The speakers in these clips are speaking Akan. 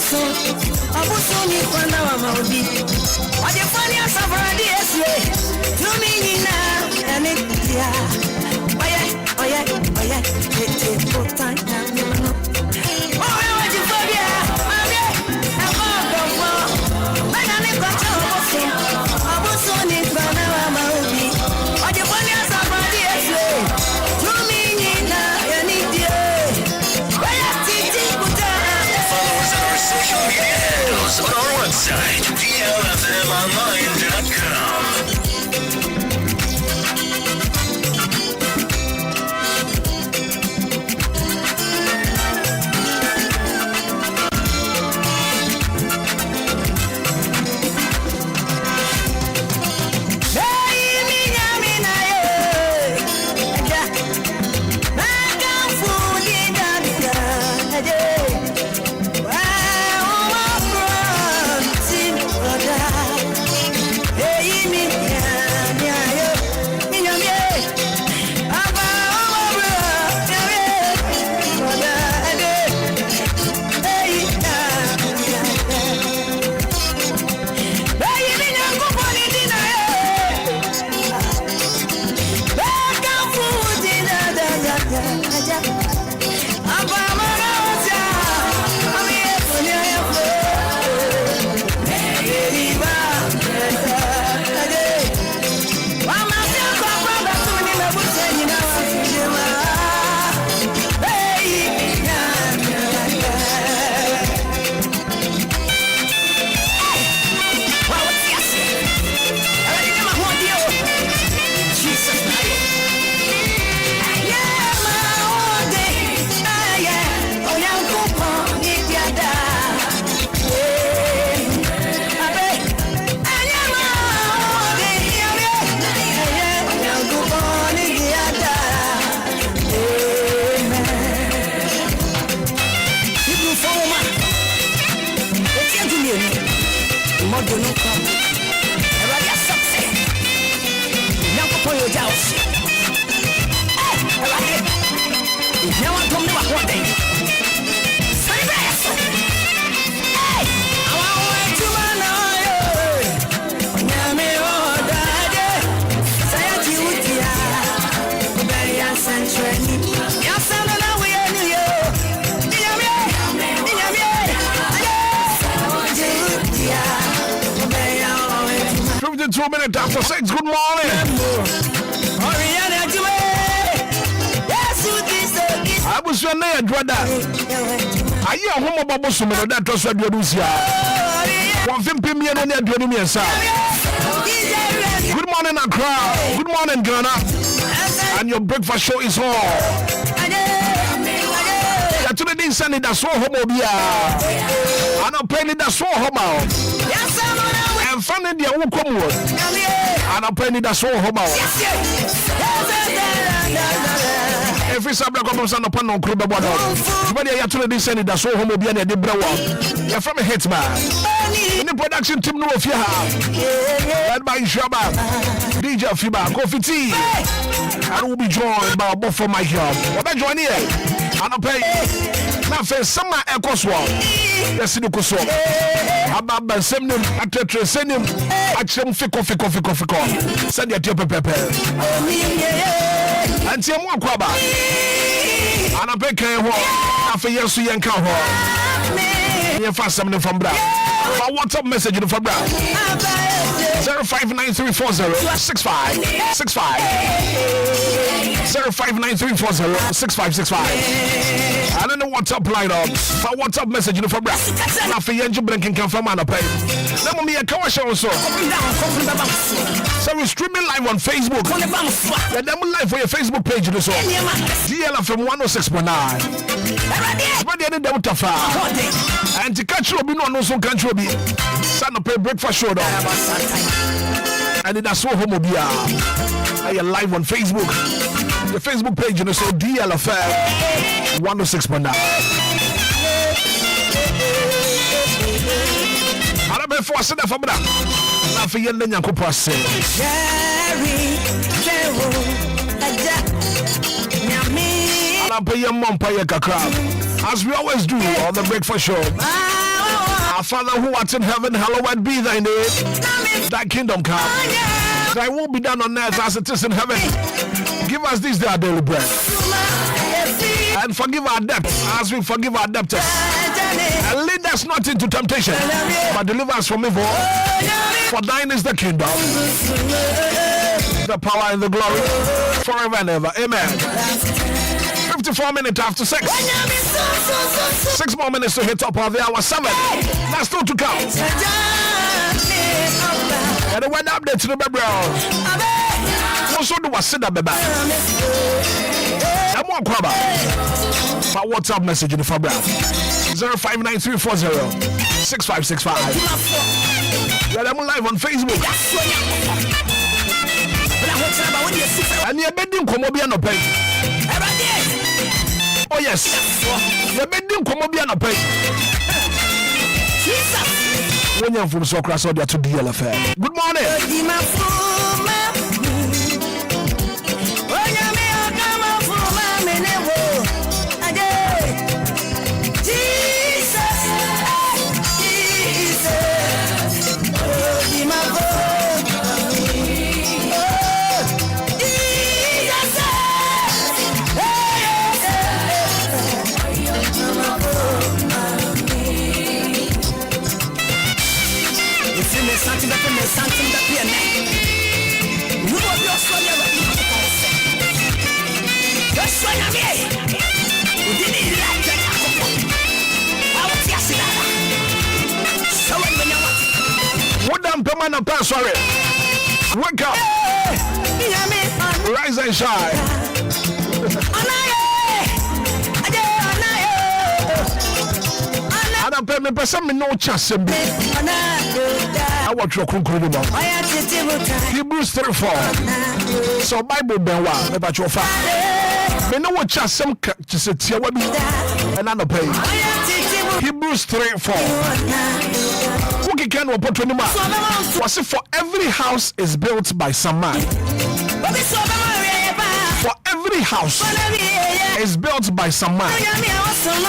Abusuni kwanda wa maudi. Wajifanya safari eswe. Tumini na anitia. Oye. It's full time now. Oye wajifanya. Mami. Ababa. Mana ni kwacha obosi. Abusuni kwanda wa maudi. Wajifanya safari eswe. Tumini na anitia. Oye titi kuta. Follow us on our social media handles on our website, DLFMonline.com. Minutes after 6. Good morning. I was your name, brother. Are you a home about Bossum that was what you do? 150 million. Good morning, Accra. Good morning, Ghana. And your breakfast show is on. Today, this Anidaso Wɔhɔ. I'm not paying Anidaso Wɔhɔ. And finding the outcome was. And I'm paying Anidaso Wɔhɔ. Every Sabbath comes on upon no crib about it. But I actually this Anidaso Wɔhɔ and the Brewer. You're from a Hitman. In the production team, no of you have. Led by Shabba, DJ Fiba, Coffee Tea. I will be joined by both for my job. What I join here? And I pay. Now, for some Ecoswall, that's in the Coso. Ababa, send him, I send him, I send Fico. Send your pepper. And see more Quaba. And I pay Kaho, after years to Yankaho. You fast something from Bra. What's up message from Bra? 0593406565. 0593406565. I don't know what's up line up. For what's up message from Bra. Now for Yanju Blinking come from Anapay. Let me a cover show so. So we're streaming live on Facebook. Yeah, them live for your Facebook page. So DLFM 106.9. But the other day, and to catch you, no so country be. Son of a breakfast show. And that's so Obia. I am live on Facebook. The Facebook page, so DLFM 106.9. I before I said that for that. Now for you, then you could pass it. And I pay your mom, pay your crab. As we always do on the breakfast show. Our Father who art in heaven, hallowed be thy name. Thy kingdom come. Thy will be done on earth as it is in heaven. Give us this day our daily bread. And forgive our debts as we forgive our debtors. And lead us not into temptation, but deliver us from evil. For thine is the kingdom, the power and the glory, forever and ever. Amen. 54 minutes after 6. 6 more minutes to hit top of the hour 7. That's still to come. And the weather update to the baby. Also do a sit up baby. I'm one crabber. My WhatsApp message in the fabric 0593406565. Yeah, I'm live on Facebook. And you're bending Obia no pay. Oh yes, you're bending Obia no pay. When you're from Socrates or to DLFM. Good morning. What damn command of pass, sorry. Wake up. Rise and shine. I don't pay me person me no chance. I watch your conclusion. Hebrews 3:4. So Bible benwa about your father. Me no watch chance some to sit here with me. And I don't pay. Hebrews 3:4. Who can opportunity? Was it for every house is built by some man? For every house is built by some man,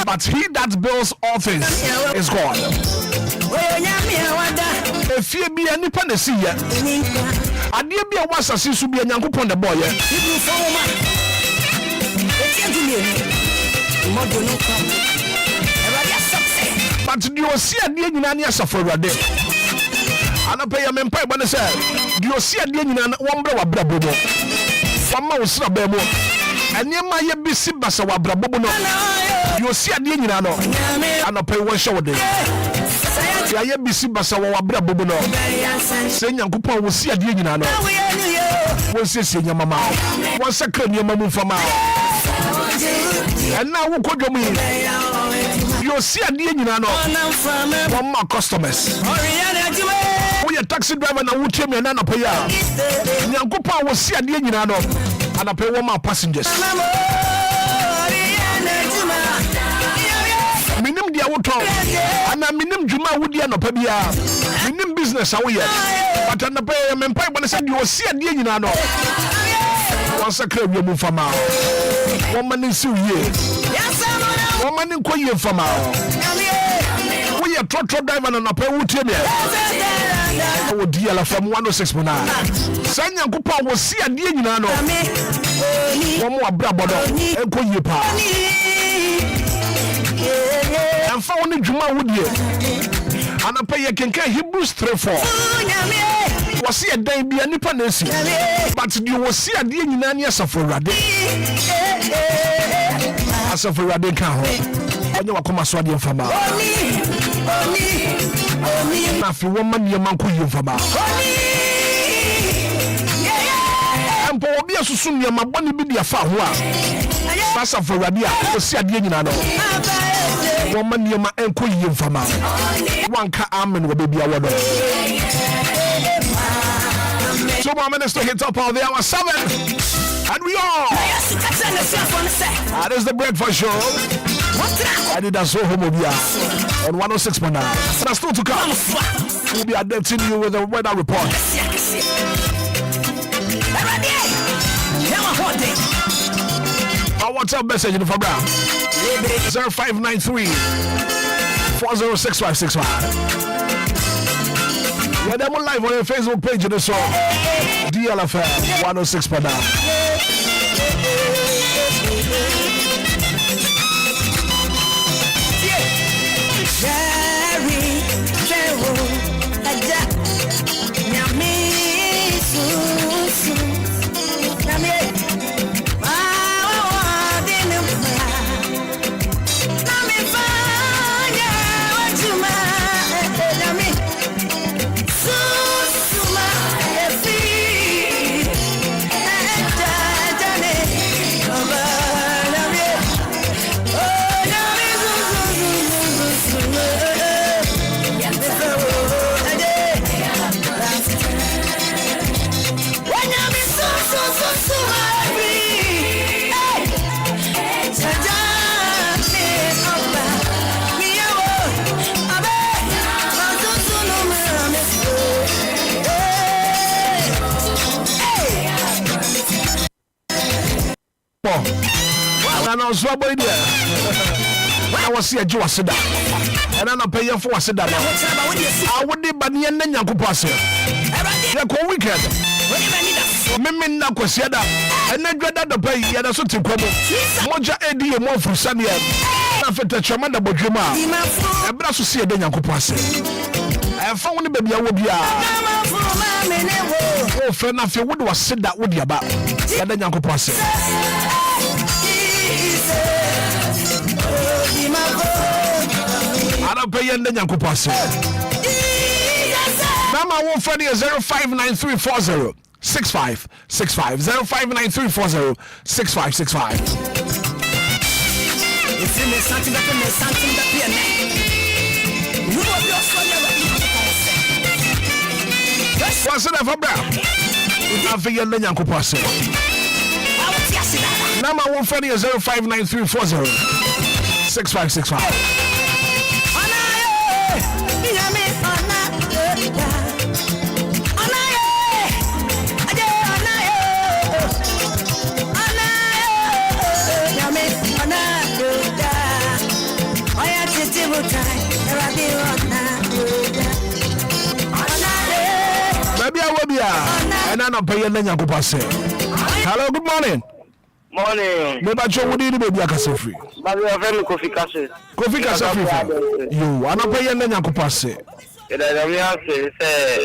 but he that builds all things is God. If you be any panacea, I dear be a was as you be a young upon the boy. But you see a dear Nania suffer a day. And I pay a man pay when I say, do you see a dear one brother brabo? Some mouse rabemo. And you might be Sibasa Wabrabono. You see a dear Nano. And I pay one show day. I be Sibasa Wabrabono. Saying young couple will see a dear Nano. Once you see your mamma. Once a crane your mamma from out. And now who could you mean? You see a dear Nano. One more customers. We a taxi driver and would me and Nana Paya. Yankupa will see a dear Nano. And I pay one more passengers. Minim dia woto. And I minim Juma would ya no pabia. Minim business away. But I pay a man pipe when I said you will see a dear Nano. Once a crab you move from out. Woman in Sue ye. Woman in Koye from out. We a truck driver and a pay wood to me. Oh, DLFM 106.9. Sanya Kupa will see a dear Nano. One more brabo, and Koye pa. And found in Juma would ye. And I pay a kinka Hebrews 3:4. Was see a day be a nippanesi. But you will see a dear Nania Safarade. As of a radical. And you are come as one from out. If you woman, your man could you from out. And for Obia soon, your man won't be a far one. Pass of a radia, or see a dinner. Woman, your man and could you from out. One car arm and will be a water. 2 more minutes to hit up all the hour 7. And we are. That is the breakfast show. Anidaso Wɔhɔ Obia on 106.9. That's still to come. We'll be updating you with the weather report. Our WhatsApp message in the Fabra 0593 406565. Yeah, them live on your Facebook page in the song DLFM 106 per now. And I was I was here, Joe Seda, and I'm paying for Seda. I would be Bani and Yankupasa. The weekend. Mimi na kwasiada ene dwada do pay ya da so te kwabo moja edi e mo fu sane ya na fete chama da bodwema e bra so se e de Nyankopon ase e fa woni ba bia wo bia o fe na fe wo de waseda wo de aba ya da Nyankopon ase ana pay ya de Nyankopon ase Mama won't find you 059340 6565 059340 6565. What's it for, bro? I figure the young couple. Mama won't find you 059340 6565. And I'm paying the Yankupase. Hello, good morning. Morning. Maybe I show you baby I can free. But we are very coffee cases. Coffee cases free. You, I'm not paying the Yankupase. And I say,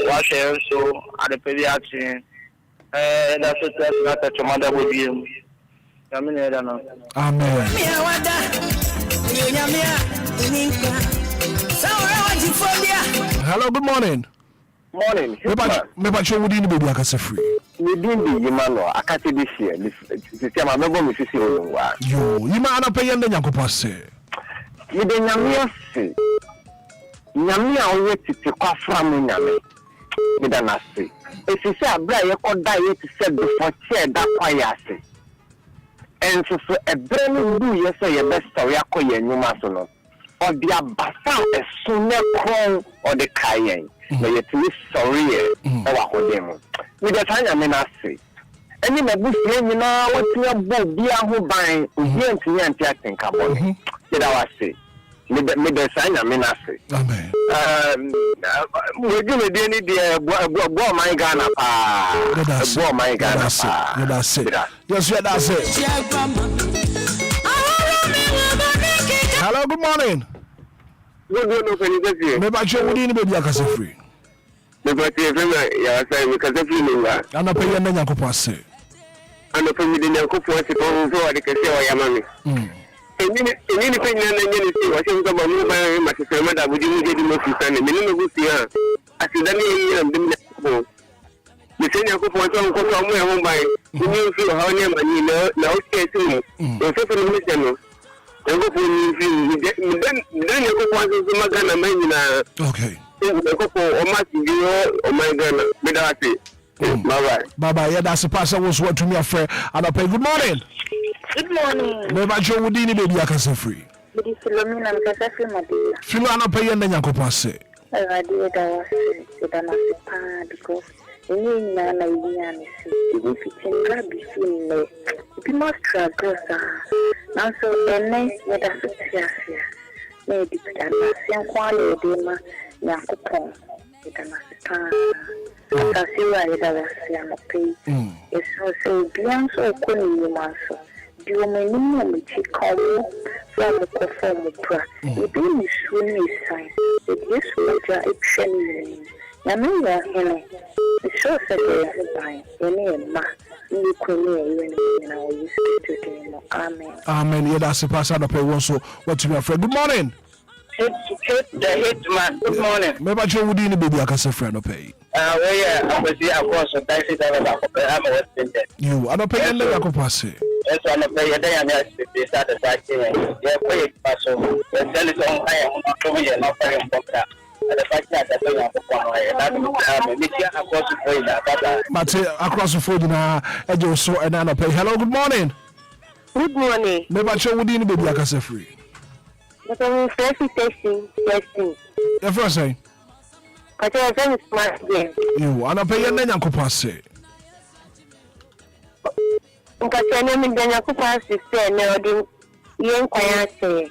wash your so at the pediatric. That's what that's your mother with you. Amen. Hello, good morning. Morning. Maybe I show you baby I can free. We didn't be Yimano. I can't this year. This time I'm not going to see you. You might not pay the Yankupase. You didn't Yamia. Yamia always to take off from Yami. You don't say. If you say a bride, you could die to set before chair that quiet. And so a brand new year, say your best story, I call you Numasono. Or the Abasa, a sooner crown or the Cayenne. But yet, we sorry, our demo. With the time, I mean, I say. Any my bush, you know, what you are both dear who buy, who and think about. Did I say? With the sign, I mean, I say. Amen. We're going to do any boy, my Ghana. Boy, my Ghana. That's it. Yes, that's it. Hello, good morning. Maybe I show you baby I can free. Maybe I say, because if you know, I'm not paying the Yankupase. I'm not paying the Yankupase for the Cassia Yamami. Any thing I think about mobile, my sister, mother, would you get the most standing? Minimum good here. I said, I'm the same Yankupon somewhere home by you feel how near my now stay to me. You're so for the mission. Then you go for the Magana Mania. Okay. Oh my God, Bye. Yeah, that's the pastor was what to me, a friend. And I pay good morning. Good morning. Maybe I show you baby I can free. It is Philomena because I feel my dear. Philomena paying the Yankupase. I did because any man I see if it's in Rabbi Sim, it must struggle. Now, so the next let us here. maybe that same quality ma yakupon itanasita atasiwa idalasi amapi eso so bianso koni maso diomeni Micheal from the form pra ibi ni suni sign yesu maja ipsheni na mimi hene so said by any ma ni kuni na we speak to him amen yeah that's the pastor no pay one so what to be afraid good morning the Hitman. Good morning. Maybe I should within the baby I can say friend no pay. I was here across the taxi driver. I'm a West Indian. You I don't pay any I can pass it. Yes, I'm a player. They are not the start the taxi. Yeah, pay pass so. They sell it on high on come here not very important. The fact that they are that Micheal across the phone. But across the phone na e just so and I pay. Hello, good morning. Good morning. Maybe I should within the baby I can say free. But I'm testing. The first say. But I was smart game. You, I don't pay any I can pass it. Because I know me then I could pass this no the Enquires.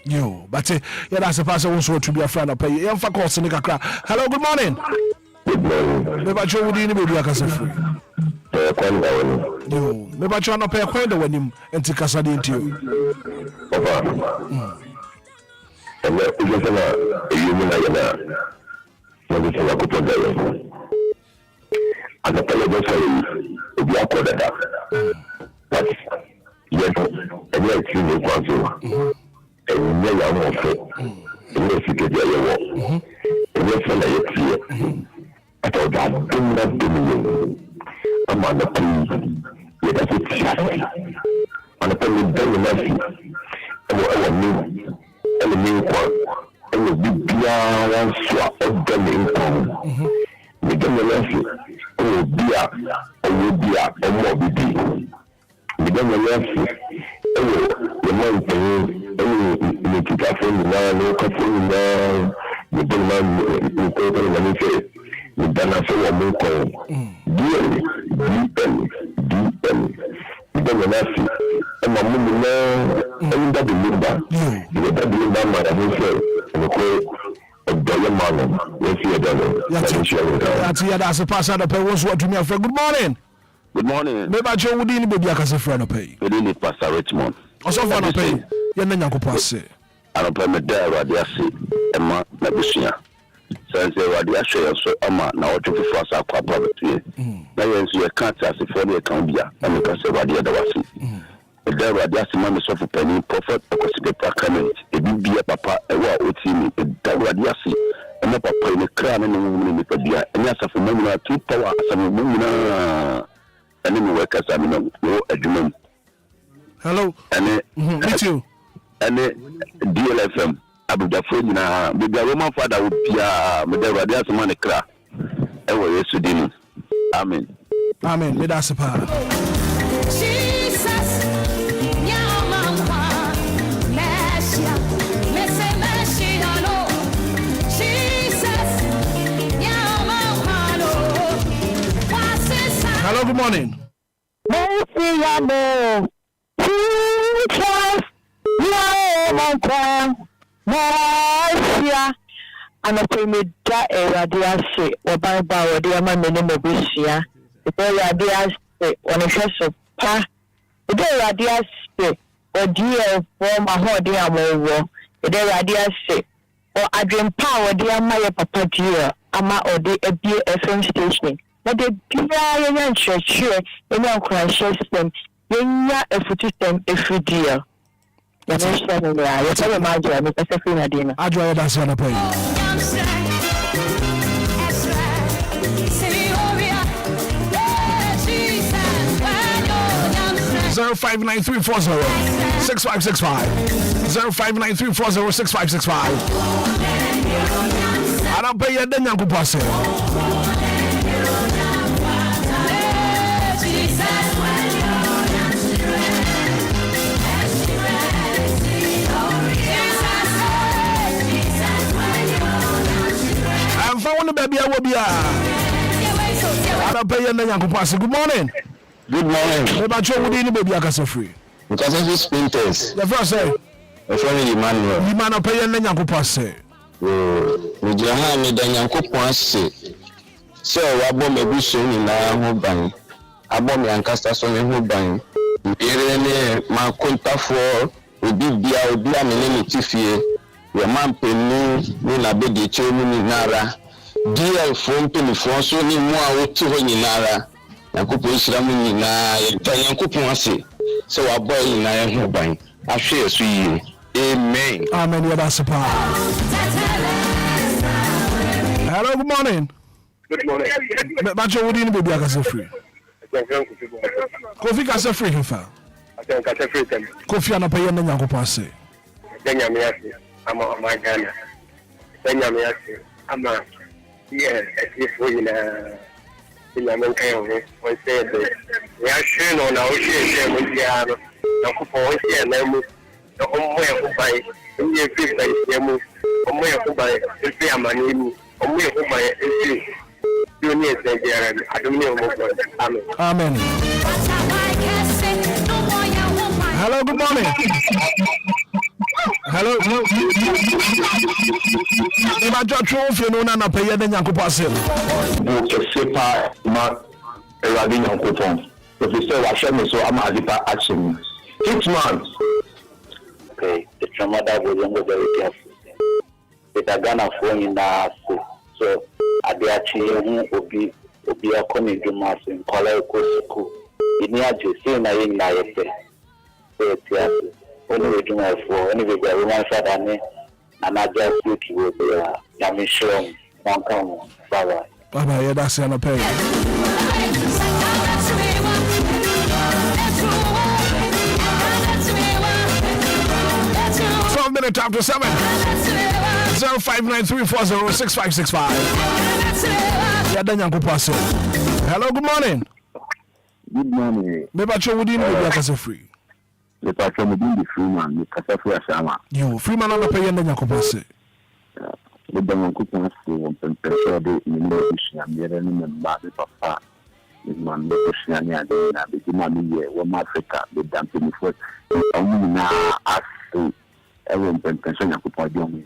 You, but yeah, that's the person who wants to be a friend of pay. You have course in the kakra. Hello, good morning. Good morning. Maybe I should within the baby I can say free. You, maybe I should not pay a coin when him and take us into you. And if you can, you mean I can put there. And the fellow say, if you are called that, but yes, and you are seeing the council, and you are more fit, and you get your work, and you feel like you're here. I thought that do not do me. I'm on the plea. Let us chat. On the plea, very messy. And the new one, and the big one swap of the main tongue. The generation will be a more big. The generation, the man thing, the teacher from the man, local from the man, the total the Dana so more call DLFM the Ghanaian and my mum and that the Lumba the Lumba man and the call of Diamond let's see that that's a pass out of pay was what to me for good morning. Good morning. Maybe I should within the baby I can say friend of pay. We didn't Pastor Richmond. Also for no pay. You know pass it. I don't pay me there what they say Emma Nabusia. Since they were the actual so Ama now to force our property. Now you can't as if for Cambia and you can say what the other was. There were just a man of penny prophet because the proclamation. It be a papa a war with him. There were the assy and a papa in the crown and the woman in the Obia and yes of a 2 power some women and then workers I mean no agreement. Hello. And meet you. And DLFM. Abuja friend na the Roman father would be the radius man cra. Ewo Yesu dini. Amen. Amen. Let us pray. Jesus. Hello, good morning. Masia and a payment that a radiasi or by power, dear man, the name of Busia. The radiasi on a chest of pa, the radiasi or dear for my whole dear more, the radiasi or I dream power, dear my papa dear, ama or the DLFM station. But the Ghanaian church here in Enquires system, then ya a system every dear. Yes, I tell you, my dear, I'm a free idea. I draw that son of pay. 059340 6565 059340 6565. I don't pay your dinner to pass it. Found the baby, I will be. I don't pay your name to pass. Good morning. Good morning. Maybe I show you the baby I can say free. Because of these printers. The first say. Efemi Emmanuel. Imano pay and Yankopon say. We Jahan made a Yankopon say. So, I bomb a bush in our bang. I bomb Lancaster son in who bang. Irene, my contact for Obia, name Tiffy. Your man pay me, na be the chairman Nara. DLFM penny for so ni more to Nara. Yankopon Shramu na Yankopon say. So, I boy in our bang. I share sweet. Amen. Amen. Yeah, that's a power. Hello, good morning. Good morning. But you wouldn't be a free. Kofi Kasa free, Hifa. Kofi and a pay and Yanko Passe. I'm a Ghana. I'm a yes, if we in a Mankayo, one said, we are sure on our share with the other. No, the only who buy the fish by Yamu, only who buy the Fiamani, only who buy the Junior Nigeria. I don't know. Amen. Hello, good morning. Hello. If I just drove you, no, no, pay the Yanko Passil. Sepa, ma, a rabin on coupon. If you say, I shall me so I'm a action. Hitman. Okay, the trauma that was very careful. With a Ghana phone in the so I be actually Obia coming to mass in Color School. In the same I in my so only do my for anyway, the woman said, and I just look with the Micheal. Bye bye. Yeah, that's the pay. 12 minutes after 7. 0593406565. Yeah, then Yanko Passo. Hello, good morning. Good morning. Maybe I show you be free. The patron will be the Freeman, the Casafu Asama. You, Freeman on the pay and then Yanko Passo. The Damancoupon in the Nation, and the enemy Papa. Man, the Oceania, the Dimania, one Africa, the dumping for only now as to everyone pension of Podium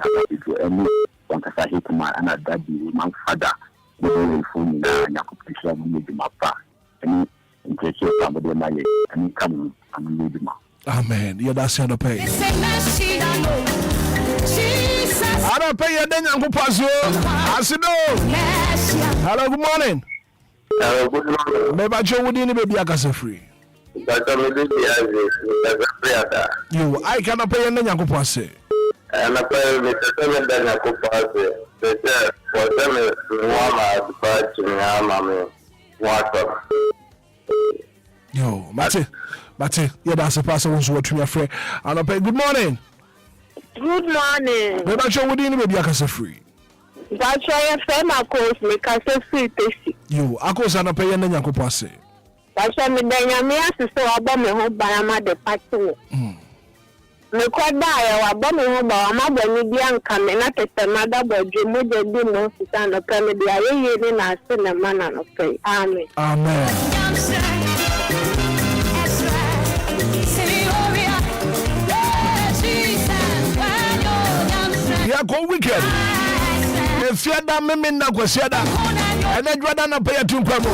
to any one as I hit my and that be my father, the very phone, Yakupation, maybe my pa, any interest of the money, and come and maybe my. Amen. Yeah, that's the pay. I don't pay your then Yanko Passo. I said, hello, good morning. Good morning. Maybe I show you baby a free. You, I cannot pay any Yanko Passe. And I pay Mr. Seven Yanko Passe. They said, for them is one but to me, water. Yo, Mate, yeah, that's a person who's watching your friend. And I pay good morning. Good morning. Maybe I show you baby a free. That's why I say my course make us free tasty. You, I go and pay any Yanko Passe. That's why me then me ask so about me home by my the party. Me quite die about me home by my Benedian coming not a mother but you made the dinner to stand up and the aye in a sin man and okay. Amen. Amen. Yeah, go weekend. If you're that me na kwasiada. And then you don't pay to Pamo.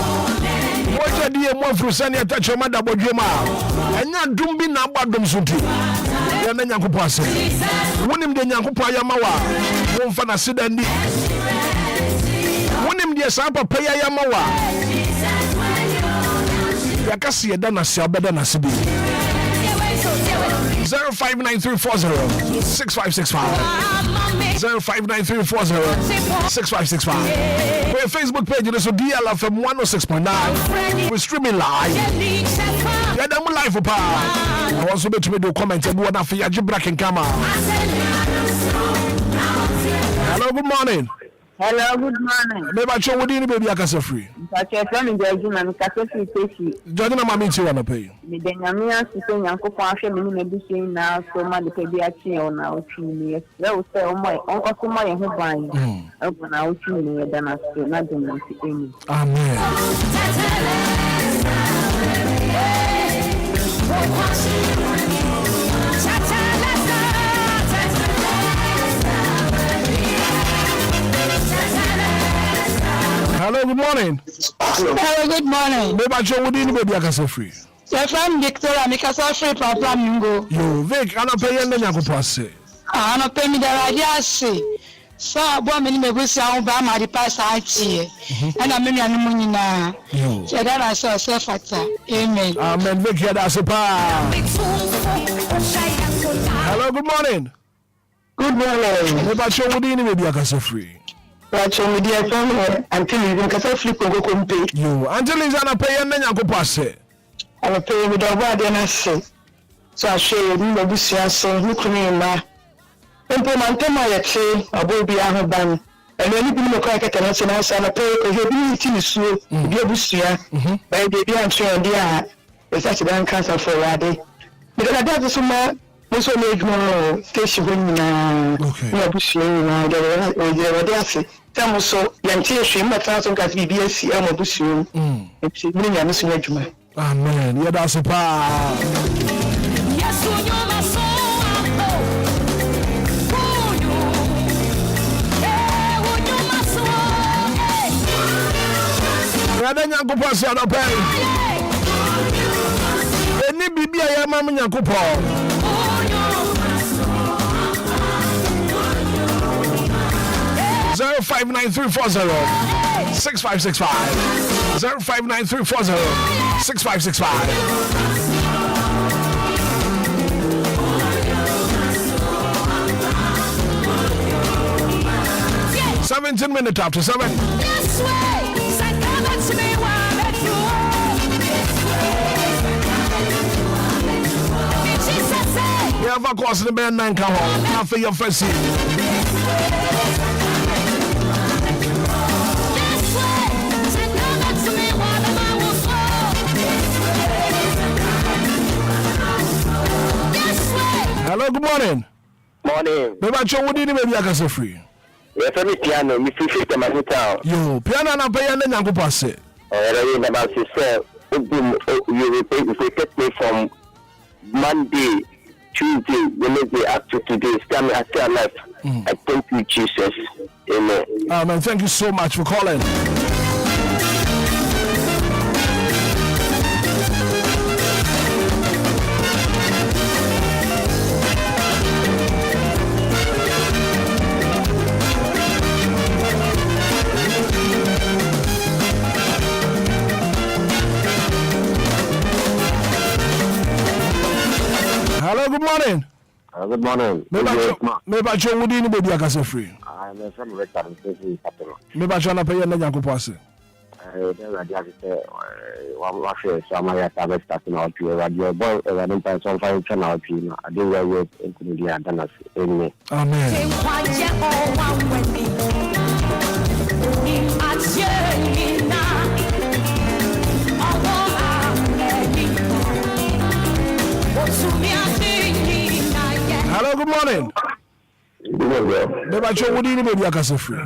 What do you want for Sunday touch your mother bodrima? And you don't be now bad sunti. You're not Yanko Passe. When him the Yanko Payamawa, won't fan a sidandi. When him the Sapa Payamawa. Yakasi a dana sell better than a Sibi. 0593406565. 0593406565. For your Facebook page, it's DLFM 106.9. We're streaming live. Yeah, them live for power. I also bet me do comment and what after your black and camera. Hello, good morning. Hello, good morning. Maybe I show what you baby I can say free. But you're from the I'm Catholic station. Joining my meeting on the pay. Me then Yamia to say Yanko Pasha, me be saying now so much the pediatry on our 2 years. They will say, oh my, uncle, my who buying. Open our 2 years, then I say, not the most. Amen. good morning. Hello, good morning. Maybe I show you baby I can say free. Your friend Victoria, make us free papa mingo. You Vic, I don't pay you any go pass. I don't pay me the idea say. So boy me me go see how ba ma the pass IT. And I me anu money na. So that I saw self factor. Amen. Amen. Vic, that's a pa. Hello, good morning. Good morning. Maybe I show you baby I can say free. Watch me dear friend until you can say flip go compete. You until is an pay any go pass. I pay with the word and I say. So I show you no busia so who can na. Empo mantema yete Obia hoban. And when you be no quite can say na say na pay ko he bi ti so bi busia. By the be am sure dia is such a cancer for wade. Because that is so much so make no station na. No busia na the ase. Tamo so yantie hwe mata so ka bi BSc am busia. It's me nya no so adwuma. Amen. Yeah, that's a pa. Yes, Radanya kupo si anope. Eni bibi aye mamu nyakupo. 0593406565. 0593406565. 17 minutes after 7. You have a course in the band 9 come home. Not for your first seat. Hello, good morning. Morning. Baby, what do you need I can say free? Yes, I'm piano. Me free to my town. You piano na pay and then pass it. Oh, about to say, you take me from Monday, Tuesday, Wednesday up to today. Stand at your life. I thank you, Jesus. Amen. Amen. Thank you so much for calling. Hello, good morning. Good morning. Maybe I show you the baby I can say free. I'm from Richard and Stacey. Maybe I try to pay and then go pass it. Then I just say, one share some of your starting out to a radio boy, and I don't find some fine channel to you. I do work into the Adanas. Amen. Amen. Hello, good morning. Maybe I show you the baby I can say free.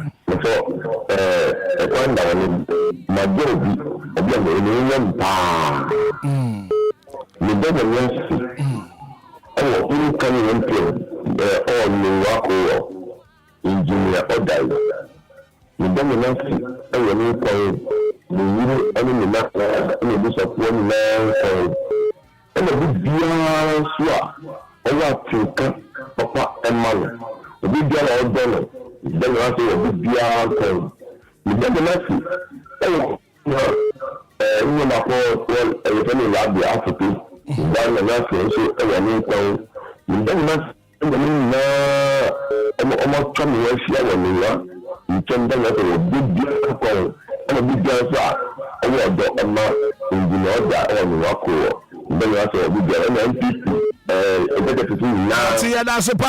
Papa and Mama. The big girl all done. Then I say a big girl. You get the message. You know, everything lab the Africa. Then the message, so everything comes. You get the message. Almost 20 years here when you are. You can then have a big girl and a big girl. I will do a man in the order and walk over. Then I say a big girl and NPP. See, that's a pa.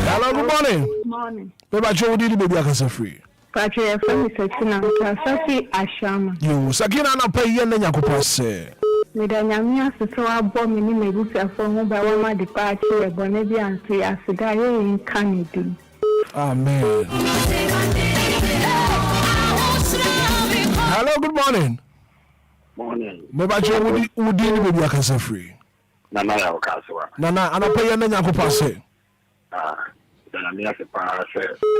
Hello, good morning. Morning. Maybe I show you the baby I can say free. Patrick, from Sakina, Safi Ashama. You, Sakina, na pay and then you pass it. Medanyamia, so I bought me maybe from by one of my departure, Bonabi and say, I said, I in Canada. Amen. Hello, good morning. Morning. Maybe I show you the baby I can say free. Nana, I'll castle. Nana, and I pay and then you pass it. then I'm here to pass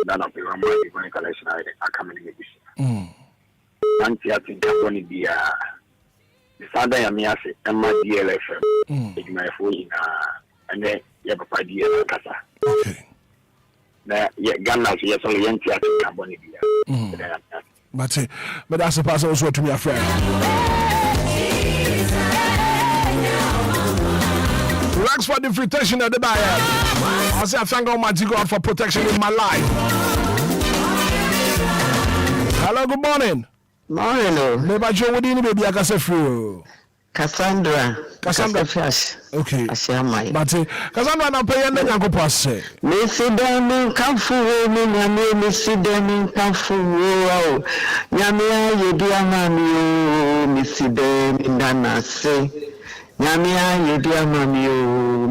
that of the Roman collection I come in the Nancy, I think I'm going to be the Sunday I'm here to DLFM. It's my phone and then you have a idea of Casa. Okay. Now, Ghana, yes, only young theatre I'm going to be but that's a person also to be a friend. Thanks for the protection of the buyer. I say I thank Almighty God for protection in my life. Hello, good morning. Morning. Maybe Joe would in baby I can say free. Cassandra Fish. Okay. Ashamai. But Cassandra na pay and yanko pass. Me sit down come for me sit down come for Nyamia ye dia mami me sit down in dana say Nyamia ye dia mami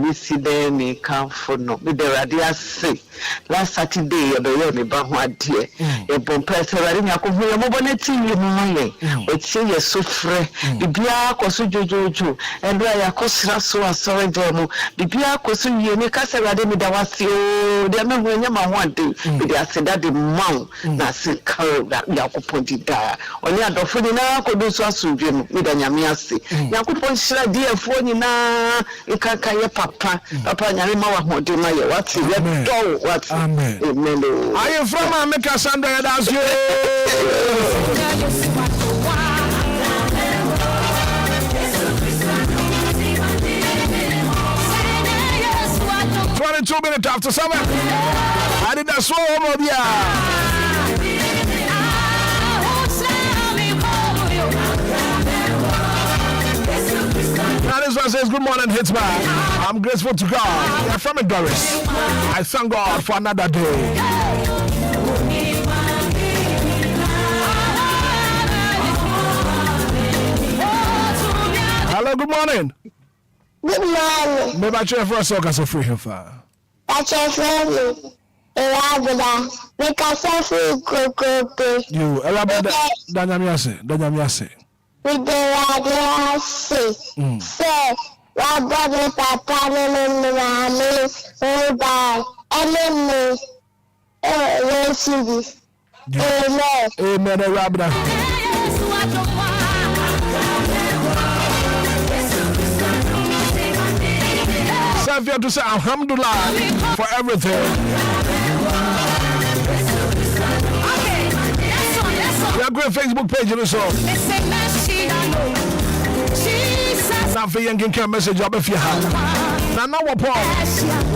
me sit down me come for no me the radia say last Saturday e be me ba ho ade e bon person rade nyako hu ye mo boneti ye mo maye o tie ye so frɛ bibia akoso jojojo e do ya kosra so asore demo bibia akoso ye me kasa rade me da wase o de me hu nya ma ho ade me de aseda de maw na se karo da yakopon di da oni adofo ni na akodo so asodwe no me da nyame ase yakopon hira DLFM ni na ikaka ye papa nyame ma wa ho de ma ye wate ye do what? Amen. Amen. Are you from America, Sandra? That's you. 22 minutes after 7. Anidaso Wɔhɔ, Obia. This one says, good morning, Hitman. I'm grateful to God. I'm from Enquiries. I thank God for another day. Hello, good morning. Good morning. Maybe I try for a song as a free here. I try for me. Because I feel good. You, Danyamiase. With the radio say, Rabbi Papa, no, by enemy. Amen. Amen, Rabbi. Savia to say Alhamdulillah for everything. We have a great Facebook page and so. Now for young can message up if you have. Now what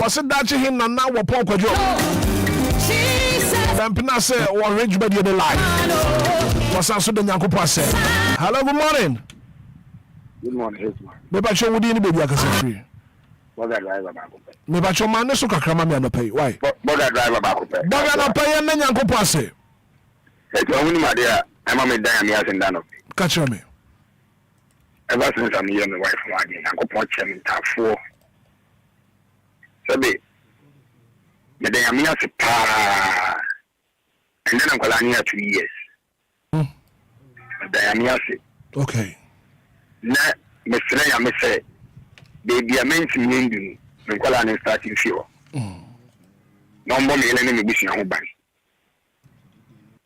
was it that to him now what Paul could you? Then Pina say or rich body of the life. Was also the Yanko Pass. Hello, good morning. Good morning, Maybe I show you baby I can say free. Maybe I show man so kakrama me no pay. Why? Boga driver back up. Boga no pay and then Yanko Pass. It's only my dear. I'm a Diane and Dano. Catch me. Ever since I'm here, my wife and I go punch him in top 4. So, the Diane is a pa. And then I'm going to 2 years. Diane, okay. Now, Mr. I may say, baby, I meant to mean you. I'm starting fear. No more me letting me be your home.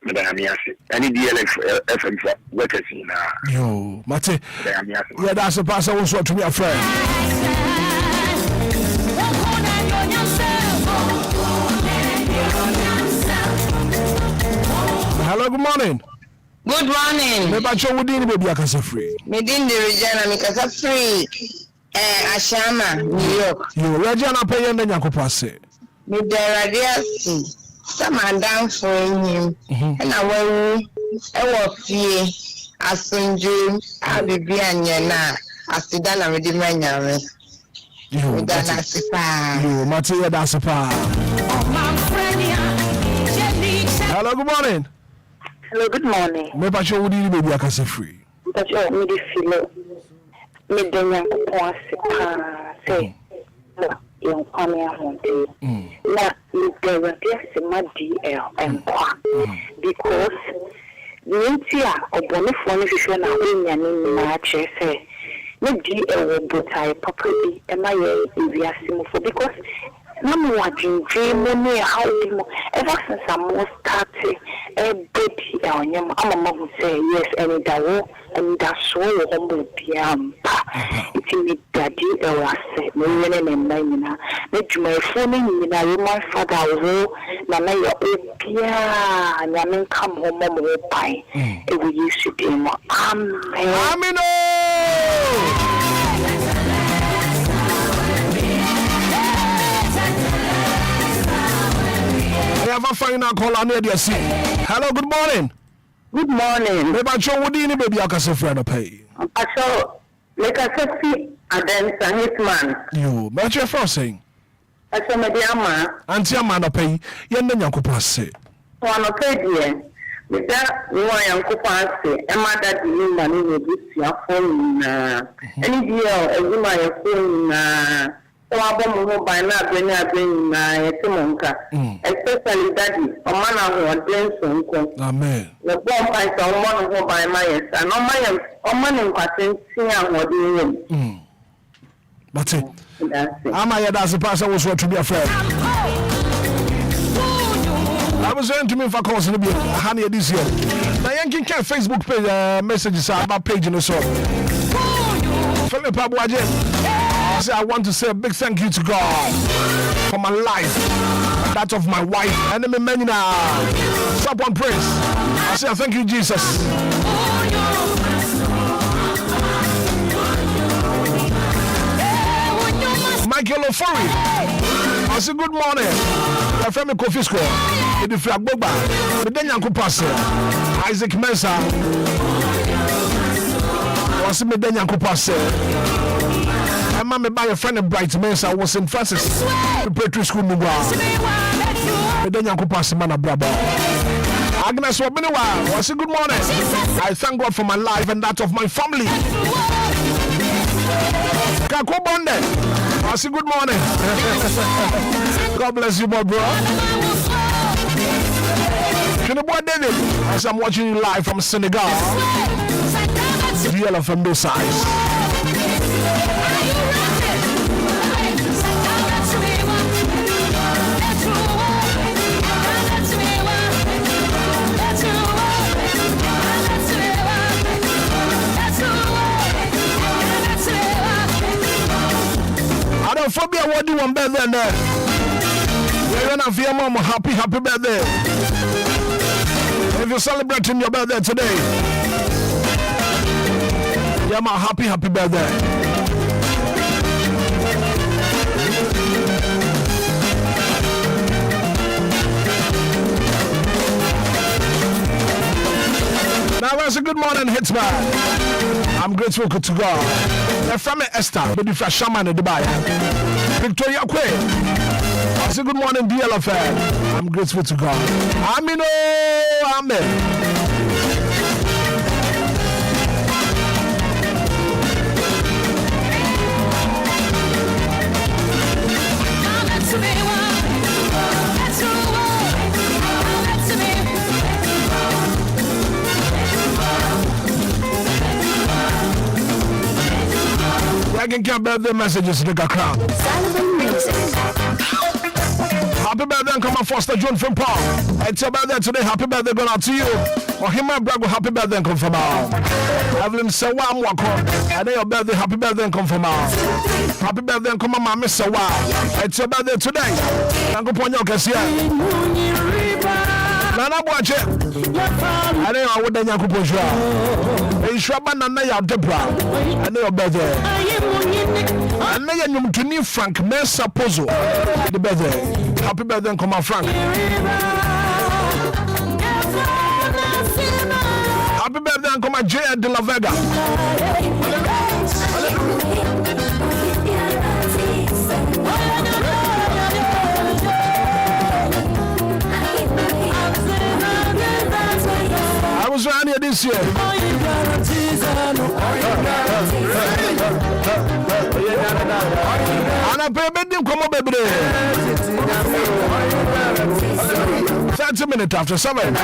Any DLFM workers in yo, Mate. Yeah, that's a person who want to be a friend. Hello, good morning. Good morning. Maybe I show you baby I can say free. Me din the Regina because free. Ashama, New York. You Regina pay and then you could pass it. Me the radiasi. Some are down for him. And I will fear. Asunju, I'll be being yana. Asidana with the man. You, Matia, that's a pa. Hello, good morning. Hello, good morning. Maybe I show you baby I can say free. But you me the feel me don't want to say young family home na the radius my DL Enquires because Nintia or Bonifon is when I win na say no DL will but I properly am I because I'm watching dream money how ever since I most started a baby I'm a mom who say yes and that's all Obia it's me daddy I said no and mine make my phone in my father will Nana Obia and I mean come home more pie it will use to be more Amen. I have a final call on the sea. Hello, good morning. Good morning. Maybe I show what do you baby I can say friend pay. I saw like I said see Adansa Hitman. You but your first saying. I saw my dear ma. Auntie man pay yen na nyankopon se. One of it with that you are Yankopon say and my daddy you money with your phone any deal as my phone so I by now bring especially daddy a man who drinks Amen. The bomb fights on one who by my and on my in passing see what you That's it. I'm a that's a person was what to be a friend. I was saying to me if I call to be honey this year. Now Yankee can Facebook page messages about page in the shop. Philip Abuaje. I want to say a big thank you to God for my life, that of my wife, and the many now. Stop on praise. I say thank you, Jesus. Micheal Ofori. I say good morning. My friend Kofi Square. The flag boba. The Denyanku Pastor. Isaac Mensa. I say me Denyanku Pastor. I'm me by a friend of Bright Mensa was in Francis. Preparatory school Lumba. The Denyanku Pastor man brother. Agnes Wabiniwa. I say good morning. I thank God for my life and that of my family. Kako Bonde. I say good morning. God bless you, my bro. Keneboy David, as I'm watching you live from Senegal. DLFM those sides. I don't forget what you want better than that. We're gonna feel mom happy birthday. If you're celebrating your birthday today, yeah, my happy birthday. Now that's a good morning, Hitman. I'm grateful to God. They're from Esther, but if I shaman in Dubai, Victoria Quay. I say good morning, DLFM. I'm grateful to God. Amen. Amen. I can get birthday messages to the crowd. Happy birthday, come on, Foster John from Paul. It's your birthday today. Happy birthday going out to you. Or him and Brago, happy birthday and come from out. Evelyn Sawa Mwako. And your birthday, happy birthday and come from out. Happy birthday and come on, Miss Sawa. It's your birthday today. Uncle Ponyo Cassia. Nana Boache. I don't know what the Yanko Poja. In Shraba Nana Debra. I know your birthday. I know you to need Frank Mesa Pozo. The birthday. Happy birthday and come on, Frank. Happy birthday and come on, J. De La Vega. I was around here this year. And I pay a bit come on, baby. 30 minutes after 7. I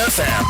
DLFM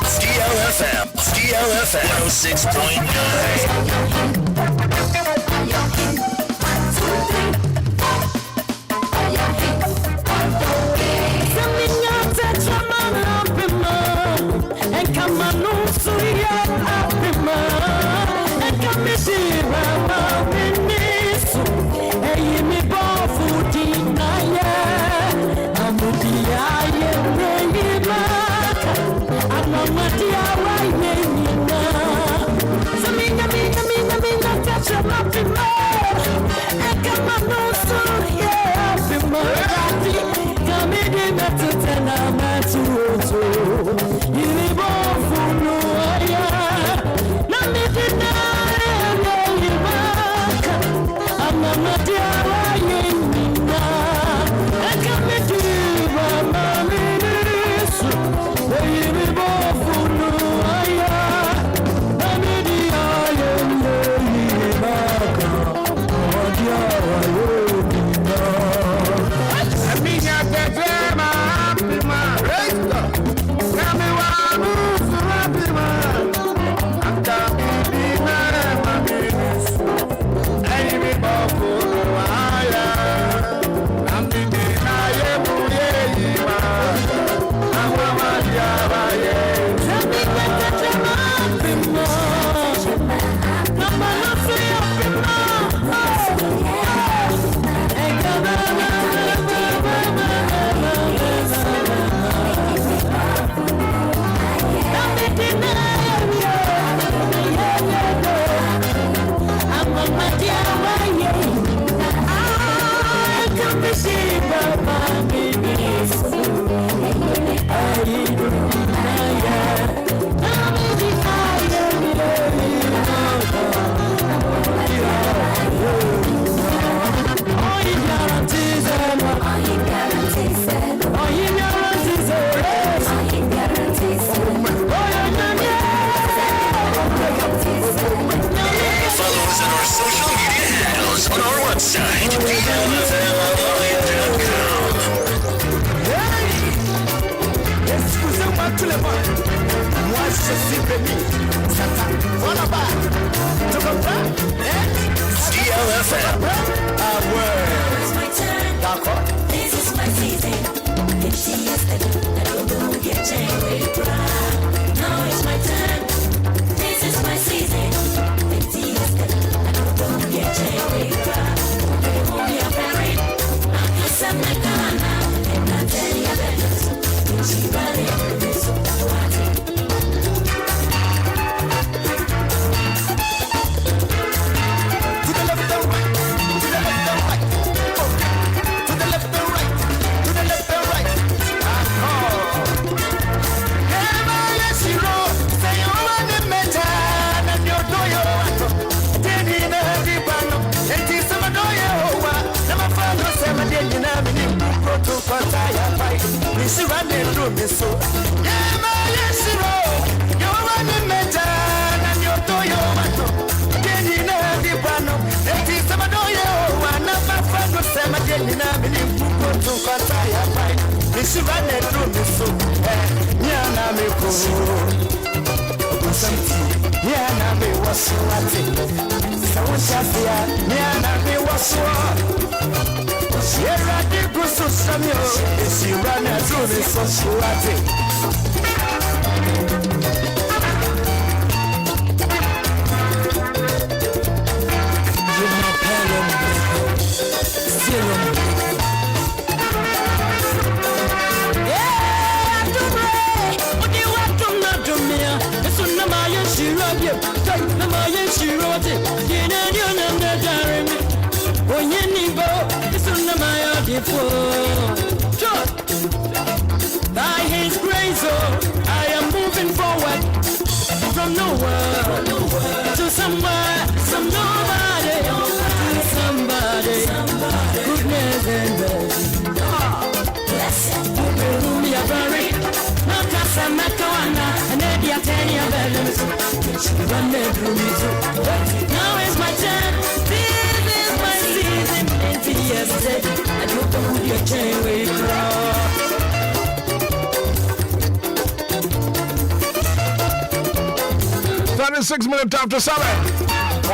26 minutes after 7.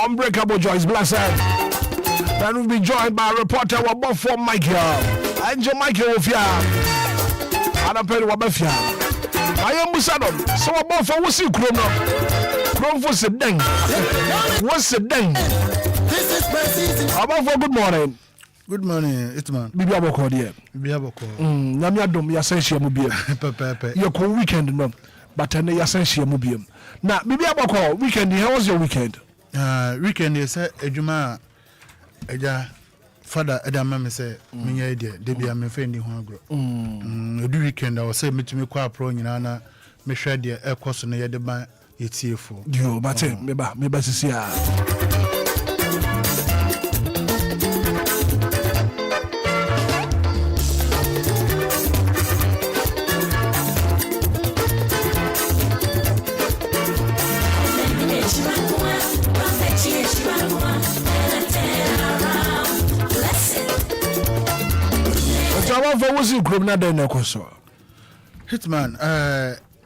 Unbreakable Joyce Blessed. Then we'll be joined by reporter for Micheal. Angel Micheal Obia. And I'm paying Wabafia. I am Musadon. So about for what's you Chrono? Chrono for Sedeng. What's the deng? About for good morning. Good morning, Hitman. Bibi aboko dear. Bibi aboko. Namia dom ya senshi mubiem. Pepe. Your cool weekend no. But I ya senshi mubiem. Now, Bibi aboko weekend. How was your weekend? Weekend is ejuma eja father eda mama say me idea debi am fendi ho agro. Edu weekend I was say metumi kwa pro nyina na me hwe de ekoso no ye de ban yetiefo. Yo, but meba sisi a. Hitman,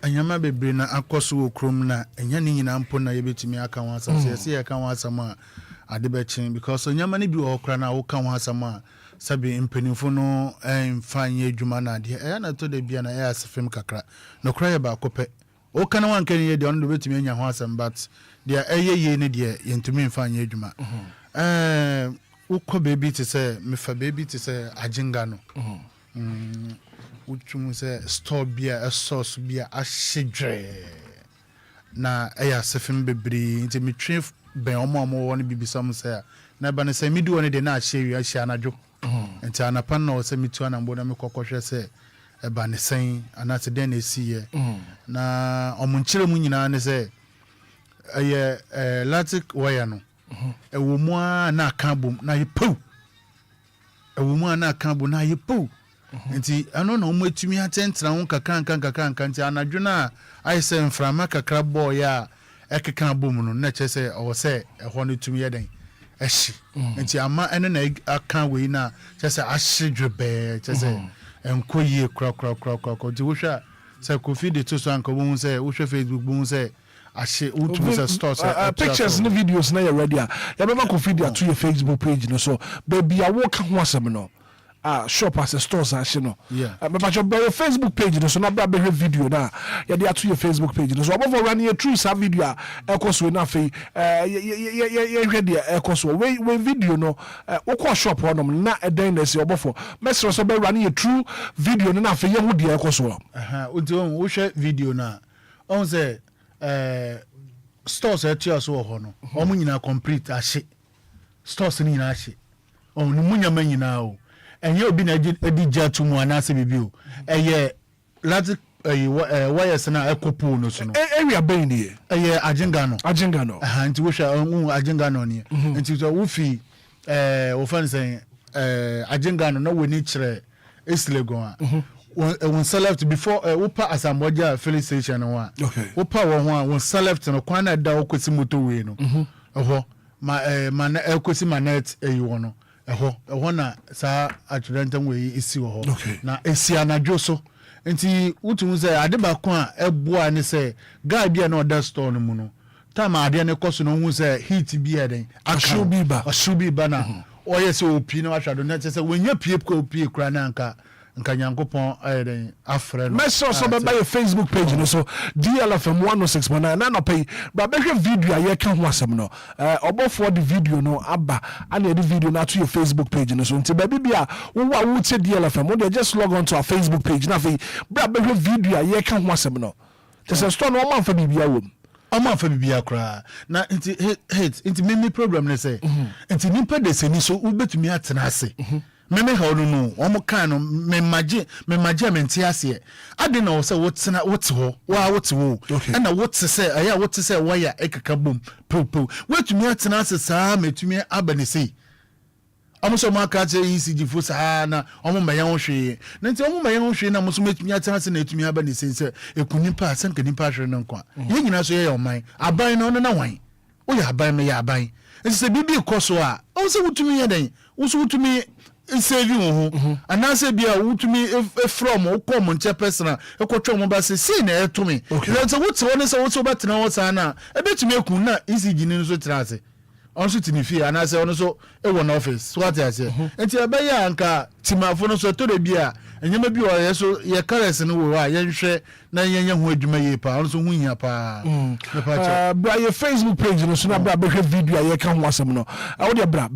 anyama bebre na akoso wo krom na enya ni nyina mpo na yebetimi aka ho asam se se aka ho asam a ade be chen because anyama ni bi wo kra na wo ka ho asam a sabi mpanimfo no mfanye adwuma na ade eya na to de bia na ya asefem kakra no kra ye ba kope wo kana wan kan ye de on do betimi anya ho asam but de eye ne de yentumi mfanye adwuma ukọ baby to say me fa baby to say ajinga no uchumu say store bia a sauce bia a shedre na eya sefim bebre nti me twe ben omo woni bibisa mu say na ba ne say me di woni de na ahye anajo nti anapa na o say me tu anambo na me kokohwe say e ba ne sen anase den na esiye na omunchire mu nyina ne say eye latic wire no ewo mu na aka bom na yepo ewo mu na aka bom na yepo nti ano na omo atumi atentra ho kakranka nti anadwo na ayese mframa kakra boy a ekeka bom no na chese o se eho no tumi yeden ehyi nti ama ene na aka we na chese ahyedwebe chese enkoyie kra nti wo hwa se kofi de to so anka bo se wo hwa Facebook bo se ashe utu stores pictures and videos na you ready ya beba ko video to your Facebook page no so baby I walk ho asem no shop as a stores ashe no me pa your Facebook page no so na bra be video na ya dey to your Facebook page no so above run your true sa video ekoso na fe ye hwede ekoso we video no wo shop on na eden na se obofo mesro so be run your true video no na fe ye hu de ekoso unti wo hwe video na on say stores etiaso wo ho no omu nyina complete ahye stores ni nyina ahye onu munyama nyina o enye obi na edi jatumu anase bibi o eye lati wires na ekopu no so no area ben ni eye ajinga no nti wo hwa ajinga no ni nti so wo fi wo fan say ajinga no na woni kire eslegon a when select before upa asamboja filling station no upa wo ho when select no kwana da okosi motorway no ma na ekosi manet eyi no eho na sa atrentan we isi wo na esi anadwo so nti utum say ade ba ko a eboa ne say guy bia na oda store no mu no time ade ne koso no hu say heat bia den ashubi ba na oye se opi na wahwado na say wenya pie ko opi kura na nka nyankopon ayeden afre no meso so be your Facebook page no so DLFM 106.9 na no pay ba be video aye ka ho asem no obofo the video no aba and the video na to your Facebook page no so nti ba bibia wo wa wo tie DLFM wo just log on to our Facebook page na fe bra be video aye ka ho asem no just store no man fa bibia wo ama fa bibia kra na nti me problem ne say nti nipa de seni so ubetumi atena ase meme ha no omo kan no me magi menti ase ade na wo se wotsena wote ho wa wote wo na wote se aya wote se waya ekaka bom po wetumi atena ase saa metumi abane sei omo so maka che ECG fo saa na omo maya ho hwe na nti omo maya ho hwe na mo so metumi atena ase na etumi abane sei se ekunipa asenka nipa hwe no nkwa ye nyina so ye oman aban na ono na wan o ya aban me ya aban nti se bibi koso a o se wotumi ye den wo so wotumi save you and I say be a would to me from or common chairperson a control mobile say na to me that's what's one is also better than what's ana a bit to me kuna easy genius trase on sitting fear and I say also a one office what I say and tia be anka timafo so to the beer and you may be or so your caress and wo ya share na yan ho adwuma ye pa on so hu hia pa bra your Facebook page no so na bra be video ye kan ho asem no wo de bra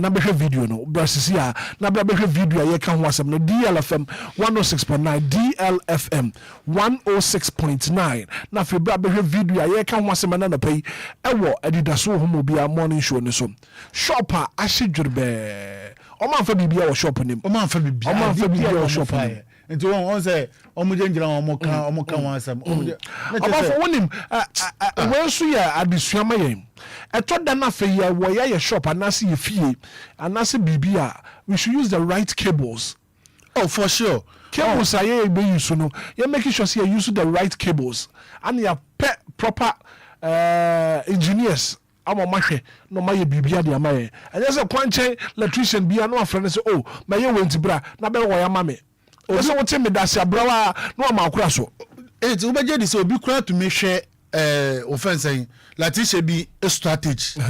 na be video no bra sisi a na bra be video ye kan ho asem no DLFM 106.9 DLFM 106.9 na fe bra be video ye kan ho asem na na pay e wo Anidaso Wɔhɔ Obia morning show ni so shop a ahedwurbe o man fa bibia wo shop nim o man fa bibia wo shop nim nti won say omo jenjira omo kan wan asem omo fo wonim we so ya adesuama yen eto da na fe ya wo ya shop anase ye fie anase bibia we should use the right cables. Oh, for sure. Cables are you be use no you making sure say you use the right cables and you proper engineers ama mahwe no maye bibia de amaye and there's a kwanche electrician bia no afrene say oh maye wenti bra na be wo ya mame o so wote me dase abrawa no ma akura so ti obeje di say obi kura to me hwe offense latisha bi a strategy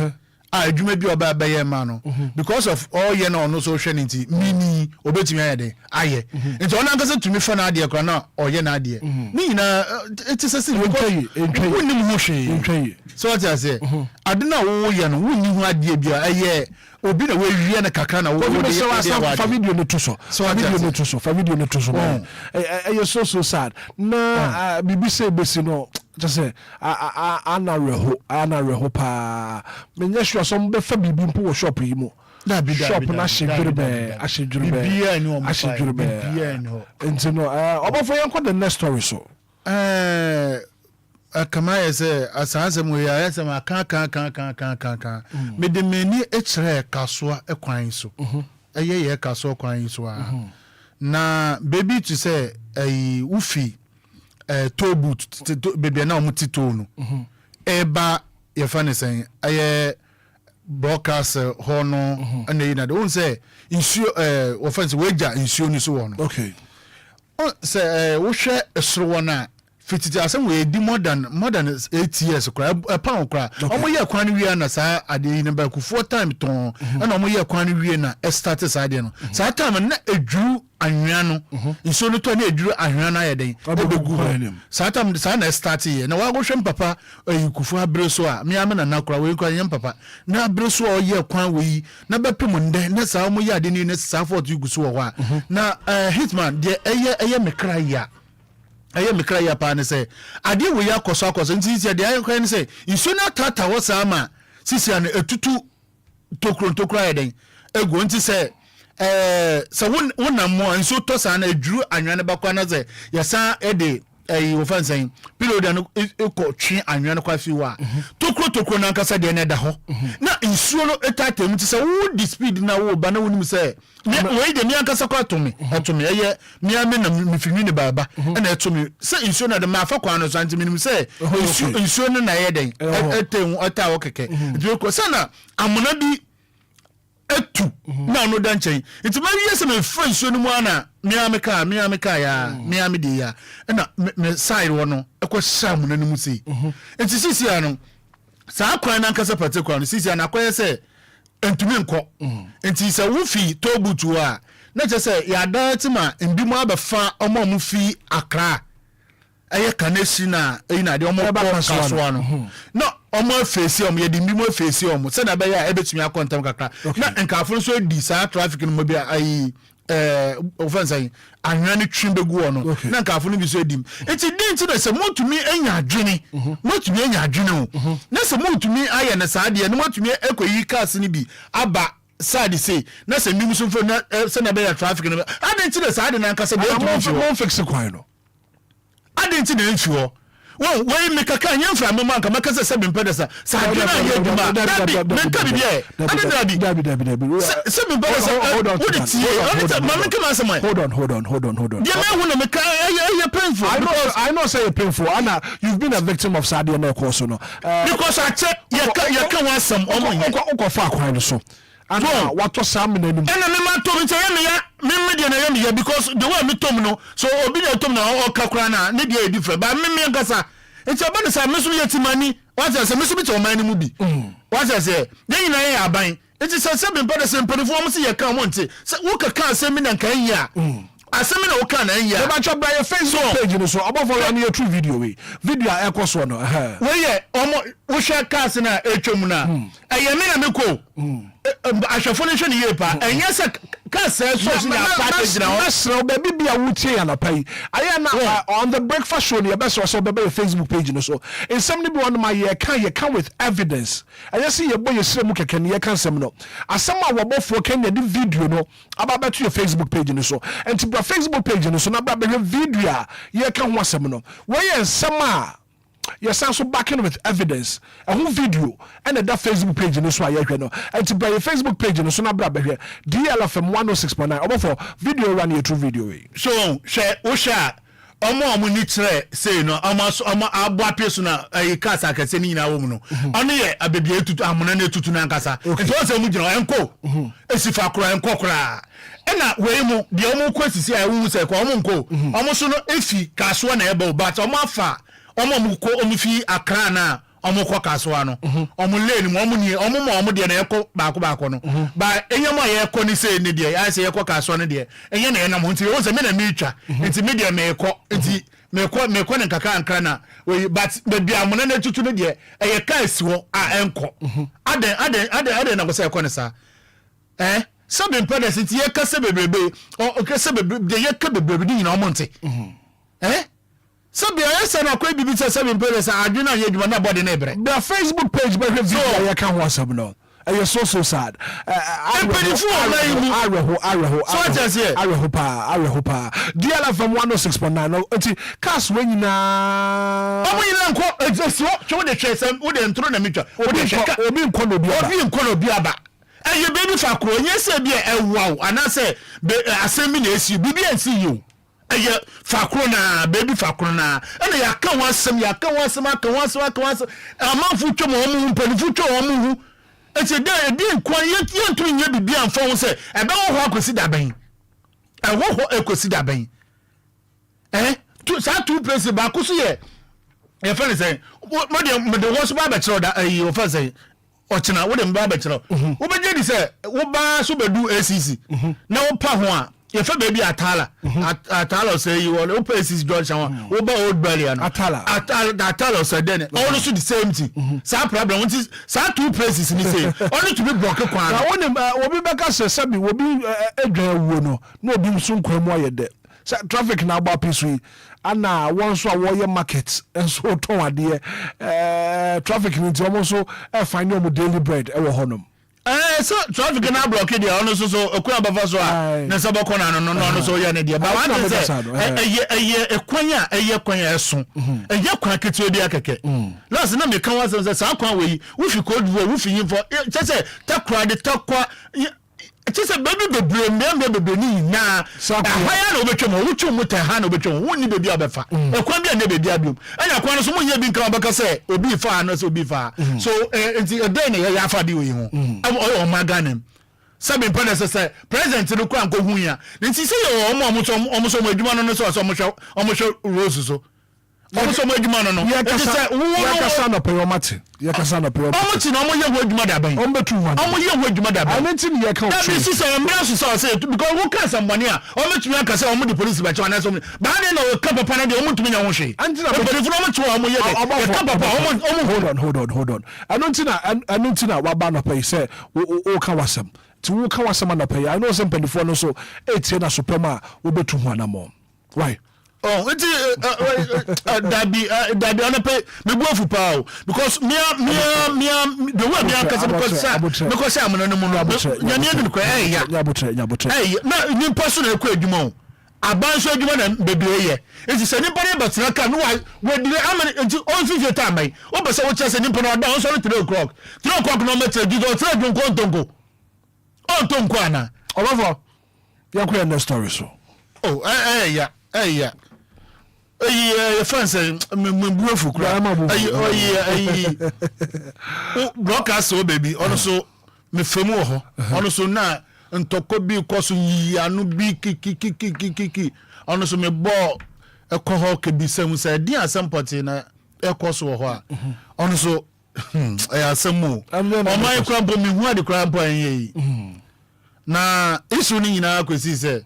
adwuma bi oba abaye ma no because of all ye na ono so hwe nti mini obetimi ayede aye nti ona nkase to me fa na ade kura na oye na ade ni nyina eti sese wonim ho hwe so what I say adena wo ye no wonni ho ade bia aye obi na we wie na kakra na wo de fa video no to so video no to so fa video no to so eh so sad na bibi say besi no just say ana reho pa menye sure some be fa bibi mpo wo shop yi mo shop na ashedwurbe bibia ni o bibia ni ho enti no obofo yenko the next story so kama say asanse mo ya yesa ma kan me de meni echre kasoa ekwan so ye kasoa kwan so na baby to say ufi toe boot baby na omuti toe no eba ye fa ne sen broadcast hono and you know won say insuo offense weja insuo ni so wono okay say wo hwe esoro na fititi asem we di more than 8 years kra pound kra omo ye kwan wi na sa ade yi number ku 4 time ton na omo ye kwan wi na start sa ade no sa time na eduru anwea no nso no to na eduru anwea na yeden obegu sa time sa na start ye na wa go hwem papa kufu abre so a me amena na kra we kwan yem papa na abre so o ye kwan we na bepem nde na sa omo ye ade ni na sa fort yugu so wo na hitman de eye mekra ya aye mekra ya pa ne say ade we ya koso nti de aye kwan ne say isu na tata wo sa ma sisi an etutu tokro yeden ego nti say so wona mo nso to sa na eduru anwa ne bakwa na say yesa ede wo fan say period an eko twi anwa ne kwa fi wa tokro na nkasa de ne da ho na nsuo no etata mu ti say wo di speed na wo ba na wonim say we de mi ankasa kwa to me eye mi ame na mifini ne baba na eto me say nsuo na de ma fa kwa no so antiminum say nsuo no na ye den eta wo keke nti ko sana amona bi etu na no da nchen nti ma wiye se me fa nsuo no mu ana mi ame de ya na me side wo no ekọ sham na nimu sei nti sisi ano sa kwa na ankasa particular no sisi ana akoye say entumi nko enti se wo fi tobutu a na je se ya dati ma mbi mu abefa omo mu fi akra eye kanesi na ina de omo kasoa no no omo afesi omo ye di mbi mu afesi omo se na be ya ebetumi akontam kakra na nkafo so di sa traffic no mo bia ai offense anwa ne twembegu ono na nkafo no bi so edim enti din ti na se motumi enya adwene o na se motumi aye na saade ne motumi ekoyi cars ni bi aba side say na se mimu so fo na se na be ya traffic no ade ti na saade na nkasa be mo fix kwan no ade ti na nfi ho we make a kan yamfra mama nka makasa se bempedesa sa ade na ye duma dabi menka bibie ade dabi se bempedesa hold on yeah me wona make you painful I know say you painful Anna you've been a victim of Sadia na course no because I check you can want some uko fa kwan so ana wato sam na nim ena me ma tom nche ya me ya me de na ya me ya because the way me tom no so obi na tom na o kakura na ne de edi fra ba me nkasa nche ba ne sa me so yetimani what say me so bi che o man ni mu bi what say den na ya aban nche se be mpa de se mpanifo mo se ye kan mo nche se wo kaka se me na kan ya asemi na woka na ya ba cho bra your Facebook page no so above all na true video we video a ekoso no we ye omo wo share cars na etwom na eyemi na meko ahwefo ne hwe ne ye pa enye se cars so na package na ho ba bibia wutie ya na pai aya na on the breakfast show ne be so be Facebook page no so in some ne be on my ye can with evidence aya se ye boy ye sremu keke ne ye kan sem no asem a wobofo kan ne video no aba beto your Facebook page no so and to Facebook page no so na ba be video a ye kan ho asem no we ye nsem a yes also backing with evidence a whole video and that Facebook page no so ayehwe no and to buy your Facebook page no so na bra be DLFM 106.9 obo for video run your true video we so share o share omo ni kire say no omo abo apeso na kasa akase ni nyina wo mu no ono ye abebia etutu amona na etutu na nkasa nti o se mu gina enko esifa kora enko kora ena we mu de omo kwasisi a wo se ko omo nko omo so no efi kaso na ebe but omo afa omo muko omifi akra na omo kwa kasoa no omo lane mo omo ni omo ma omo de na yeko baako no ba enyama yeko ni say ni de ya say yeko kasoa ne de enye na enam nti won say me na me twa nti me de me yeko nti me ko ne kaka ankra na we but be bia mo na tutu ne de eye ka asiwo a enko aden na go say yeko ne sa sabe mpede nti ye ka se bebrebe o ka se bebrebe de ye ka bebrebe ni nyina omo nti Sabi ayesa na kwa bibi se sabi mpele sa adwena ye dwuma na body na ebre. The Facebook page be video ya kan WhatsApp no. You're so sad. Areho. DLFM 106.9 no enti cast when na omo yina nko exeso cho de twesem wo de ntro na mitwa wo de sheka obi nko no bi aba eye baby fakro nyese bi ewaw anase asemi na esi bibi ansi you eye fakro na baby fakro na ena ya kan wasem aka wasem amanfu twom omu mpanifu twom omu hu eti de edi nkwan yentu nya bibi anfa wo se ebe wo ho akosi daben ekosi daben sa two place ba kuso ye fene say mo de wo so ba chiro da wo fa say ochina wo de mba ba chiro wo be di say wo ba so bedu ACC na wo pa ho a ye fa baby atala say you wo pa ACC George wo ba old barrier no atala say then all so the same thing sa problem what is sa two places ni say only to be block kwan na woni obi beka se sabi obi edwa wuo no na obi nso nkwa mu ayede traffic na agba pisui ana won so awoye market enso ton ade traffic ni ti omo so find your daily bread e wo honom so traffic na block dey ono so okun abafa so a na sabo kona no so ye ne dey ba wan say ekwan eso kwan ketu dey akeke last na me kan wa say sa kwan we fi code we fi yin for say takwa de takwa chese baby ni na haya na obetwem wo mu ta ha na obetwem wo ni baby abefa ekwan bia na baby abiom anya kwan so mo ye bi nkan baka say obi fa na so obi fa so enti eden na ya fa di we ho o maganem sabe mpana say president no kwa nko hu ya nti say omo so mo adwuma no so omo hwe rose so omo so mo adwuma no ya kasa na peyomati omo ti na omo ye ho adwuma da ban omo betu wan omo ye ho adwuma da ban anenti ni ye kan that is say embrace so say because who can somebody a omo ti aka say omo the police ba chawa na so ba na na o ka papa na de omo tumi nya ho hwe anti na police no omo ti omo ye de ka papa omo hold on anenti na wa ba na pay say o ka wasam ti wo ka wasam na pay I know some pendifo no so etie na suprema wo betu ho na mo why it's dabi on pay me go for power because me the way me because I'm no nya ne ko nyabotre na ni person na ko adwuma abanso adwuma na bebre ye enti se ni pare batena ka no we dire amani enti on fifi time o be se wo chese ni pano da on so 3 o'clock no metre di do 3 donko on tonko ana obafo yakwa na story so yeah fans mbuefu kura broadcast so baby also me femu ho ono so na ntoko bi koso yi anu bi kiki ono so me bo ekoho ke bi sem say di asempoti na ekoso ho a ono so asemu o mai krampo mi hu ade krampo enyi na isu ni nyina kwesi se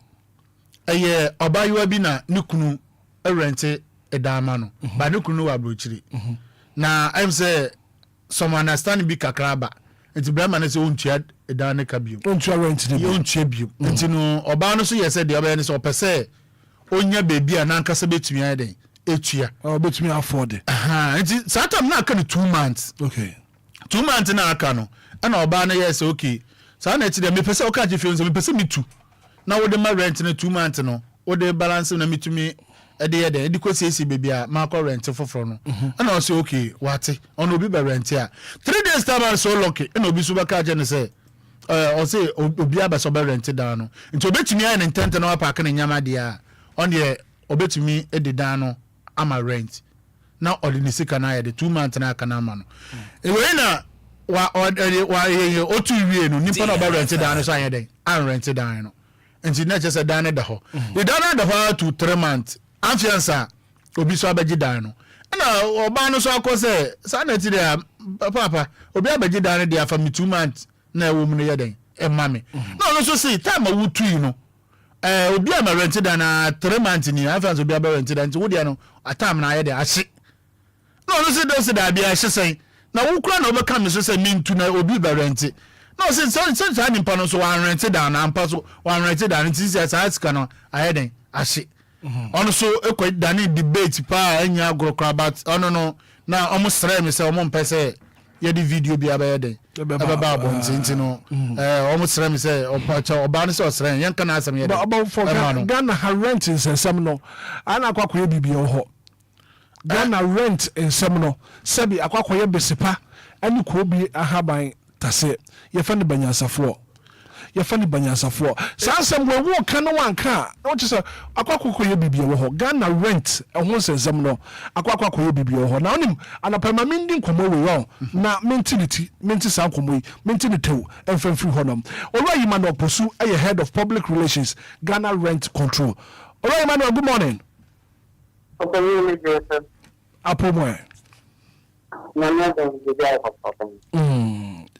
eye obayiwa bi na nikunu rente edama no ba nikunu wa brochiri na I'm say some understand bi kakraba enti brama na se ontua edane ka bio ontua rent ni ontua bio enti no oba no so yese de oba ne so opese onya bebi a na nkasa betumi aden etua betumi afford enti satam na aka no 2 months okay 2 months na aka no ana oba no yese okay sa na eti de me pese oka je fie so me pese mitu na wo de ma rent na 2 months no wo de balance na mitumi ede kwesi bebi a ma ko rent foforo no ana o say okay wate ono obi be rent a 3 days time so lucky na obi so baka je ne say o say obi abaso be rent down no nti obetumi ayi ne intent na park na nyama dia on the obetumi edida no ama rent na odini sika na ya de 2 months na aka na ama no ewe na wa otu wie no nipa na ba rent down no so ayede an rent down no nti na just down da ho the down da ho to 3 months afiansa obi so abaji dan no na oba no so akose sa na ti dia papa obi abaji dan dia fa me 2 months na ewo mu no yeden e mame no no so say time a wutu yi no obi ama rent dan na 3 months ni afiansa obi aba rent dan ti wo dia no atam na yede ahye no no so do se da bia ahye sen na wo kura na obeka me so say mintu na obi ba rent no so ni pa no so wan rent dan na ampa so wan rent dan ti say sa aska no ayeden ahye ono so ekwa dani debate pa anya agro about ono no na omo sere me se omo mpese ye di video bi abayede baba bonzinti no omo sere me se opacha oba no se osere yen kana asem ye about for Ghana rent in sem no ana akwakoye bibie ho Ghana rent in sem no sebi akwakoye besipa ani ko bi ahaban tase ye fa ne banyansafo yefani banyasafo sansem we wo kan wanka no chese akwakokoye bibie wo ho Ghana rent ehun sensem no akwakokoye bibie wo ho na onim anapama mindi nkomo we wo na menti sa nkomo yi menti ne tew emfamfiri ho nom Olwayi man oposu aye head of public relations Ghana rent control Olwayi man good morning Apomo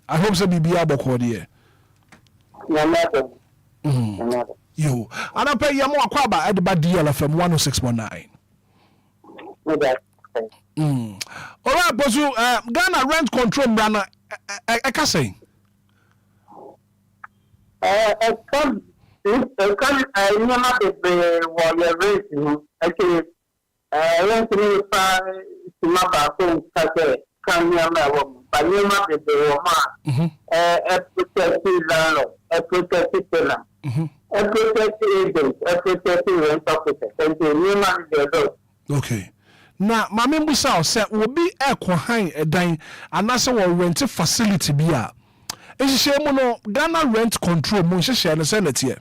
I hope so bibie aboko de yo anapa yamo akwaba edba DLFM 106.9 Alright bosu Ghana rent control brana eka say come nyama bebe wo ye rent actually rent ni pa simaba ko kase kan nyama wo ba nyama bebe wo ma protective landlord protective tenant protective agent protective rent officer and the nyama bebe okay na mama mbusa say obi ekohan edan anase wo rent facility bi a ehihye mu no Ghana rent control mu nhihye no say na tie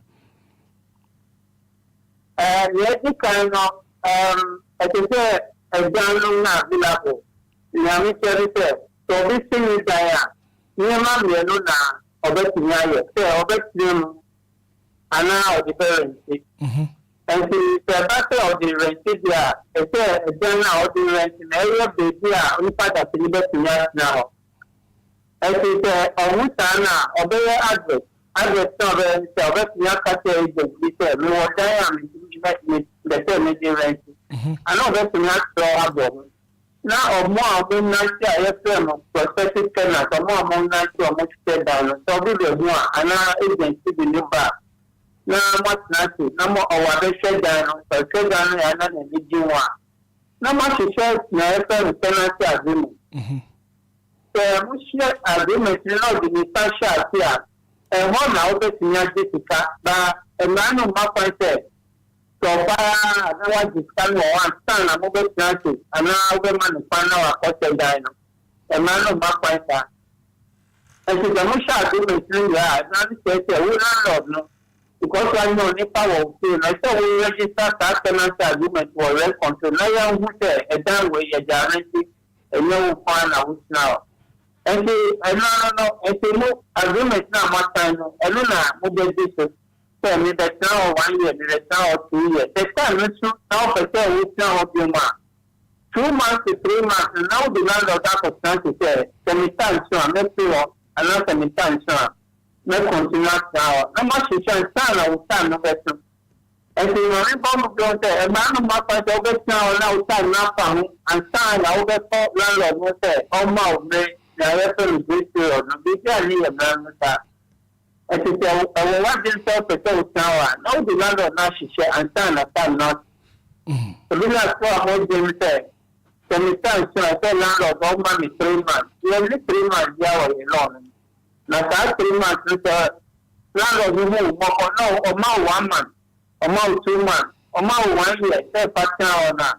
the kind of I think edan na available nyame chere so this thing is there nyama me no na obetimi aye say obetimi ana o the parent and the battle of the rent there say edan na o the rent na area baby a oni pada tini betimi now and the omutana obeye advert no be say obetimi akate agent we say me wo dan am me the rent ana obetimi aso abo na omo amon na ti ayefem protective tenant omo amon na ti omo stay down so bi be hu ana agency bi Lumba na mo na ti na mo owa be stay down so stay down ya na ni jiwa na mo share na ayefem tenant agreement so mo share agreement na o di partial here ho na o be tinya disika ba e ma no ma point so far na wa diskan wo one stand na mo be transit ana we man pana wa ko down e man no ma kwanta e se mo sha do me three ya na ni say we landlord no because I know ni power of say na so we register that tenant agreement for rent control na ya hu say e dan we ya guarantee e no pana who now And no agreement now much time. And no, mobile this. Tell me that now 1 year, that now 2 years. The time now for tell which now of your man. 2 months to 3 months, and now the landlord that was to say, Semitan, so let's see what, and not Semitan, so let's continue now. No much you shall stand, I will stand no better. And so you remember, a man of my part over now stand now from and stand over landlord will say, oh, mouth, the reference this year, no big idea, man. And to say, I will want this self to tell now, no, the landlord now she share and stand up and not. So we have to hold them say, Semitan, so I tell landlord, oh, mommy, 3 months. You only 3 months, yeah, alone. Now, that 3 months, landlord will move, no, or more 1 month. Amount 2 months, amount 1 year, say partner or not.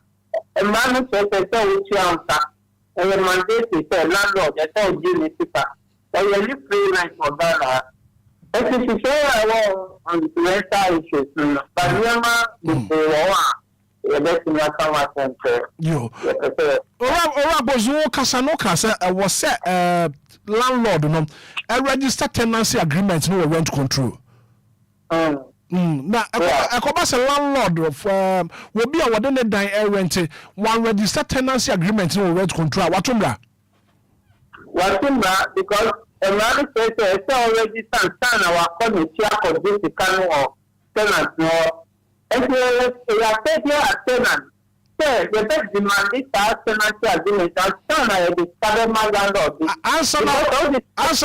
A man who says, which you answer, and the mandate is a landlord, I told you, Mr. But you live free like for Ghana. If you say I want on the rental issues, but you best not come out and say, you. Bozo Casanoka was set landlord, no, a registered tenancy agreement, no rent control. Now, I come as a landlord of will be a wooden die rent, one registered tenancy agreement no rent control. Watumba? Because a man says it's already stand our committee for this kind of tenant. No, and you are taking a tenant. Say, the best demand is tenancy agreement. And stand I discover my landlord. Answer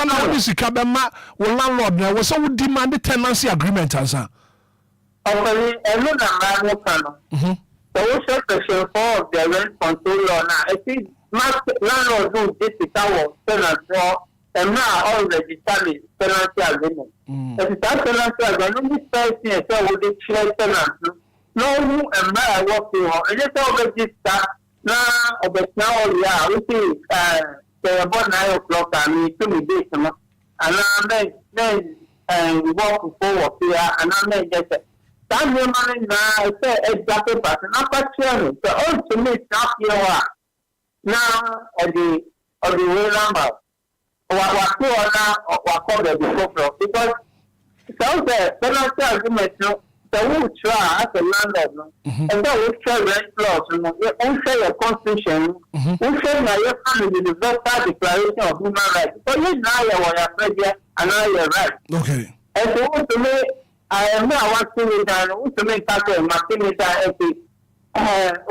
now, this is Kabema, landlord. Now, was so demand the tenancy agreement, answer. Actually, every number of panel. So we should section 4 of the rent control law now. I think landlord do this is our tenant law, and now all registered tenancy agreement. If it's that tenancy agreement, this person so would the share tenant. No who and my working on. I just all register now of the now yeah, we see about 9 o'clock and we to me this and then we walk forward here and then just that woman now say exactly person not chairman. So ultimately stop here now or the way number what covered the because so the penalty agreement no the will try as a landlord and then we try rent clause we share your constitution we share your family the universal declaration of human rights. So you now you are afraid and now you're right. Okay. And so to me I am not want to make that a mathematical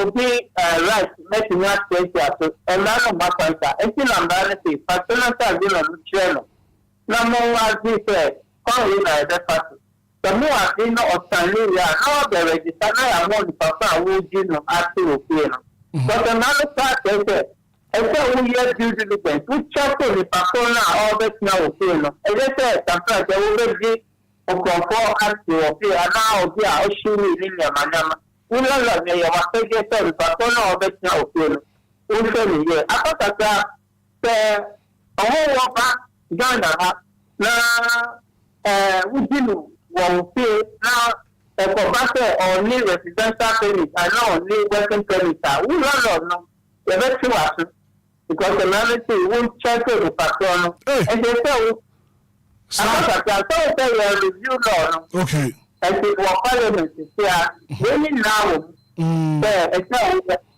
okay, right, making us take us, and none of my points are actually embarrassing, but then I will not channel. No more as we say, call in the person. The more I did not understand, how the register, I want the person who did not ask you opinion. But another part is that, and so we have due diligence, we check the person all the now opinion. And they say, sometimes they will be. Conform as to appear now, we are shooting in your manama. We love me, you must take yourself, but don't know about now. We show me here. After that, the whole back, Ghana, now, we do one pay now, a professor or new residential permit, I know, new working permit. We love no, the best to us because the reality won't check the patron, and they say, review law. Okay. And it was parliament here. Really now,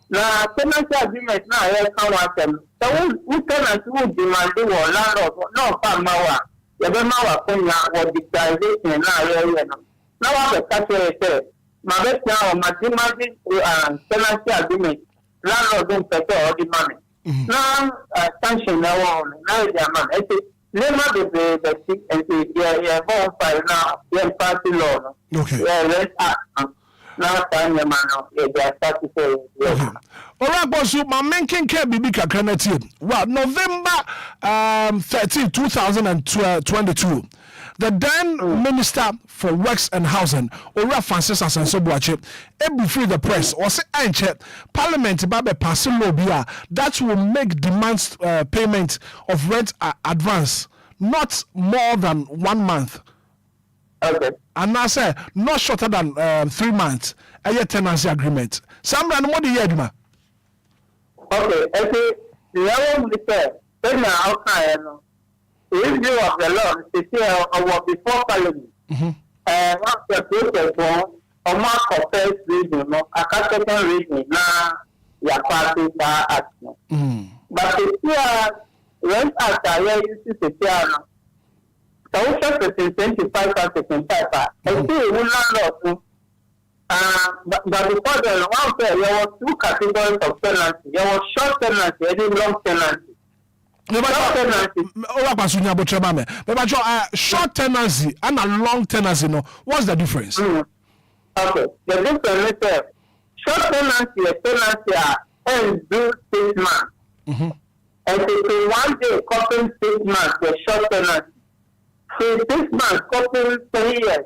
now tenancy agreement now here come out them. So we tenants would demand the landlord no farmer. The Bema Kenya or digitization now here. Now I have a catcher. My best now, mathematics tenancy agreement. Landlord don't pay all the money. Now sanction now the man. Never the sick and the bonfire now, the party law. Okay. Now, time the man, they are starting to say, all right, boss, my main king can be big. Well, November 13, 2022. The then Minister for Works and Housing, Ora Francis Asensobuache, able free the press, or say, Parliament Babe passing law that will make demands payment of rent advance not more than 1 month. Okay. And I say not shorter than 3 months. A year tenancy agreement. Some run more the year. Okay, the level we say Then now, review of the law, before Parliament. Once the process was a mark of first reading, a second reading, now your party are action. But the rent after here is the piano. So, 25,000 and see, we landlord. But before then, there were two categories of tenancy. There was short tenancy and long tenancy. Short tenancy and a long tenancy, no. What's the difference? Okay, the difference is short tenancy is tenancy and do 6 months. And if 1 day copying 6 months, the short tenancy. So 6 months copying 3 years,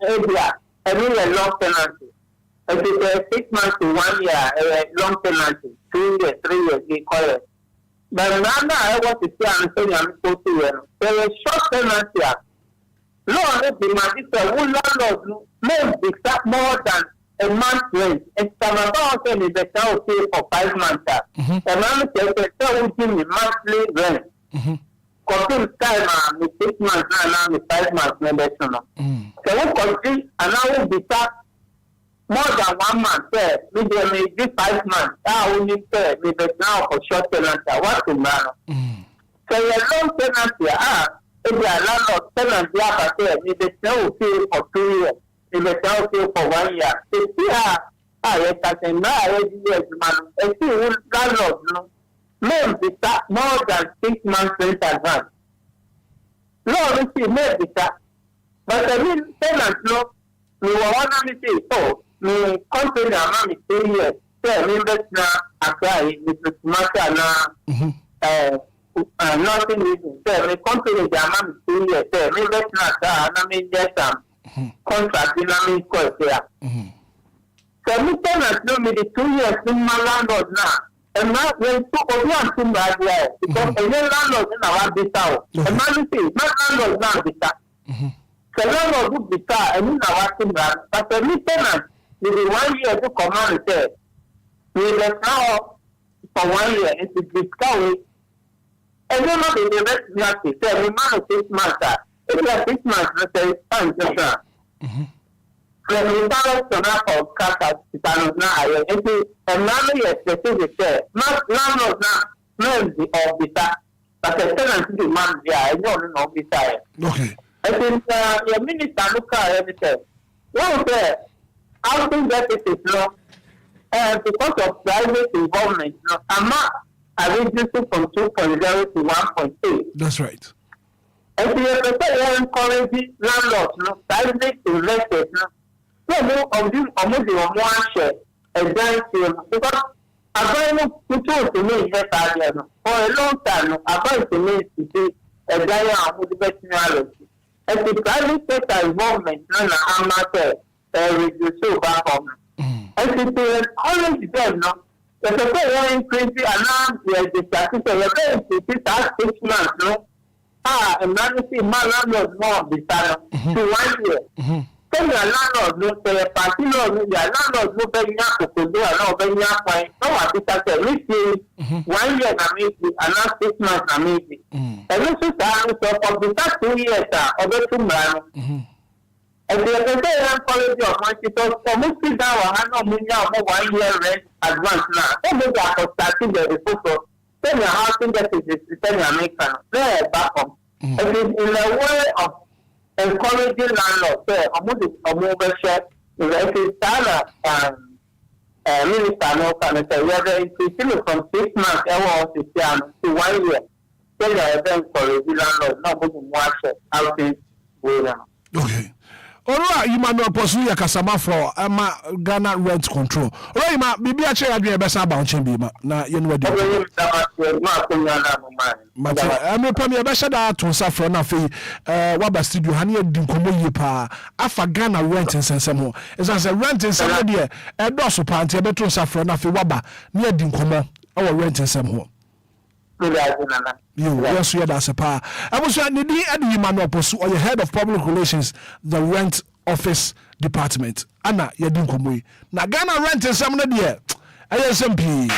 Obia, and then a long tenancy. And if 6 months to 1 year, a long tenancy, 2 years, 3 years, Enquires. But now I want to say I'm saying I'm supposed to there is short tenancy. Law is the magistrate who landlord may exact more than a month's rent. And some of us say the town pay for 5 months. And I'm saying the town will give me monthly rent. Complete time with 6 months now with 5 months member. So we complete and now will be more than 1 month, we may do 5 months. I only say we bet now for short tenancy. What to man? So your long tenancy, if you are landlord tenancy, we bet now pay for 2 years. We bet now pay for 1 year. You see yes, I can now yes, man. And see landlord, may be more than 6 months rent advance. No, we see may be that. But I mean tenants, we were one of the me company amount 3 years. Say members na apply with matter na nothing reason. Say me company the amount 3 years. Say members na me get some contract na me cost there. So me tenants no me the 2 years in my landlord now. And now when two Obia and bad there because a landlord in our bitao. And now you see my landlord now bita. So landlord would bita and in our team but the me tenant with the 1 year to come on and say, we let now for 1 year into discount. And then not the rest nothing. Say, we manage 6 months. If you are 6 months, let's say, fine, just that. When we balance to now for cash at Titanos now, and now you specific there, not landlord now, no, the officer, but the tenant to the man there, I don't know officer. Okay. I think your minister look at everything. What was housing deficit, because of private involvement, amount are reducing from 2.0 to 1.8. That's right. And so you encourage landlords, private investors, so more of them almost in one share, because available people to me for a long time, about to me to see a giant with the best knowledge. And the private sector involvement, reduce back home. And it's always there, no? If the way increasing alarm, the statistics are very important. 6 months, no? And now you see my landlord more of the time to 1 year. Then your landlord no say a party law, your landlord no pay enough to do and no pay enough point. No, what is that? We see 1 year na maybe, and now 6 months na maybe. And this is the answer for the past 2 years, over 2 months. And the other day, I'm calling you on my people. So, most people are not moving out 1 year rent advance now. So, maybe I can start to get the photo. Then your housing that is then you make there back home. And it's in a way of encouraging landlords. So, I'm going to move a share. If it's minister, no can say, whether it's from 6 months to 1 year. Then you are encouraging landlords, not going to watch it. Housing going on. Okay. Alright, you might not pursue your Kasama for Ghana rent control. Alright, ma, bibi a chair adwene besa ba onchen bi ma na ye no adi. But me pam ye besa da to safro na fe waba studio ha na ye di nkomo yi pa afa Ghana rent nsensem ho. Esa say rent nsem de e do so pa nte be to safro na fe waba na ye di nkomo e wo rent nsem ho. Yes, yeah, that's a power. I was saying, the or your head of public relations, the rent office department. Anna, you're doing come now Ghana rent is some of the year. ASMP.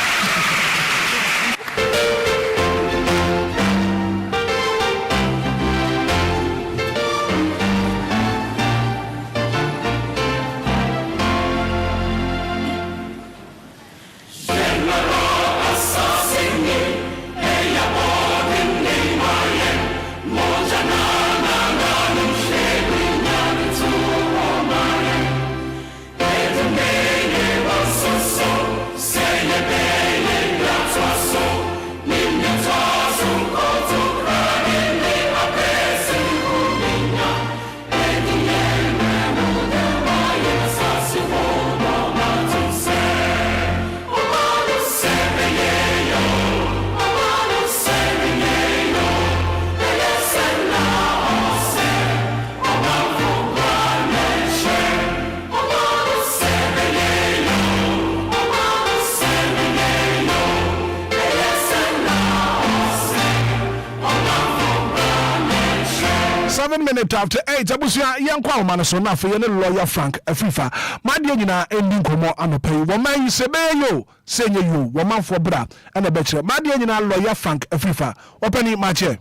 7 minutes after 8. Abusia yankwa man so na fe ye lawyer Frank Afrifa. Ma de nyina ending komo anopai. Wo man yisebe yo, senye yo, wo man for bra and a betche. Ma de nyina lawyer Frank Afrifa. Openi mache.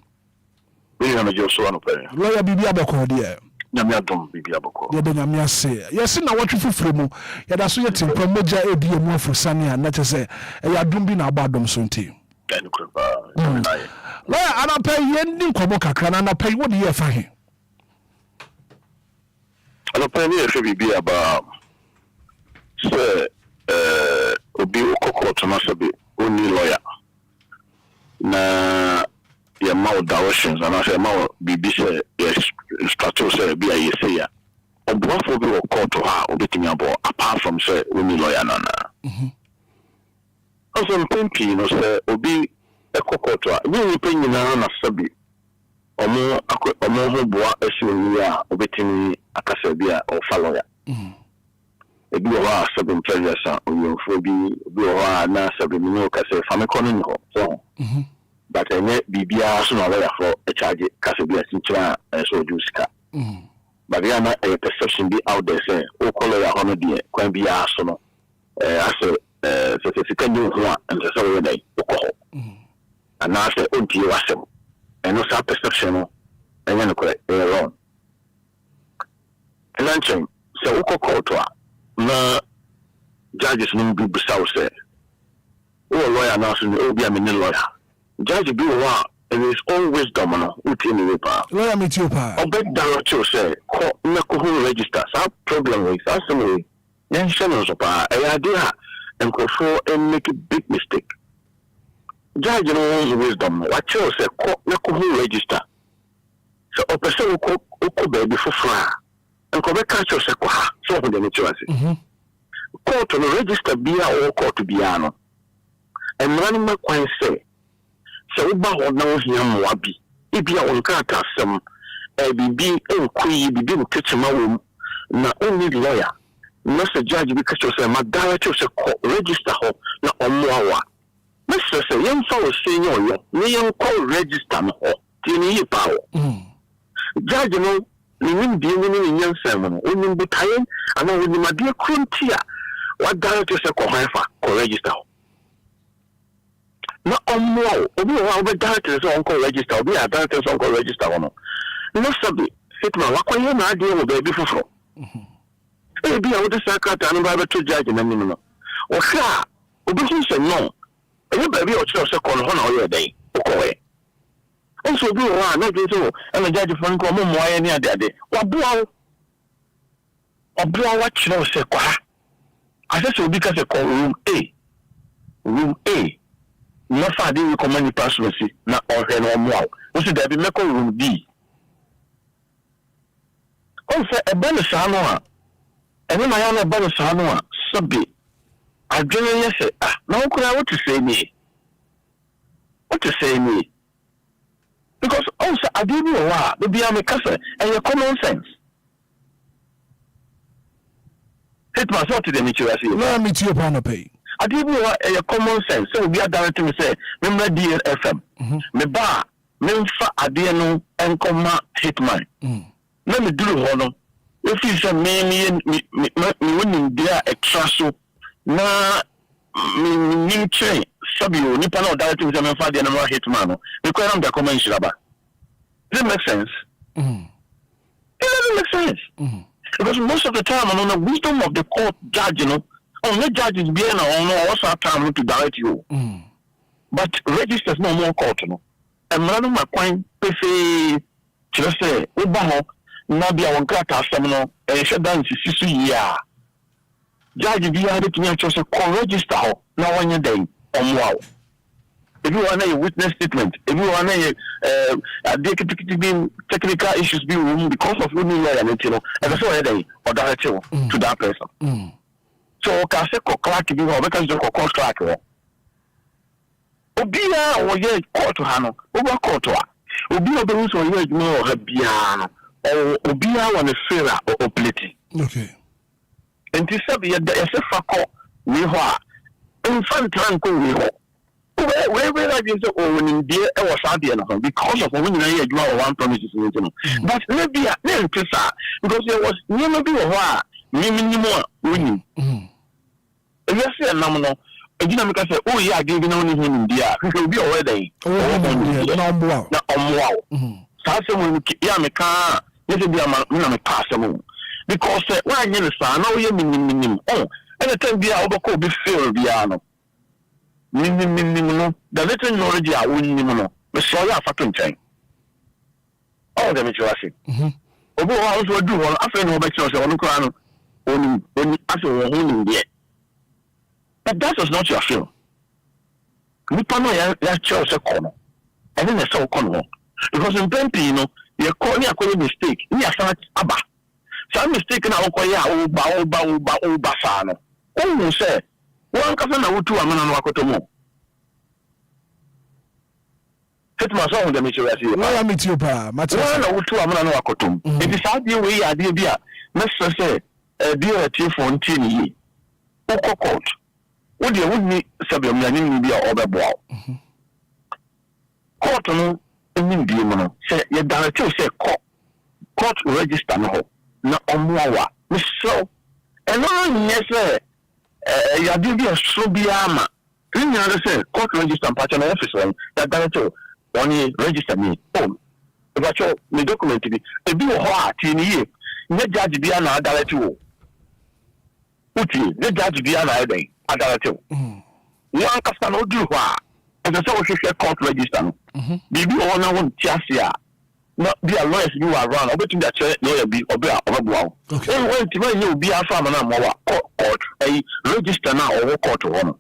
We na jo so anopai. Lawyer Bibi Aboko de. Nyame adom Bibi Aboko. Ye de nyame ase. Ye se na watwe fufure mu. Ye da so ye timpa moja edi emu afusane a na che se e ya dum bi na abadom so nti. Lawyer anopai ye ending komo kakra na anopai wo de ye fa he. Anopai ni e Bibi aba se obi okoko na sabe oni lawyer na ya ma directions and I say ma bibi say yes status say be a say ya obuafo bi court ha obetimi abo apart from say oni lawyer na also mpempi no say obi ekokot a ni penyi na sabi omo ho boa esi oni a obetimi akasa bi a ofa lawyer ebi o ha sabi mpelya sa oyofo bi o ha na sabi mi no kase fameko no ho so but bibia so na lawyer for a charge kase bi asinchira so juska but ya na a perception be out there say o call lawyer hono de kwan bia so no as so can you ho and so we dey ko and na say on tie wasem and no sa perception no enya no correct wrong and then so o ko to na judges no be besau say o lawyer na so Obia me lawyer judge be one and his own wisdom no utini we pa lawyer me too pa obed director say ko na ko register sa problem with us so yan shano so pa e idea and ko for and make a big mistake judge no his wisdom what you say ko na ko register so o person ko baby for fra and ko be catch you say ko ha so ho de ne chiwase court no register bia or court bia no and running my kwan say so uba ho na ho hia moa bi ebia on kata asem bibi enkuyi bibi mtechema wo na only lawyer no se judge bi kacho say madara cho se register ho na omoawa no se yen fa o senye oyo ni yen ko register no ho ti ni yi pa ho judge no ni ndi ni nyansam no oni mbutayen ana oni madie krontia wa dara cho se ko hafa ko register ho na omo obi wa obi director so on call register obi a director so on call register no sabi Hitman wa kwa na ade wo baby foforo bi a wo de sakata no ba be to judge na nim no o hwa obi hu se no e baby o chiro se ko no na o ye dai o ko we onso obi wa na de so na judge fon ko mo moye ni ade wa bua wa chiro se kwa asese obi ka se ko room A no fa dey recommend the presidency na ohwe no mo aw o si da bi meko room D o se e ba no sa no a ene ma ya no ba no sa no a sabi adwene ye se na wo kura what to say me because also adibi o wa be am kase e common sense Hitman so to the Micheal say no me to your pan pay adibi wa a common sense so we are directing me say remember DLFM me ba me fa ade no enkoma Hitman na me duru ho no if you say me woni dia extra so na me train sabio ni pa na directing me say me fa ade no Hitman no because I'm the common shiraba does it make sense it doesn't make sense because most of the time on the wisdom of the court judge you know only judges be na on also time to direct you but registers no more court no and run my coin pefe just say uba ho na bia won krata asem no e hwe dance sisu ya judge bi ya de tinya cho se ko register ho na wonye den omwa if you want a witness statement if you want a technical issues be room because of no lawyer and you know and so heading or direct you to that person so ka se ko clerk bi ho be ka se ko contract ho Obia o ye court ha no over court a Obia be so ye no ha bia o Obia wa ne fera o pleti okay enti sabe ye se fa ko we ho a infant rank we ho we I didn't say, oh, in dear, I was out there because of when I draw one promises. But maybe I didn't because there was never be a while, maybe more winning. If you say a nominal, a dynamic say, oh, yeah, giving only him in India, who will be already. Oh, wow. Someone, yeah, me car, this will be a passable. Because why you know, you mean, oh, and the time be out of be filled, Biano. The little knowledge I wouldn't know, the soil of fucking time. Oh, the Micheal. Although I also do one after no better on the crown, only after one yet. But that was not your film. We panel that chose a corner, and then I saw corner. Because in Pempi, you know, you're calling a mistake. You are Abba. Some mistake now, Oba Sano. Oh, say, one cousin or two, I'm on Wakotomo. Hitman song, the Micheal. Why am I to you, Pa? One or two, I'm on Wakotom. It is out the way I did, dear. Mr. Say, a dear chief on Tini. Oko court. Would you wouldn't Sabium Yanin be over bow? Court, India, say, your director say, court register no. Na omwawa so eno yes ya di so biama ni ya say court register patch na office that director one register me oh but you me document bi e bi ho ati ni ye ne judge bia na director wo uti ne judge bia na eden director ni an kasa no du ho a e say wo hwehwe court register no bibi ho na won tiasia not be a lawyer you are around. I'll bet you that lawyer be Obia or wow. Okay. When you be a farmer now, court a register now or court one.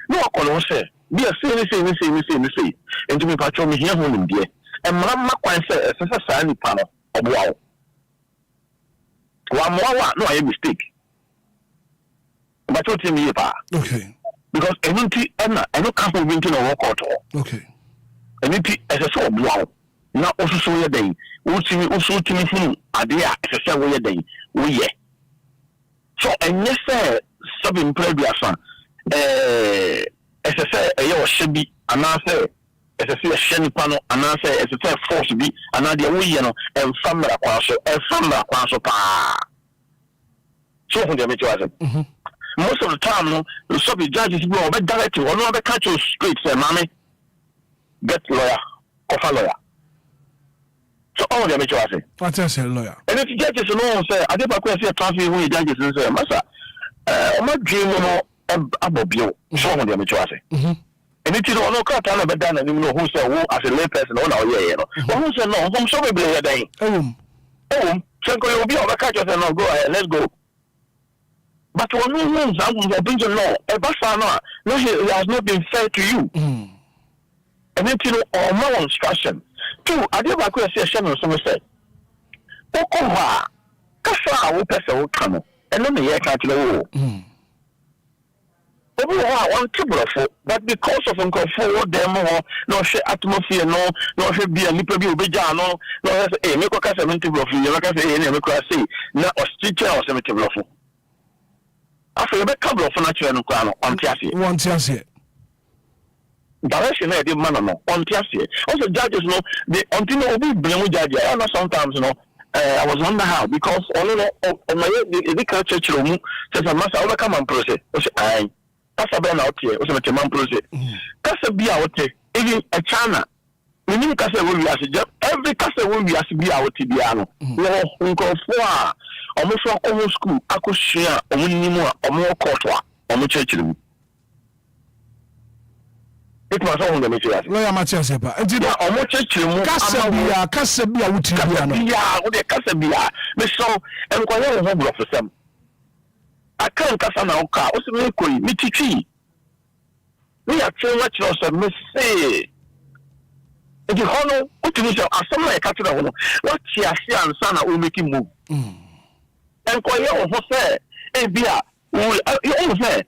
No, I can say be a say. And to me, patrol me here home in dear. And Mamma quite say, as a sign panel of wow. One more, no, I mistake. But what to me, pa? Okay. Because I don't come from winter or court. Okay. And it as a sort of wow. Na osusu ye den utimi usutimi funu ade a sese wo ye den wo ye so enye se sabin prebiasa sese eye o shebi anase sese ye shenipa no anase sese force bi anade wo ye no enfamra kwa so pa so hu de me twa most of the time no so be judges be o be direct one no be catch you straight say mama get lawyer offer lawyer. So all the Micheal. What else, lawyer? And if judges know, say, I did not question traffic when judges and say, Massa, I'm not dreaming about you. So on the Micheal. And it is no cut on a done and you know who said, who as a layperson, oh, no, yeah, who said, no, I'm sorry, a day. Oh, Sanko, you'll be on the catch and I'll go ahead, let's go. But when no one's out of the law, a bassa, no, he has not been fair to you. And it is all more instruction. Two, I did not say, Shannon, so say, Okoha, Kasa, who pass a come, and then the air can't know. One table of but because of Uncle forward them or no share atmosphere, no should be a little bit of no a make a casamental of you, like I say, any say, not a stitcher or cemetery of. After a couple of natural crown on Tiasi. One Tiasi. Direction I did man on Tiasi. Also, judges know the until we blame judge. I know sometimes, I was wonder how because all of my the church room says I must overcome and process. I that's a ben out here, was a man process. That's a be out here, even a china. We need Casa will be as a job. Every Casa will be as be out to Biano. No, Uncle Four, almost for common school, I could share a minimum or more courtois on the church room. It was all the Micheal. Lawyer Matthias, and did not almost church room. Casabia, which is with a Casabia, Miss So, Enquires home for some. I can't cast an outcar, also make me tea. We are too much loss of Miss Say. The honor, what you say, as some like catching a honor, what she has seen and son will make him move. Enquire also say, Obia, you always say,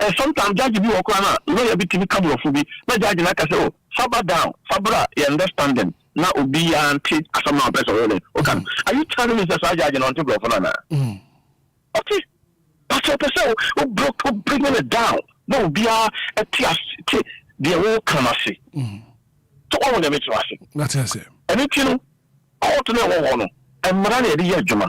and sometimes judge you walk around, lawyer be to come of me, my judge like I say, oh, Fabra down, Fabra, you understand them. Now Obia and teach as some person. Okay, are you telling me that I judge on table of Nana? Okay. That's what I say. Who bringing it down? No, be a they will come ase to all the Micheal ase That's it. and it you court na wo no emra na ye adwuma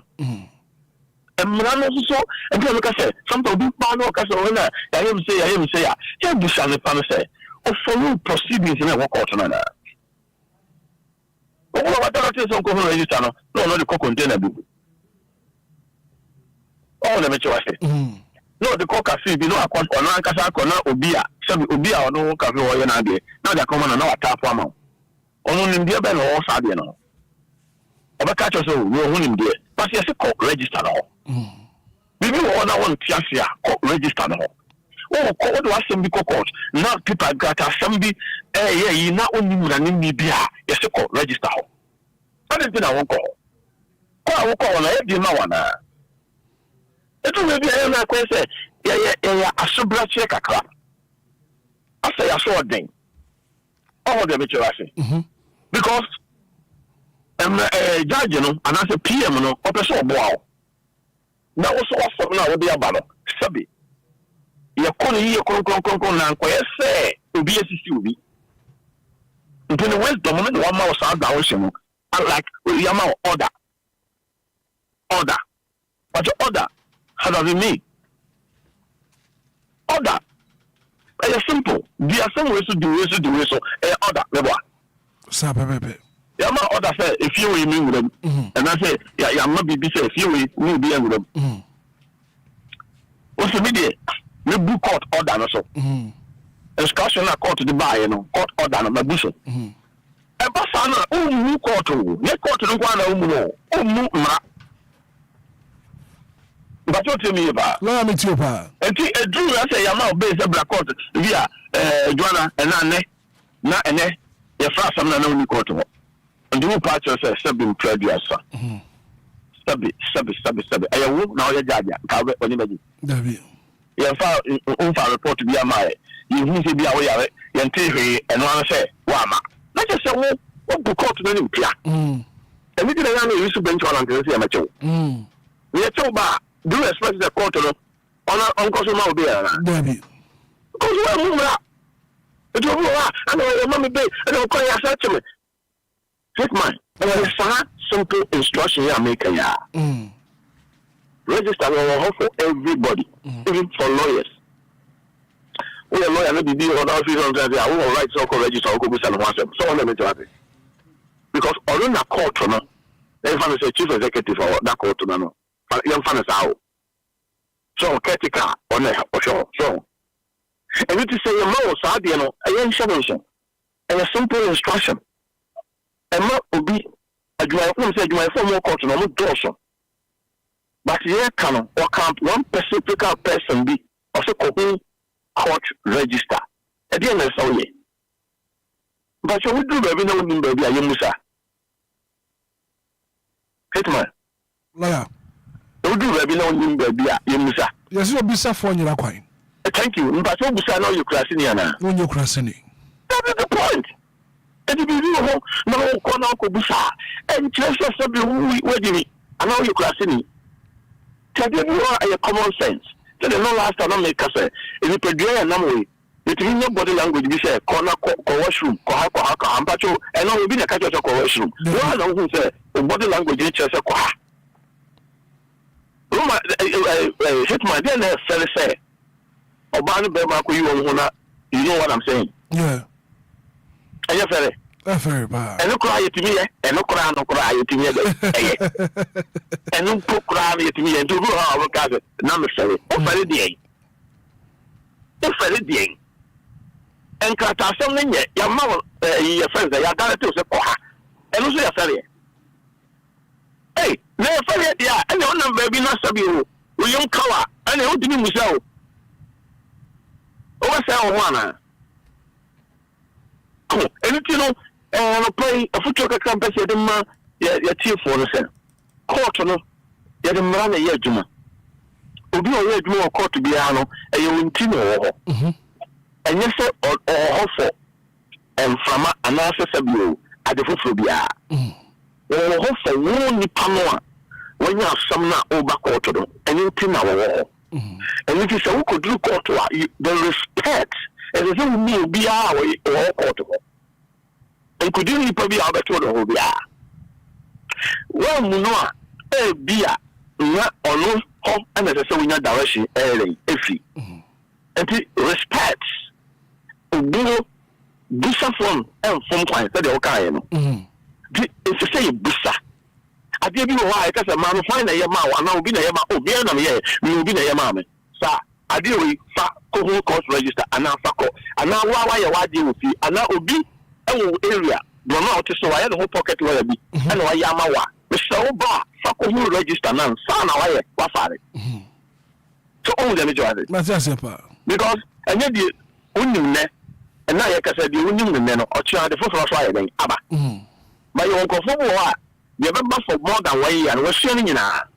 emra no so and you look say something be pa no ka so na ya him say ya you do shall pa no say o follow proceedings na wo court na na o wa ta ta so ko register no the container bi all the Micheal ase no the court cafe bi no akon ono ankasa akona Obia ono cafe wo ye na de na da come na wa tap am ono nim de be no wo sa de no obeka cho so wo hu nim de but yes court register no bibi wo na won tiafia court register no wo ko do asem bi court na people got asem bi yi na onim na nim bi a yes court register ho ade bi na wo ko na e di ma wana eto we bi na ko say ya asobra che kakra asa ya so den all the Micheal ase because judge no and as a PM no opeso obo awo na wo so wasem na wo de aba no sabi ye ko ni ye kon na nko ye say obi asisi obi into the wisdom no the one ma was out down shemo like we am order but your order how does it mean order it's simple there are some ways to do so order mebo sa pepe ya ma order say if you we mean with them and I say ya ma bibi say if you we be with them what's the media me book court order no so excursion na court the buy no court order no mabuso e ba sa na o court no kwa na o mu mra but what to me ba la me tio pa enti edu na say ya ma obey say black court via Joanna na ene ya fra sam na uni court ho and you part say sabim previous sabi ayewo na o ya jaja ka be oni baji dabi ya fa unfa report bi amae you hu say bi a wo yare ya ntehwe eno an say wa ma na je say wo bu court na ni pia emi ti na ya na yusu bench on and say ya macho we tell ba do you expect the court no on cause ma Obia na dabi cause we mumra it will go and your mommy be and call ya search me Hitman and it's a simple instruction you make ya register for everybody even for lawyers we are lawyer no be be on office on that I will write so register go be sell one so on them because on na court no they find say chief executive for that court no young fan is so ketika on there so and it is say your mouth sadie no a information and a simple instruction and ma obi adwuma say adwuma for more court no mo doso but here can or count one specific person be also court register e dey na so ye but you do baby no nim baby ayemusa Hitman la do baby no nim baby ayemusa yes you bisa for nyira kwan thank you but you busa now you crashing yana no you crashing that is the point and if you know no ko na ko busa and just so be we give and now you crashing tell you are a common sense tell no last time make us if you pedro na way it mean your body language be say corner ko washroom ko ha ampacho and now we be na catch ko washroom no na who say body language is say ko ha Roma Hitman then say Obana be ma ko you won na you know what I'm saying yeah aye fere very bad and cry it me and no cry it me and no cry it me and do how we got na me say o fere dey and kata some nye ya ma ye friends ya dare to say ko ha and so ya fere hey na fere dia and on number bi na sabi o yom kawa and o dimi musa o wa say o wana ko anything no no play a football campus ya dem ya tie for no say court no ya dem ra na ya adwuma obi o ya adwuma court bi ya no e ye wonti no wo ho enye se o ho for enframa anase sabio adefofo bia wo ho for wo ni pano a wonya asam na o ba court do enye nti na wo ho enye ti se wo kodru court a the respect as a thing will be our portable. And could you probably have a total of ya? Well, Munoa, a beer, not or no home, and as a so in your direction, early, iffy. And respects. Busa from and from clients that they are kind. It's to say Busa. I give you why, because a man find a Yama, and now be a Yama, Obia, will be a Yama. Sir, I deal with Coho cost register, and now Fako, and now why I deal with you, and now Obi, area, don't know to so I had a whole pocket where I be, and why Yamawa, Mr. Oba, Fako register, and son, I wafare. So only the majority. Because I need you, and now I can say the union men or child the first fire then, Abba. But you won't go for you have for more than 1 year and we're sharing in our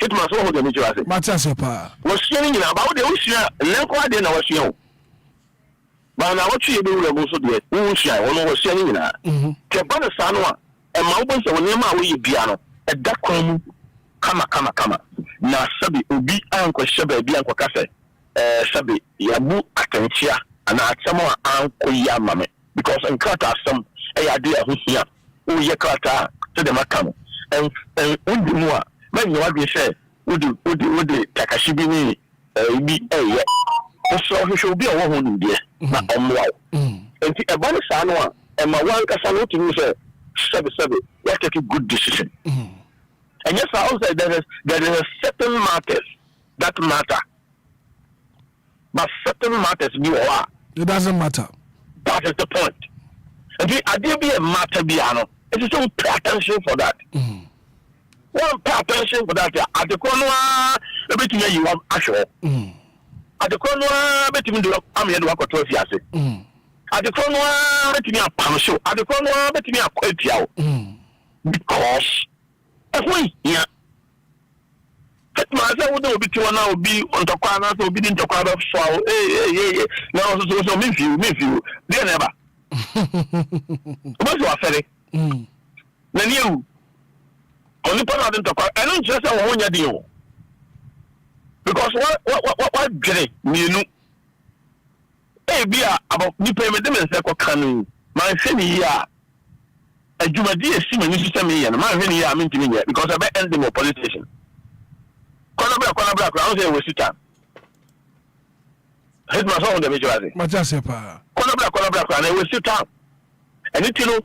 Hitman so the majority. Was sharing in about the ocean and then quite in our show. But now what you do also the ocean, one was sharing in our Cabana Sanwa and mountains of Nema we piano at that come. Na sabi obi anko shebe bi anko kafe sabi yabu akanchia ana atsamo anko ya mame because enkrata asem e ade ahohia o ye krata to the makano and undi mu a man you wadwe say udi takashi bi ni bi eye so hwehwe obi a wo ho ndie na omwa enti e bani sa no a e ma wan kasa no tumi say sabi you take a good decision. And yes, I also there is a certain matters that matter. But certain matters it doesn't matter. That is the point. And the idea be a matter piano. It is don't pay attention for that. One pay attention for that. At the corner, everything you want actual. At the corner, everything do I'm here to work 12 years. At the corner, everything a palm show. At the corner, everything a quality out. Because yeah. Hitman say we don't be to now be on the corner so be in the corner of so now so me feel they never what you are saying then you only part of the corner I don't just say one year because what get me no be about me payment them say ko kan my friend here adwumadi esi mani system here na man hwe ni ya mentimi here because I be end the politician kona bra I say we sit down Hitman so on the majority matase pa kona bra na we sit down anything no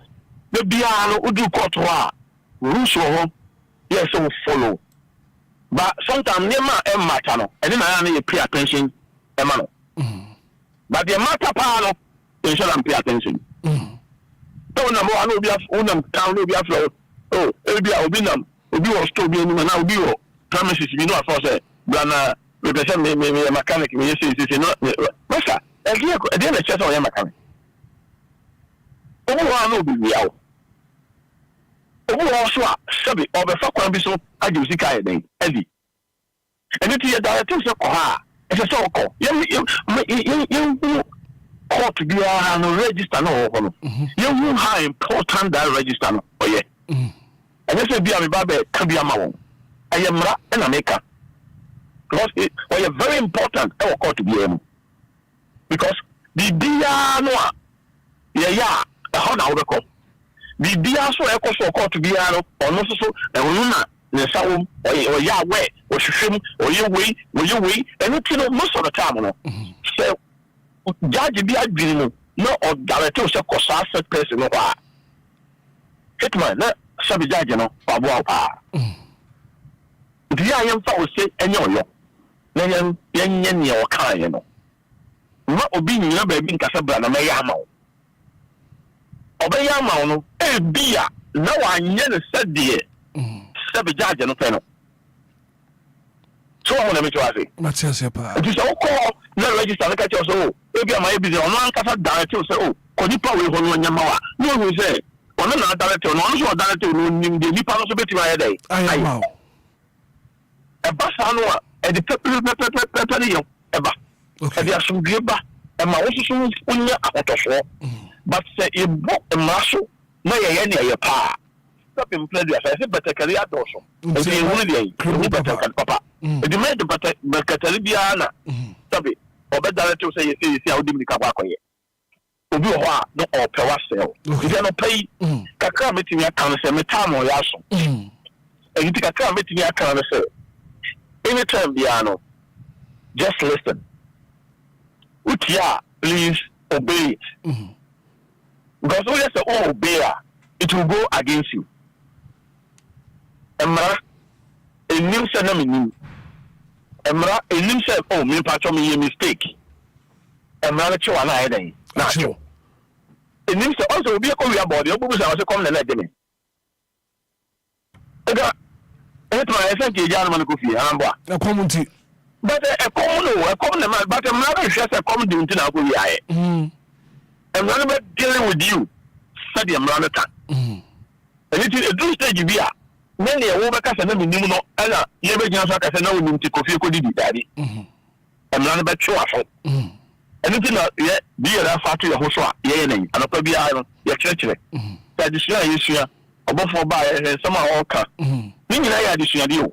the bia no udu court wa rules wo yes so follow but sometimes nema e matter no and na you pay attention e ma no but the matter pa no you should pay attention so na mo anu bia unam town no bia flow oh bia obi was to be ni na obi o premises bi no afọ say brana we be say me mechanic me say no masa e dey na chese o mechanic obi wa no bi bia o obi wa so a sabi o be fa kwan bi so aju sika e den edi eni ti ya directive so ko ha e se so ko you court to be no register no ho you know how important that register no oh yeah and you say be am ba can be amawo ayemra na make because it was very important e court to be am because the dia no yeah how na we ko the dia so e ko so court to be no ono so e na ne sawo o ya we o hwehwem o ye we anything most of the time no so judge be adwini no or director say kosa set person no kwa Hitman na sabi judge no abo pa dia yam fa o say enye oyo na yenye ne o kan no ma obi nyina ba bi nkasa bra na me ya ma o obey ma no e bia na wa nye ne sadie sabi judge no pe no so I want to make sure Mathias pa it is so call na register na catch so ebi am busy on one kasa director say oh ko nipa we ho no nyama wa no who say on na director no so director no nim de nipa no so beti ma ye dey wow e ba sa no e de pepe ni yo e ba e de asumdue ba e ma wo so unya akotoso but say e bo e ma so na ye ne ye pa stop in play dia say better career doso e de won dey papa e de me de better career bia na sabi obeda to say you see how dimika kwakoye obi ho a no opewa sell if you no pay kakra metimi aka say me time o yaso and kakra metimi aka say anytime biano just listen utia please obey it because when you say obey it will go against you emra enim say na menim emra enim say oh me patcho me mistake emra le chewa na ayi na cho enim say also obi ko wi about you bubu say o say come na de me ega Hitman I think you jam man ko fi anbo a community but a common man but emra be say come di unti na ko wi aye emra be dealing with you said emra na ta and it do stage bi a many a woman can say minimum no ala ye be gina so ka say na wonim ti kofi ko didi dadi emra be twa so anything na ye bi ye ra fa to ye ho so a ye nan anopa bi a no ye kire ta disua yesua obofo ba ye sama oka ni nyina ya disua de o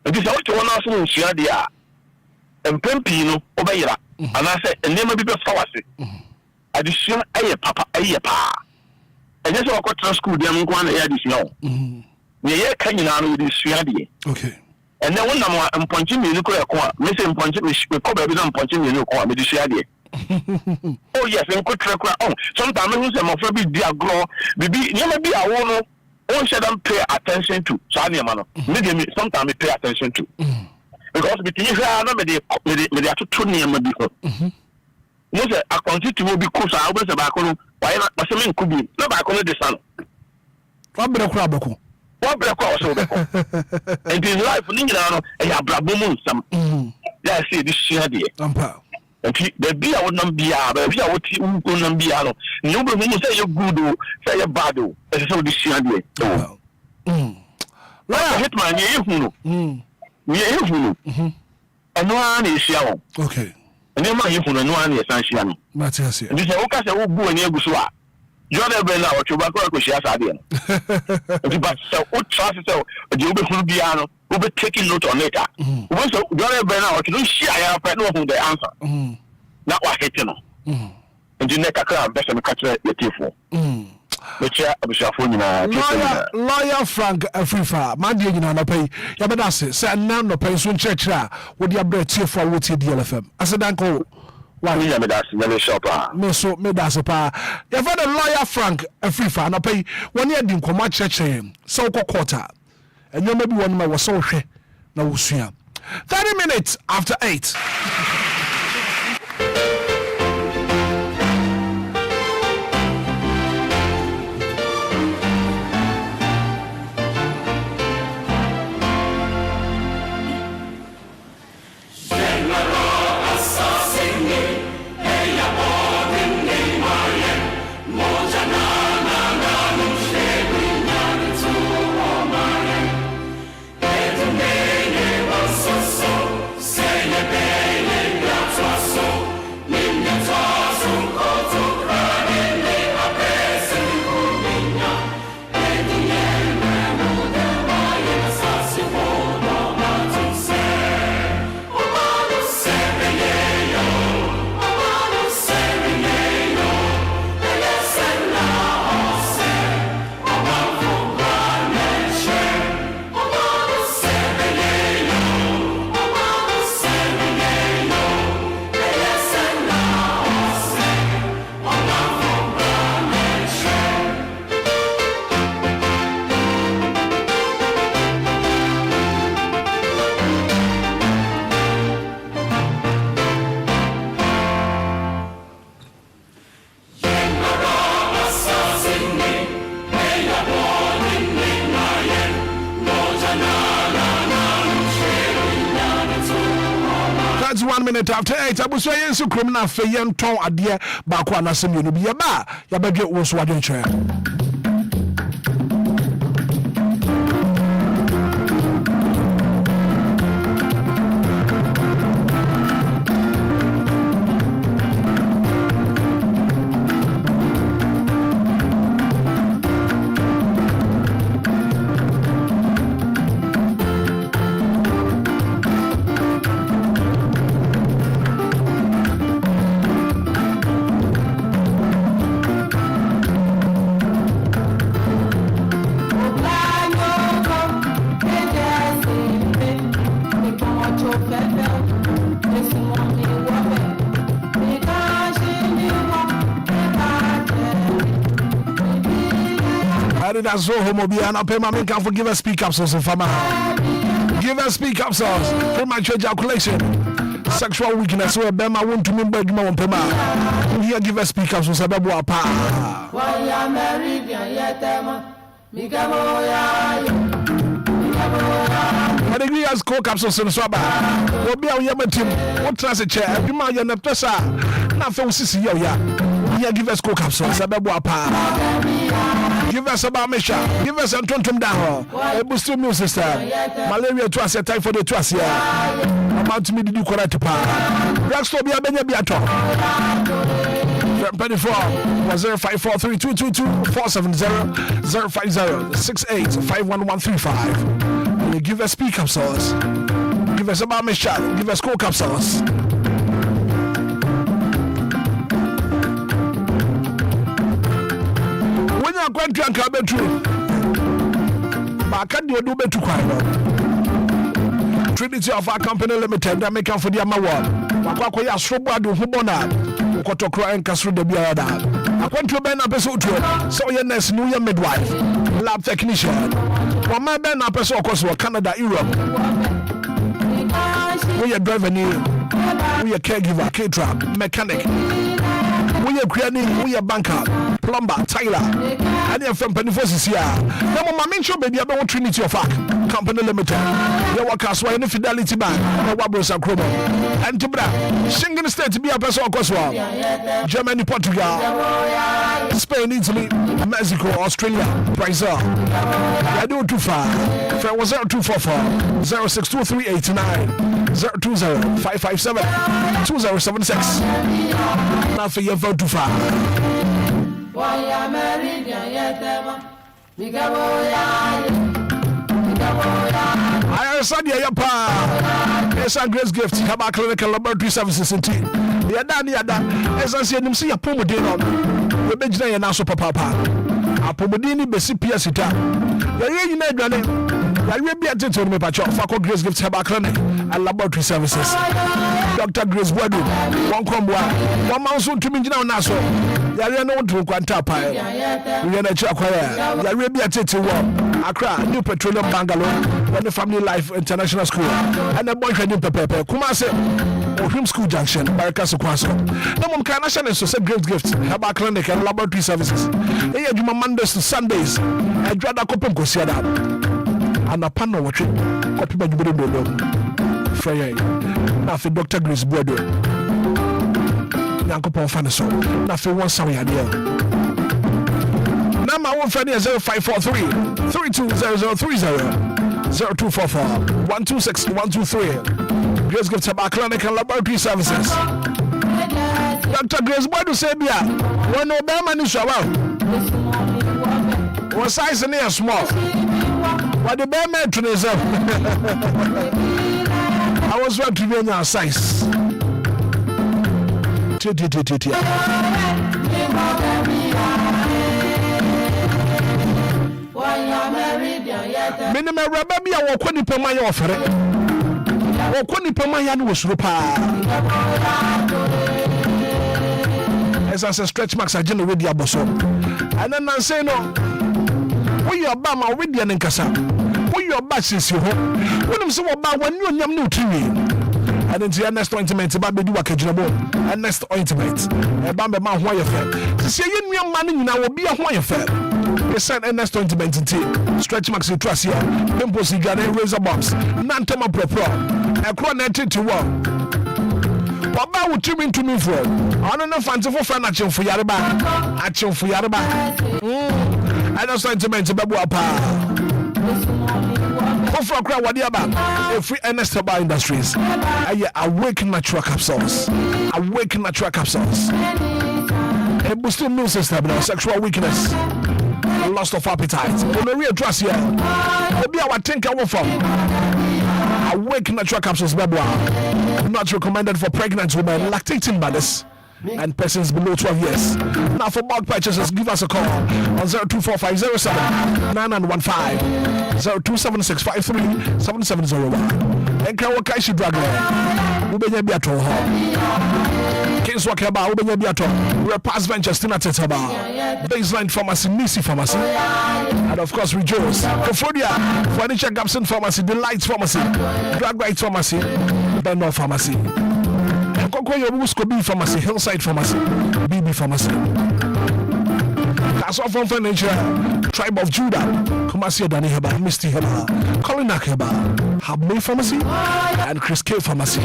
nti se o to wona so nsua de a empempi no obeyira ana se enema bi be fa wase adisua aye papa aye pa enye so ko trans school dem nko na ya disua o ye kanyina no di sua de okay and then when I'm punching me ko a me say punching me ko ba bi na punching me ko me di sua de oh yes en ko trekwa oh sometimes me say my friend be di agro bibi nyama bi awo no on should pay attention to so anyama no me sometimes me pay attention to because between here na me dey atoto nyama bi ho mo say akonti ti mo bi ko so a say ba ko no why na say me nkubi na ba ko no de san wa bere kura bako wa bere kwa so bako and in life ni nyina no e ya brabo mu nsam ya say this share dey ampa enti the be a wonam bia ba bia woti wonam bia no ni wo be mu say you good o say you bad o e say this share dey la Hitman ye hu no ye hu no eno an e share won okay eno ma ye hu no eno an e san share no matias enti say wo ka say wo bu ani aguso a Jordan Ben na ocho ba ko share sa dey no enti ba say wo trust say je wo be hu bia no we be taking note on it. We so Jordan Ben na ocho no share ya pa no hu the answer na wa hete no enti ne kakra be say me ka kire yetifo Micheal abishafo nyina lawyer Frank Afrifa man dey nyina no pay ya beda se na no pay so nchekire a wo dey abra tiefo a wo tie DLFM asedanko wa ni ya medasi na shop a me so medasi pa ya fa the lawyer Frank Afrifa no pay woni adi nkoma chekire so ko quarter enyoma bi won ma wo so hwe na wo sua 30 minutes after 8. Minute after 8 abuso yen so krom na fe yen ton ade ba ko anasem yenu bi ya ba ya badwe wo so wadwen kire Anidaso Wɔhɔ Obia na pay mama can forgive us speak up so fama. Give us speak up sauce. Premature ejaculation. Sexual weakness where Bema won't to me beg my pema. Here give us speak up so sababu apa. Why ya married yet I agree as co-capsules in Swaba. Obia Yamatim, what trans a chair, you might have pressure. Nothing sissy yo ya. Here give us co-capsules, sababu apa. Give us about Micheal. Give us a tontum down. A boost immune system. Malaria twice a typhoid for the twice here. About to me to do correct pa. Drugstore be a benya biato. 24 was 05432247005068511135. Give us speak up sauce. Give us about Micheal. Give us coke up sauce. When you are going to anchor bedroom, but can you do better? Trinity of our company limited that make up for the Amaward. Wakwaya Strobado Hubona. Kotokro and Castro de Biada. I want to Ben episode 2. So your next new year midwife, lab technician. One my Ben episode across Canada, Europe. We are driver name. We are caregiver, caterer, mechanic. We are cleaning, we are banker, plumber, Tyler. And you're from Pennyforces here. No more mention baby about Trinity of Arc Company Limited. Your workers were in the Fidelity Bank, no Wabros and Chromo. And to Bra, Schengen State to be a person across Germany, Portugal, Spain, Italy, Mexico, Australia, Brazil. I do too far. Fair was 0244 062389 020 557 2076. Now for your vote too far. Why I married yet I said, yeah, it's a great gift. Have a clinical laboratory services in tea. The Yada, as I said, see a pomodino. The bench day and also papa. A pomodini besipia sita. The year I will be attended to me, but for Grace Gifts have a clinic and laboratory services. Dr. Grace Wadu, one combo, one mouse to me now, Naso. There are no to Quantapa. We are a choir. There will be attended to Accra, New Petroleum Bangalore, and the Family Life International School, and the boyfriend in Pepe, Kumase, Him School Junction, Baracas Quaso. No one can national so Great Gifts have a clinic and laboratory services. They are Mondays to Sundays. I dread a couple go see that. And a panel watching, copy by the Freya. Nothing, Dr. Grace Bodo. Yanko Pofanaso. Nothing one song idea. Now my one friend is 0543 320030 0244 126 123. Grace Gift Tobacco Clinic and Laboratory Services. Dr. Grace Bodo said, yeah, when Obama is around, what size in here small? What the bear man is up. I was right to be in your size. Minimum rubber be a walk on the Pamaya offer. Walk on the Pamaya was Rupa. As I say, stretch marks are generally with the aboso. And then I say, no. We are Bama with the Ankasa. We are Bassis, you hope. When I'm so about when you are new to me. And then the next ointment about the Duakajabo and next ointment. A Bamba Man Hoyer. To say you young man in our be a Hoyer fair. They sent a next ointment in tea. Stretch marks you trust here. Pimples, you got a razor bombs. Nantama Pro. A chronated to one. What about you mean to me for? I don't know fanciful furniture for Yaraba. Action for Yaraba. I don't sentiment about Wapa. For a crowd, what about a free Ernest Bar Industries? Awake natural capsules. Awake natural capsules. A boosting immune system, sexual weakness, loss of appetite. Gonorrhea trust here. Maybe our think I will from. Awake natural capsules, baby. Not recommended for pregnant women, lactating mothers, and persons below 12 years. Now for bulk purchases, give us a call on 0245079915 0276537701. Enquires Drug Ubenya Biato. James Wakeba, Obia Biato, Repass Ventures, Tina Tetaba, Baseline Pharmacy, Nisi Pharmacy, and of course, Rejoice, Cofodia, Furniture Gapson Pharmacy, Delights Pharmacy, Drag Right Pharmacy, Benno Pharmacy, Kokoyo Muskobi Pharmacy, Hillside Pharmacy, BB Pharmacy. That's all from Furniture, Tribe of Judah, Kumasi Dani Heba, Misty Heba, Kolinak Heba, Habme Pharmacy, and Chris K Pharmacy.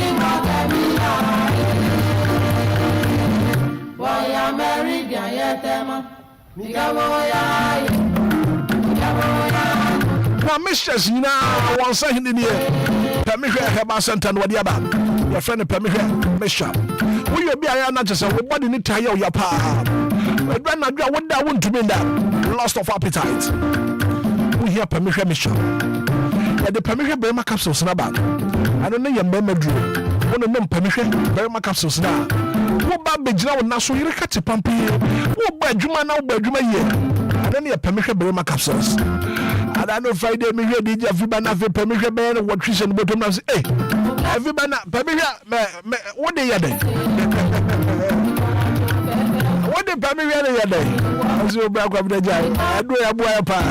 Now, Mistress, now, one second in here. Permission Heba Center and Wadiaba. Your friend Permission, Micheal. We will be a not just a body need to your pa. But when I want to mean that loss of appetite. We hear Permission Micheal. The Permission Burma capsules in a bag. I don't know your memory. One of them Permission Burma capsules now. What bad Bejna will Nasu Yirikati Pampi? What bad Juma now, Bejuma here? I don't need a Permission Burma capsules. And I know Friday, me ready, everybody have a Permission Burma, what Christian bottom now say, hey, everybody, Permission, what day are they? What the Permission are they? I was your brother of the giant. I do a boy apart.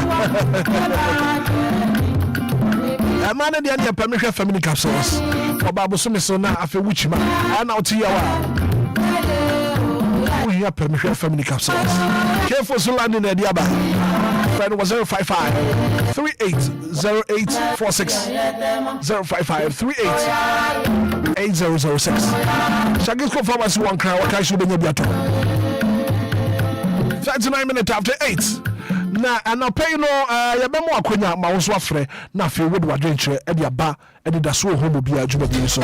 A man in the Permission family capsules. For Babu Sumisona, I feel which man. I know to your we have Permission family capsules. Careful to land in the Diaba. Friend was 055 380846 055 38 8006. Shaggy's go for us one crown. What I should be your 39 minutes after 8. Na and pay no ya be mo akonya ma wo so afre na afi wo de wadwenche e de aba e de da so ho mo bia adwuma bi so.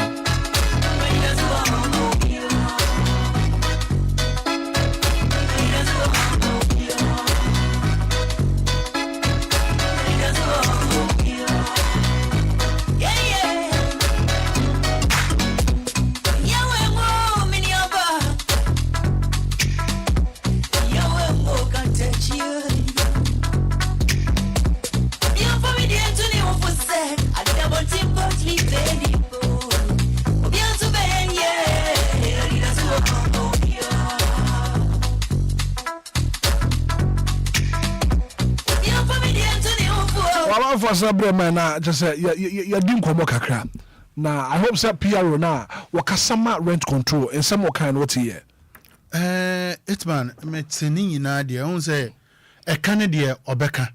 For some man, just say you didn't come kakra. Now I hope that PRO now wakasama rent control and some kind what here. Hitman, metini ina dia on say e kan dia obeka.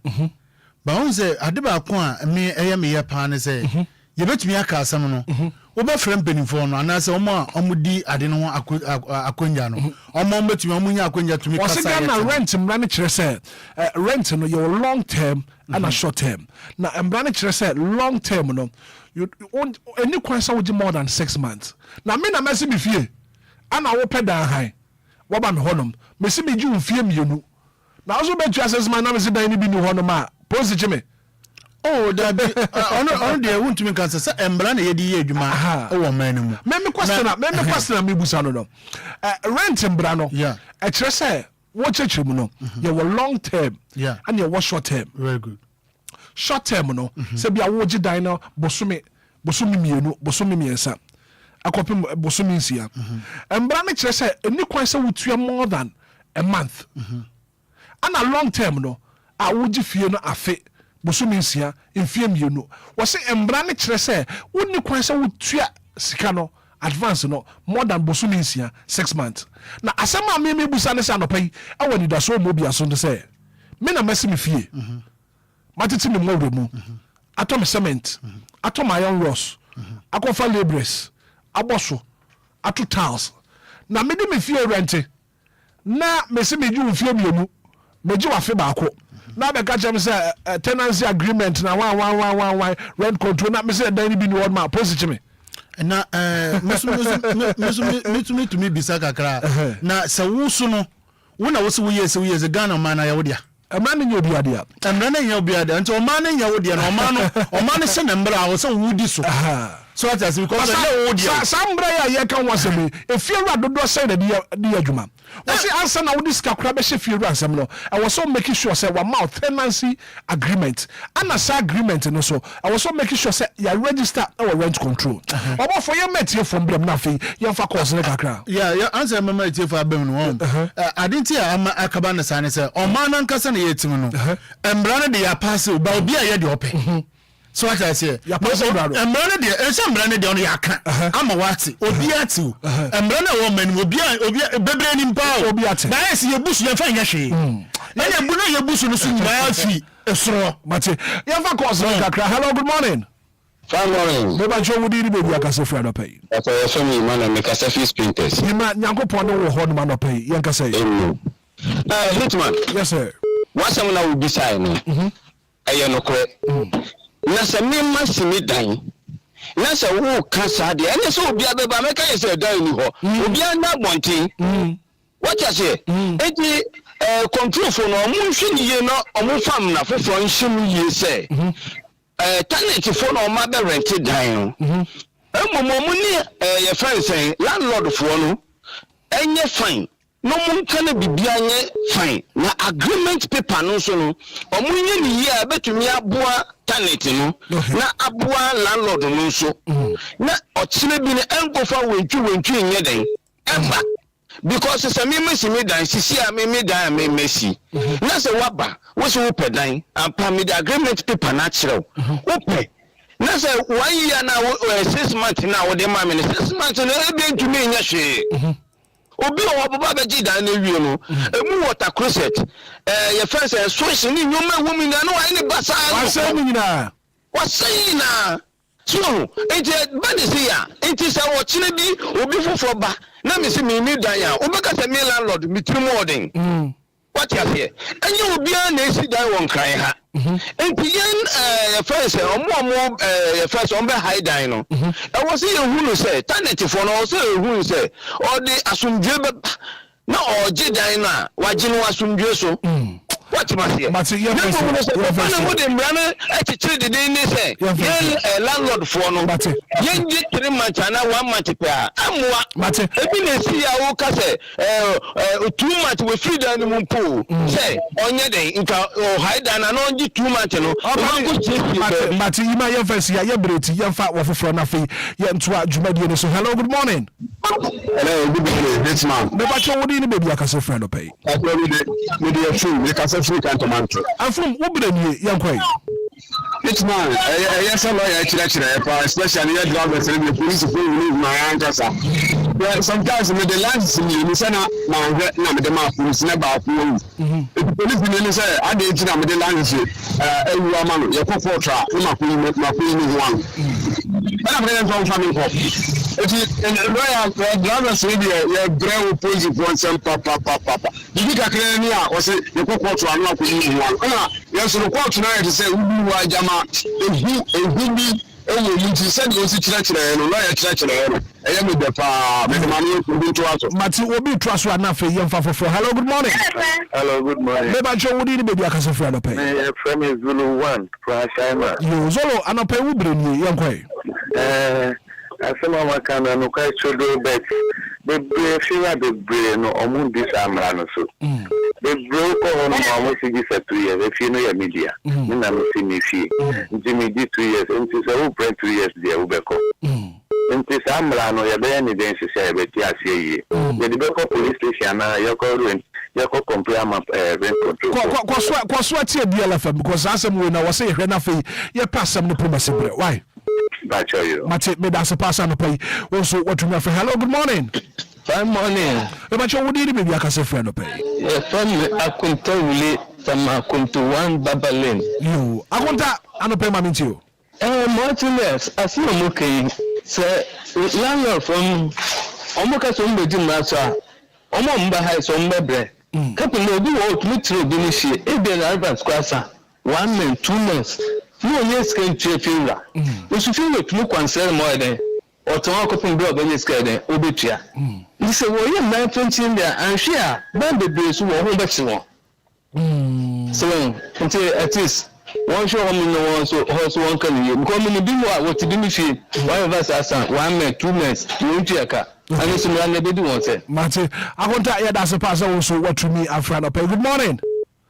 Ba on say adeba kwa me eye me ye pa ne say ye betumi aka asam no. Wo be frem penifo no ana say omo amudi ade no akonya no. Omo betumi amunya akonya tumi kasa. What's na rent mrane kire say rent no your long term and a short term. Now mrane kire say long term no you any kwansa would more than 6 months. Now me na mesi me fie ana wo peda high. Wo ba me honom mesi me ju fie mienu. Na also bet you assessment na mesi dan ni bi ni honom a position me. Oh, that on the won't me cancer. Embran ye di adwuma. Oh, man. Me question me busa no. Rent embrano. Yeah. I just say what you no. You were long term. Yeah. And you were short term. Very good. Short term no. Say be a woji dino bosumi mienu bosumi miensa. Akopim bosumi nsia. Embran me just say any kwansa wutua more than a month. And a long term no. A woji fie no afe. Bosuminsia in Fiemiano was say embrane tresse wouldn't quite so tua sicano advance no more than Bosuminsia 6 months. Now asama me busane sa no pay I want you so mobile so to say me na mesi me fie matiti me mo mu atom cement atom iron rods akofa labrers aboso ato tiles na me de me fie rent na mesi me ju fie mienu me ju afe baako. Now the catch them say tenancy agreement na one rent control na me say dan bi ni word ma position me na me to me bisa kakra na se wo so no wo na wo se wo yes Ghana man na ya wo dia emra ne nya obi adia nti o man ne nya wo dia na o man se na mbra wo se wo di so So what as because sambra ya kan wasem e fiewura dodo say na di adwuma we say answer na wo diska kra be hye fiewura ansem no I was so making sure say wa mouth tenancy agreement ana sa agreement no so I was so making sure say ya register our rent control obo for your metie from blem na fe ya fa course na kakra yeah answer mama metie for abem no I didn't hear akaba na sane say o man nkasa na yetim no embra no de ya pass ba obi a ye de ope. So what I say, ya pass brado. Embrane de, embrane de on yaka. Ama wati, obi ati. Embrane woman obi bebre ni mpa obi ati. Na yes ye busu ye fa nya hwe. Na ye bu na ye busu no so nyina fi esoro. Mate, ye fa course kakra. Hello, good morning. Good morning. Beba jo wudi ni bebi akase fra no pay. That's why so me man make kase fi sprinters. Ni ma nyankopon no wo ho no ma no pay. Ye nkase. Hitman. Yes sir. Wasam na wo bisai no. Aye no kore. Na se me masimi dan na se wo kasa de ene so obi abeba meka yese dan ni ho obi na bontin what you say eti control for no mu hwe ni ye no omu fam na fofo nhim ye se tenant for no ma be rent dan emomo ni ye friend say landlord for no enye fine no mun kana bibia nye fine na agreement paper no so no omunye ni ye betumi aboa tenant no na aboa landlord no so na ochire bi ne enkofa wentwi nye den emba because se me mesimi dan sisi a me dan me mesi na se waba wo se wo pedan ampa me the agreement paper na kirew wo pe na se 1 year na 6 months na wo de ma me 6 months na ebi ntumi nya hwe obi o baba be ji dan na wie no emu water closet ye fence so ni nyoma wumi na no wa ni basa wasai na so enti bani se ya enti se wo kire bi obi foforo ba na me se me ni dan ya obeka se me landlord me tiri modern what you say enye obi a na esi dan won kran ha enti yen ye fence omo ye fence on be high dan no e wo se ye hunu se tenant for no se ye hunu se o de asumdwe be na o je dan na waje no asumdwe so what you say mati ye fence na mo de mrana e chire de den ni se ye landlord for no yen je 3 months na 1 month pa amwa mati ebi na si ya wo ka se 2 months we free dan ni mu po se onye den nka o high dan na no je 2 months no mati ima ye fence ya ye breti ye fa wo foforo na fe ye ntoa dwumadi ni so hello good morning. Hello, good morning. This man. Me ba cho wodi ni bebi akase friend pay. Me dey free, me kase free kan tomato. Afum wo bre ni ye nkwai. Hitman, yes, lawyer, especially your drivers and the police who leave my answer. Sometimes with the license, you say, now the map is never approved. The police will say, I did the license, everyone, your co-portra, my queen one. And I'm going to family hop. If you lawyer, drivers, your brave police for some papa. You get a clear or say, your co-portra, I'm not queen one. Yes, the court tonight to say, who jama ehubi ewo yiti said you see church no lawyer church no e am the pa me mani ku to aso mati obi to aso na fe yem fa foforo hello good morning. Hello good morning. Me ba cho wodi ni bebi akase fra no pay me from is Zulu 1 from China yo Zulu anope wo bre ni ye nkwai asema makana no kai chodo bet the fever the brain no omu this amra no so the broke on omu sigi for 2 years if you know your media me na me see me fee Jimmy did 2 years and say who pray 2 years there we beko nti samra no ya be ni den sisi ya beti asie ye the beko police station na yako compare map rent control kwa so tie DLFM because asem we na wo say hwe na fe ye passam no promise bre why Mate me da se passa no pay also what you for hello good morning. Fine morning. E ba cho wodi ni bebi akase friend no pay e from akunta wuli from akunta 1 Babalen yo akunta anope ma minti o Martinez asimo mokai se landlord from omoka so mbeji mraso a omo mba high so mbebre kapin no bi wo tumi tiro bi ni hie e be na advance kwasa 1 month 2 months no yes can chefira osu fi we tumi kwansere mo eden oton akopin bi obenye skede obetua ni se wo ye 920 dia anhwe a ban bebre so wo ho bechi wo so until at least one show home no one so horse one can you come in the what to do me feel one of us as 1 minute 2 minutes you check and some run the do one say Mate, I want to hear that's a pass also what to me after pay. Good morning.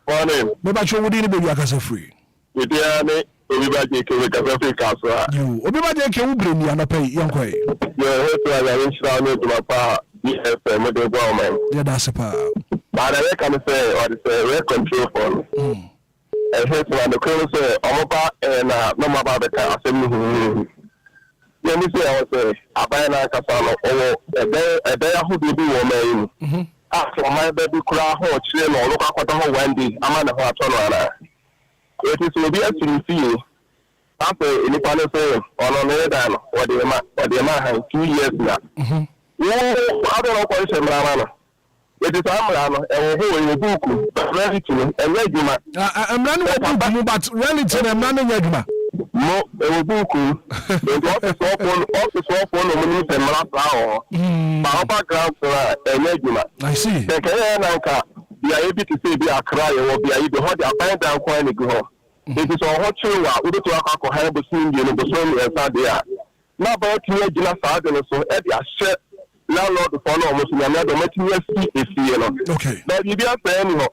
Morning. Maybe you would be a casa free. With the Obiba can make a free castle. You Obiba can bring me and pay young way. Your head to arrange down to my power. DLFM with the government. Yeah, that's a power. But I can say what is a rare control for. And here's what the colonel say, Omoba and no more about the car. Let me say, I was a banana casano or a bear who do woman. After my baby cry, or children, or look at what the whole Wendy, I'm on the hot turn. It is will be a to see. After any panel say, on the other, or the man has 2 years now. I don't know what I'm saying. It is Amrano, and who in the book, Relative and Regima. I'm running but Relative and running Regima. No, a book. The office of one of the last hour. My background for a Regima. I see. The Ghanaian be able to say be a cry or be able to hold a bind down coin to go. It is a hot chill, we go to a have a scene in the swimming and there. Now, about Gina Sargent, so Eddie, I share. Landlord follow almost in another material see. Okay. But you be a fan,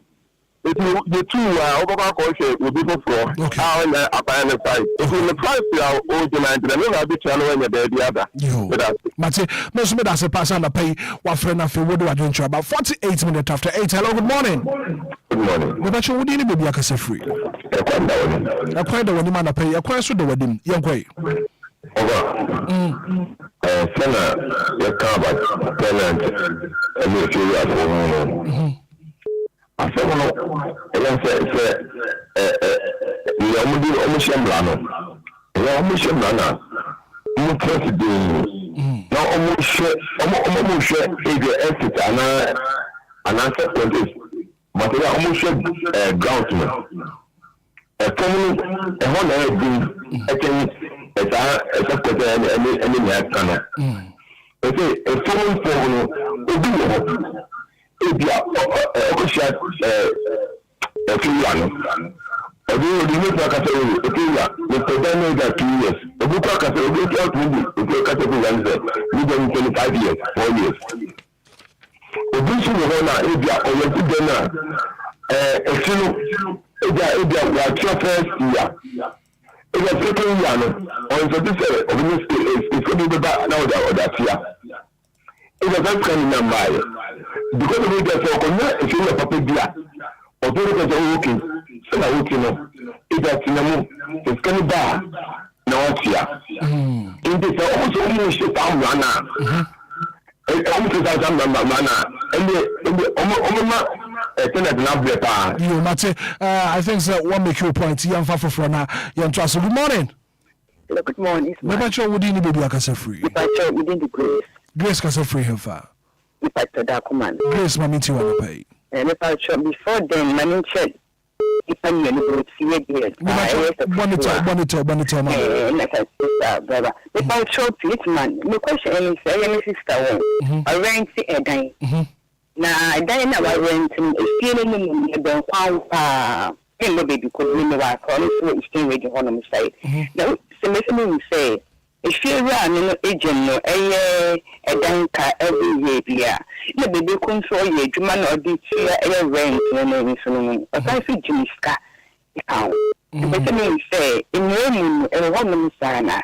if you two over culture will be for how in the upper side. If you the price you are old demand, then I'll be channel and the other. You, Mate, most of us a pass on the pay. What friend of you would do adventure about 48 minutes after 8. Hello, good morning. Good morning. But you wouldn't be a case free. I quite the one man pay. I quite should the wedding. Young way. Senna, your car, tenant, and if you are for home. I said, you almost Shamblano. You almost Shamblana. You trust the now almost share a exit and answer for this. But they almost ground. A family, a one I think. It's a any channel. Okay, a phone for Obia, a few young. I do the look like I say, Mr. Daniel got 2 years. The book like I say, we got to a category Wednesday, we done 25 years, 4 years. Obia, Obia, or your good dinner, a few, Obia, what your first year. It was taking Yano, or in the it's going to be back now that year. It was not coming down by because of the if you're a puppy beer, or do it as a walking, so I walking up. It has Tinamu, it's coming back now here. In this, also only shit down Rana. It almost has done Mana, and the you, Mate, I think so. One make your point. Young for now. Young trust. Good morning. Hello, good morning. Maybe you would need to be a casa free. If I tell within the grace. Grace casa free here far. If I tell that command. Grace, my meeting will pay. And if I tell before then, my name check. If I'm going to see it here. Bonito, brother. If I tell Hitman, the question is, I am a sister. I rent a dime. Now, then I went to stealing the pound, baby, because we know our college stay with the home side. Now, so listening say, if you run an agent, a danker every year, the baby control your German or the chair rent, and I see Jimmy Scott. Listening say, in your a woman, Sana.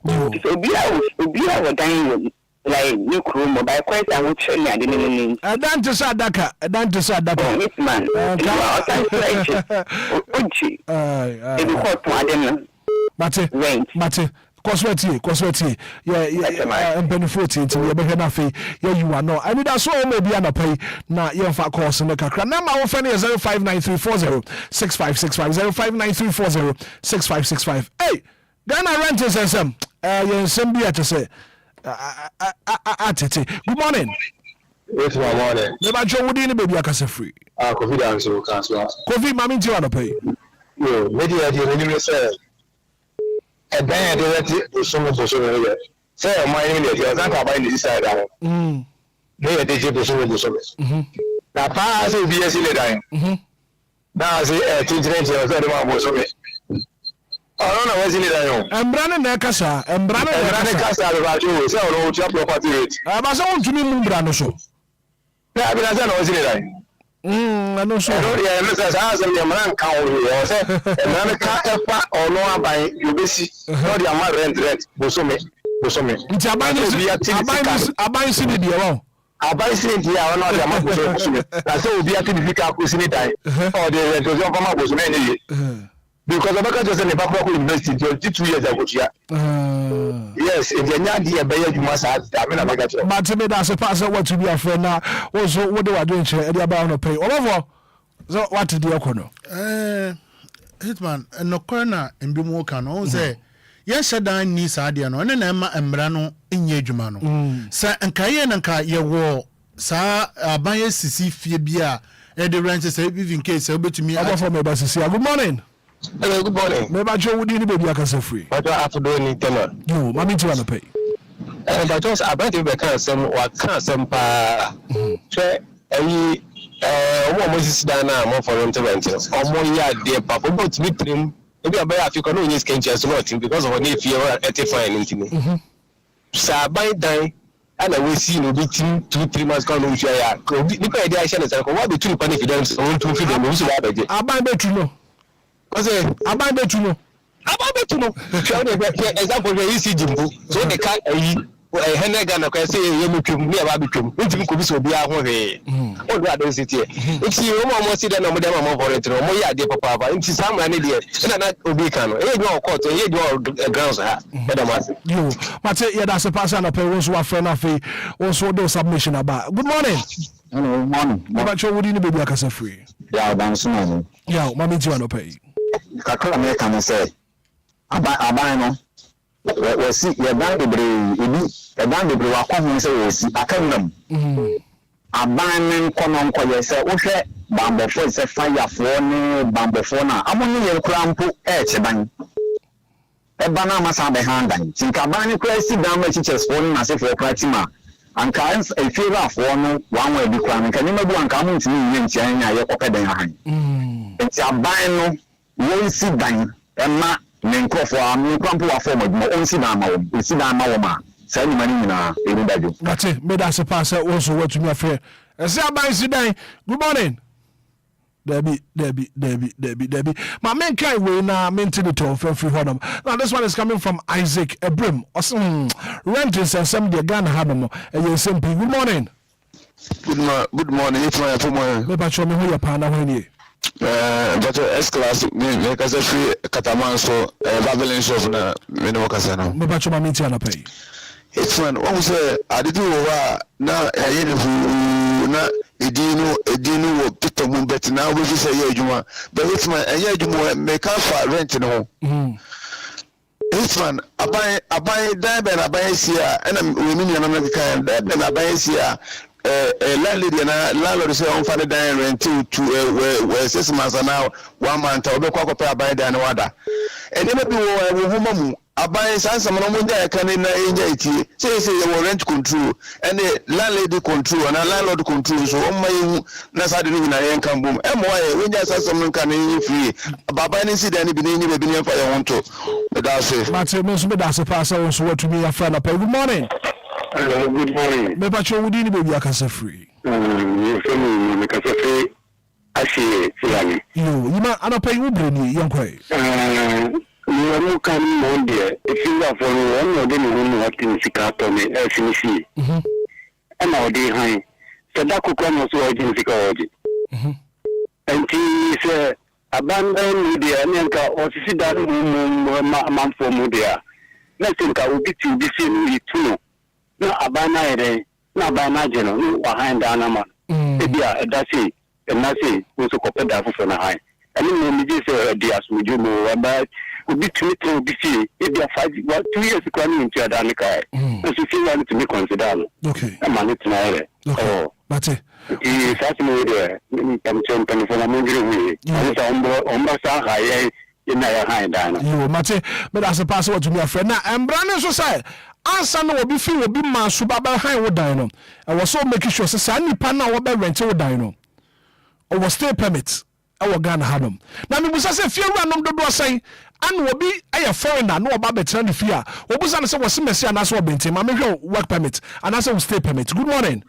So Obia was dying. Like new crew, by quite I would show you. I didn't done to Sadaka, done to Sadaka. Hitman. Mate, Cosweti, yeah, and Benefoti, to your Behenafi, yeah, you are no. I mean, that's all maybe an pay. Now, you're for course in the Kakra. Number of friend is 059340 6565 059340 6565. Hey, then I rent this SM. You're Sambia to say. Good morning. Yes, my morning. Never Joe would in baby, I can say free. Coffee answer, Council. Coffee, mammy, to you pay. No, maybe I didn't say. A band directed some of the say, my name is Zanka this side. They are the service. Now, pass will be a silly dime. Now, I say, 2 was ọ̀rọ̀ náà wọ́n sí ní ìdáyọ̀. Ẹ̀mbrane na ẹ̀kasa. Ẹ̀mbrane kasa àlùfáàjò ṣé ọ̀rọ̀ ojú property rate. Àbáṣe wọn tún ní mú mbrane so. Ní abirasẹ́ náà wọ́n sí ní ìdáyọ̀. Ẹnu so. Ẹ̀rọ yẹn ló sẹ̀ sáà sẹ́mi ẹ̀mọ́ra nǹkan òwúrọ̀ ọ̀sẹ̀ ẹ̀mọ́ra ká ẹ̀fà ọ̀nà àbáyé yóò sí lọ́ọ̀dì àmà rent bùsùnmi. Nti aban si ni deɛ wɔ. Aban si ni deɛ a ɔno ɔde ama bùsùnmi. Na sɛ obi ati bibi ka kó si ni dan. Ɔde rent osi ɔfama bùsùnmi ɛni yie. Because ọbẹ̀ka jọ sẹ ní pápá kó university ti 2 years ago tia. Yes, èdè ẹ̀yà di ẹ̀bẹ̀ yẹ jùmọ̀ sáà àmì nà bàgà jẹ. Màtí mi dà sí pàṣẹ wọ́n ti bí afẹ́ náà wọ́n so wọ́n dé wà dé nkyẹn ẹ̀dí abáwọn náà pẹ̀yì. Ọlọ́fọ̀ sọ wà ti di ẹ̀kọ́ nọ. Hitman ẹnọkọrẹ na mbi mu kan no sẹ yẹn hyẹ dan ni saa deɛ no ɛne na ɛma mmara no nyɛ adwuma no. Sɛ nkaeɛ na nka yɛwɔ saa aban esisi fie bi a ɛde rent sɛ even case ɛbɛtumi. Ọbọfọ mi ba sisi a good morning. Hello, good morning. Me ba jo wudi ni baby akasa free. Bajo afudo ni tema. Yo, mami ti wa no pay. Bajo abante be kan asem wa kan asem pa. Hwe ayi omo sisi dan na mo for intervent. Omo ya de papa but mi trim. Ebi abaya Africa no use kenche so not because of any fear at fine ntimi. Sa ban dan ana we see no be 2-3 months kan no hwe ya. Ni pa dey ahye na say ko wa be tuni pa ni fidem on tun fidem no so wa beje. Aban be tu no. Ose aban betu no twa de example we isi jimbu so de ka ayi henega na kwa say ye mutwem ni aba betwem ntimi ko bi so bia ho he o do adon sitie nti o mo si de na mo de ma mo volunteer mo ya de papa ba nti samra ne de na obi ka no e do court e do grounds ha e da mas yo mate ye da se pass na pe won so wa friend afi won so do submission aba good morning. Hello, good morning. Baba cho wudi ni baby akasa free. Ya ban so no ya mami ti wa no pay. Kakra me kan say aban no we si ye dan bebre ebi ye dan bebre wa kwa hu say we si akanam aban ne nkono nkoye say wo hwe bambofo say fire fo ne bambofo na amoni ye kura mpo che ban e bana masa be handan tinka ban ne kura si dan ma teachers fo na say fo kura tima anka e favor fo no wan wa bi kura nka ni mabu anka mo ntini ye ntia nya ye kopedan han nti aban no wọ́n si dan ẹ̀ma ní nkọ́fọ́ àmì nkọ́mpọ̀ wà fọ́ọ̀mù ẹ̀dùnmọ̀ wọ́n si dan ma wọ́n si dan ma wọ́n ma sẹ́yìn ní ma ní nyinaa èmi dájú. Gàtí mi dà sí paṣẹ wọ́n sọ wọ́n tún yà fẹ́ ẹ̀sẹ̀ aban si dan good morning. Debbie. My main kind way now maintain it all free honor. Now this one is coming from Isaac Ebrim. Rent is some the Ghana Hanamo and you simple. Good morning. Good morning. It's my phone. Maybe show me who your partner when you. But S-class, me kasa free Kataman so Babylon shop na me no kasa na. Me ba choma minti ana pay. Hitman, one say adidu wa na ayene na edinu wo pito mu bet na we say ye adwuma. But Hitman eye adwuma me ka fa rent no. Hitman abai dan be na abai sia na we mi na na kan da na abai sia landlord say on for the dan rent to 6 months now 1 month obekwa kopa abai dan no wada ene be wo homa mu abai sansa mo mo nja kan na enja itie say you rent control and landlady control and landlord control so on my na sade no na yen kan bom e mo aye we nja sansa mo kan na free baba ni si dan bi ni be bi ni fa ye won to be da say Matthew mo so be da say pass on so what to me afra na pay good morning. Hello, good morning. Me pacho wudi ni baby akasa free. You feel me kasa free ashi silani. Yo, yima anopa yu breni Enquires. You are no kan mo de. If you are for one no de no what in sikato me finisi. E ma odi han. So da kokwa no so odi sika odi. Enti se abandon media nka osisi da mo manfo media. Na sinka obi ti bi se ni tuno. Na abana ere na abana jeno wa hand anama ebia edase enase wo so kopeda fofo na han ani mo mi je se di asmuju mo aba obi tumi to obi fi ebia 2 years kwa ni ntia da nika so fi wa to me consider no okay ama ni tuna ere oh bate sasi mo de ni tamchen tan fo na mo ngire wi ani sa omba sa ha ye ina ya han da na yo mate me da se pass what to me friend na embrane so say ansa na obi fi obi ma so baba han wo dan no e was so make sure say sa nipa na wo be rent wo dan no o was stay permit ɛwɔ Ghana hanom na mebusa sɛ fie wuranom dodoɔ sɛn ana obi ɛyɛ foreigner na ɔba bɛtena ne fie a obusa no sɛ wɔse mɛsi anaasɛ ɔbɛnten ma mehwɛ work permit anaasɛ wo stay permit. Good morning.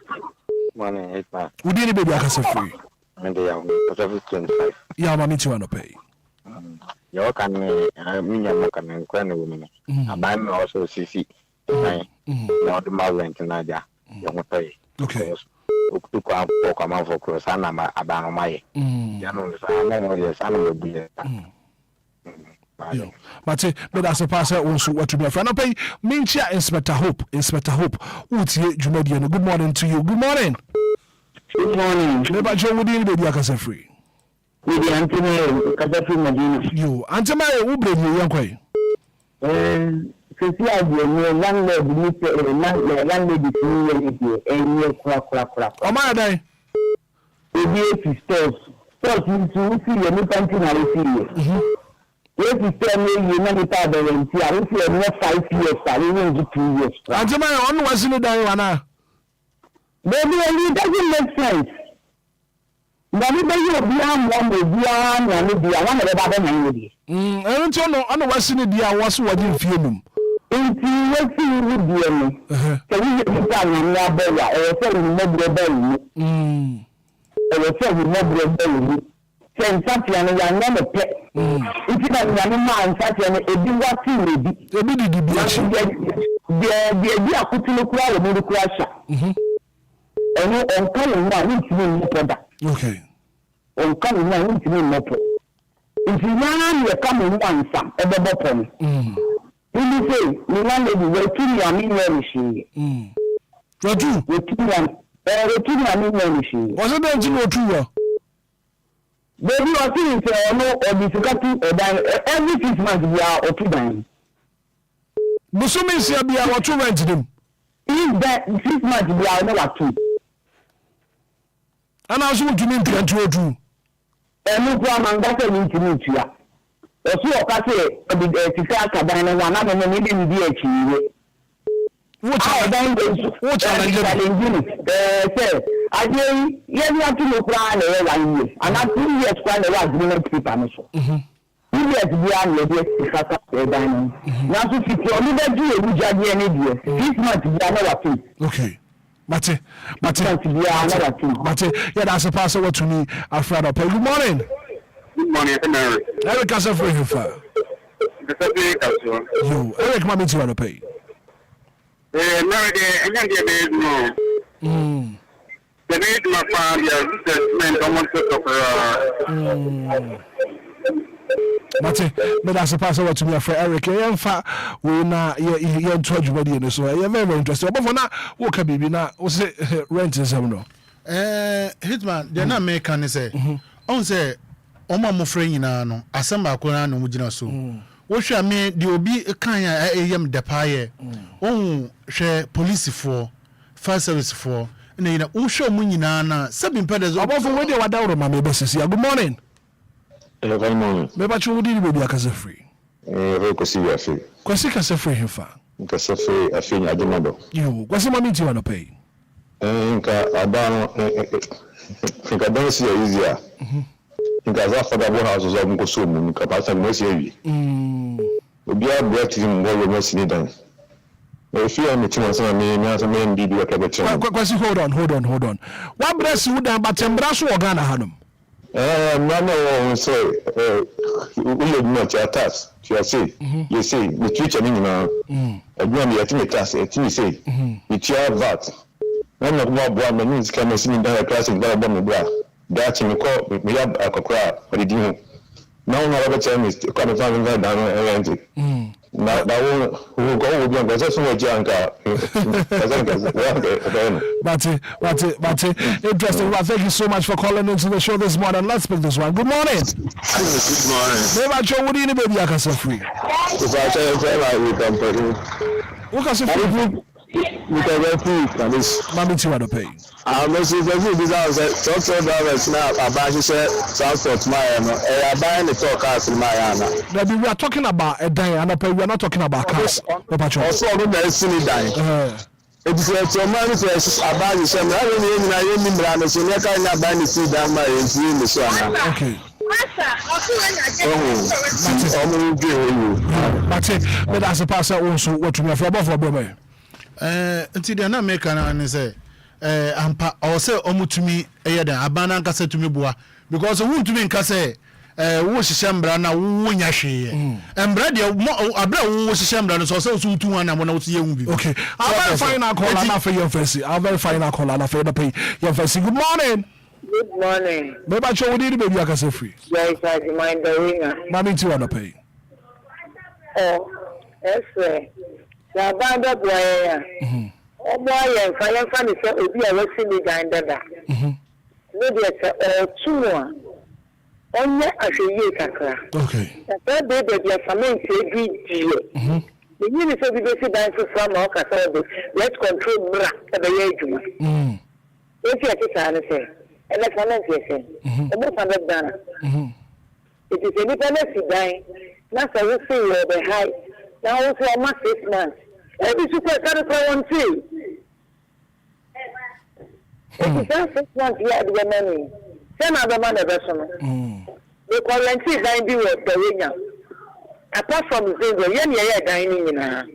Morning, Hitman. Wodi ni baby akasa free. Mende ya Pacific 25. Ya mama ti wa no pay. Ya kan me nya mo kan nkwa na wo me. Aban me also CC. Na the marvent na dia. Ya mo pay. Okay. Okutu kwa kwa ma for cross na ma aban ma ye. Ya no sa na no ye sa na mo bu ye. Yo, Mate, but as a passer also what to be a friend. Pay Micheal Inspector Hope. Utie Jumedian. Good morning to you. Good morning. Good morning. Never Joe would be Akasa free. With the Anthony Kadafi Medina. You, Anthony, who bring you young way? Landlady, landlady, and you crack. Oh, my day. It stores. Stores you see your new country now. Yes, you tell me you never thought they were here. If you have 5 years, I will give 2 years. Anthony, on was in the Diana. Baby, it doesn't make sense. But if you are beyond one with beyond one with the one of the other man with you. I don't know, I was in the dia was what you feel. If you were seeing with the so we get down on your belly, or say we mob your belly. Or say we mob your belly. Saying something and you are not a pet. If you don't know man, such an a do what you will be. The idea of putting a crowd in the crash. And you on coming now, need to know product. Okay. On coming now, need to know more. If you know you're coming one some, a double penny. You say, you landlady, we're two young men, she. What you? We're two young men, she. Was it then to know true? Baby, I think it's no difficulty every 6 months we are occupying. Musumi say be our to rent them. If that 6 months we are not two. And I also to mean to do. And no problem, that's a need to meet you. Also, I say, the Sakadana, one of them maybe be a cheese. What are they? I mean, you have to look around 1 year, and I 2 years when I was doing it permission. 2 years beyond the dining. Now, if you only do we judge any year. 6 months, we are not two. Okay. Mate, yeah, that's a passer what to me, Alfredo. Good morning. Good morning, Mary. Eric has a free for you. Eric, mommy, to want to pay. Mary, no. The need my father, the don't want to Mate, but that's a passer to me, Eric. In fact, we now you're told you so you're very interesting. But for now, what can be now? What's it rent is no? Hitman, they're not making say. On say, Oma Mofrey no, Asamba Kona no Mujina so. What shall me the obi a kanya AM de paye? Oh, share police for, fire service for, and then Usho Munina, Sabin Pedders, above where they were down on my basis. Good morning. Good morning. Maybe I should be a free. Kwasi ya free. Kwasi kasa free hifa. Kasa free afini ajimado. You, kwasi mami ti wana pay. Nka abano nka dansi ya easier. Nka za affordable houses of mkoso mu nka pasa mwesi ewi. Obia breath him go mwesi ni dan. If you are meeting us on me, me MBB wa kabetro. Kwasi hold on. What bless you dan batembraso Ghana hanum. Mama won't say, we are not your task. You say, the teacher, a grand yet task, a team say, it's your VAT. One of more broad means can see me down a class in Barabama Bra. That's in the court, we have a crowd, but it didn't. Now, another time is to come and find down Atlantic. Now, who will go with you, that's what Janka. But interesting. Well, thank you so much for calling into the show this morning. Let's pick this one. Good morning. Good morning. Maybe show what do you baby? I can say free. If I say we can put it. What can say free? We can get free. That is. Mommy, to want to pay. I'm not sure if this is a drivers now. I buy transport my buying the talk cars in my we are talking about a day and we are not talking about cars. Also, I'm going to see it dying. It's a man who says about the same. I don't know. I don't know. So I can't buy the seat down my in the sun. Okay. But as a passer also what to me for above me. Until the American and say, ampa or say omutumi eyada abana nkasa tumi boa because who to me nkasa wo hihembra na wo nya hwe embra de abra wo hihembra no so say so tu wana mo na wo ye hu bi. Okay, I'll very final call na for your fancy. I'll very final call na for the pay your fancy. Good morning. Good morning. Baby show we need baby akase free. Yes, I mind the ringer. Mami ti wana pay. Oh, yes sir. Ya banda boy ya. Boy ya fa ni se obi a wasi ni ganda da. No dey say tuwa. Onye ahweye kakra. Okay. Ya baby dia family say bi die. The you say we dey dance from our castle. Let's control bra e be ye adwuma. If you are to say and that's one of the about $100. It is a little less that's a will see the high. Now also almost 6 months. Every super carry for one too. It is 6 months here at the money. Same other man person. The quarantine dying be with the ringer. Apart from the dining in her.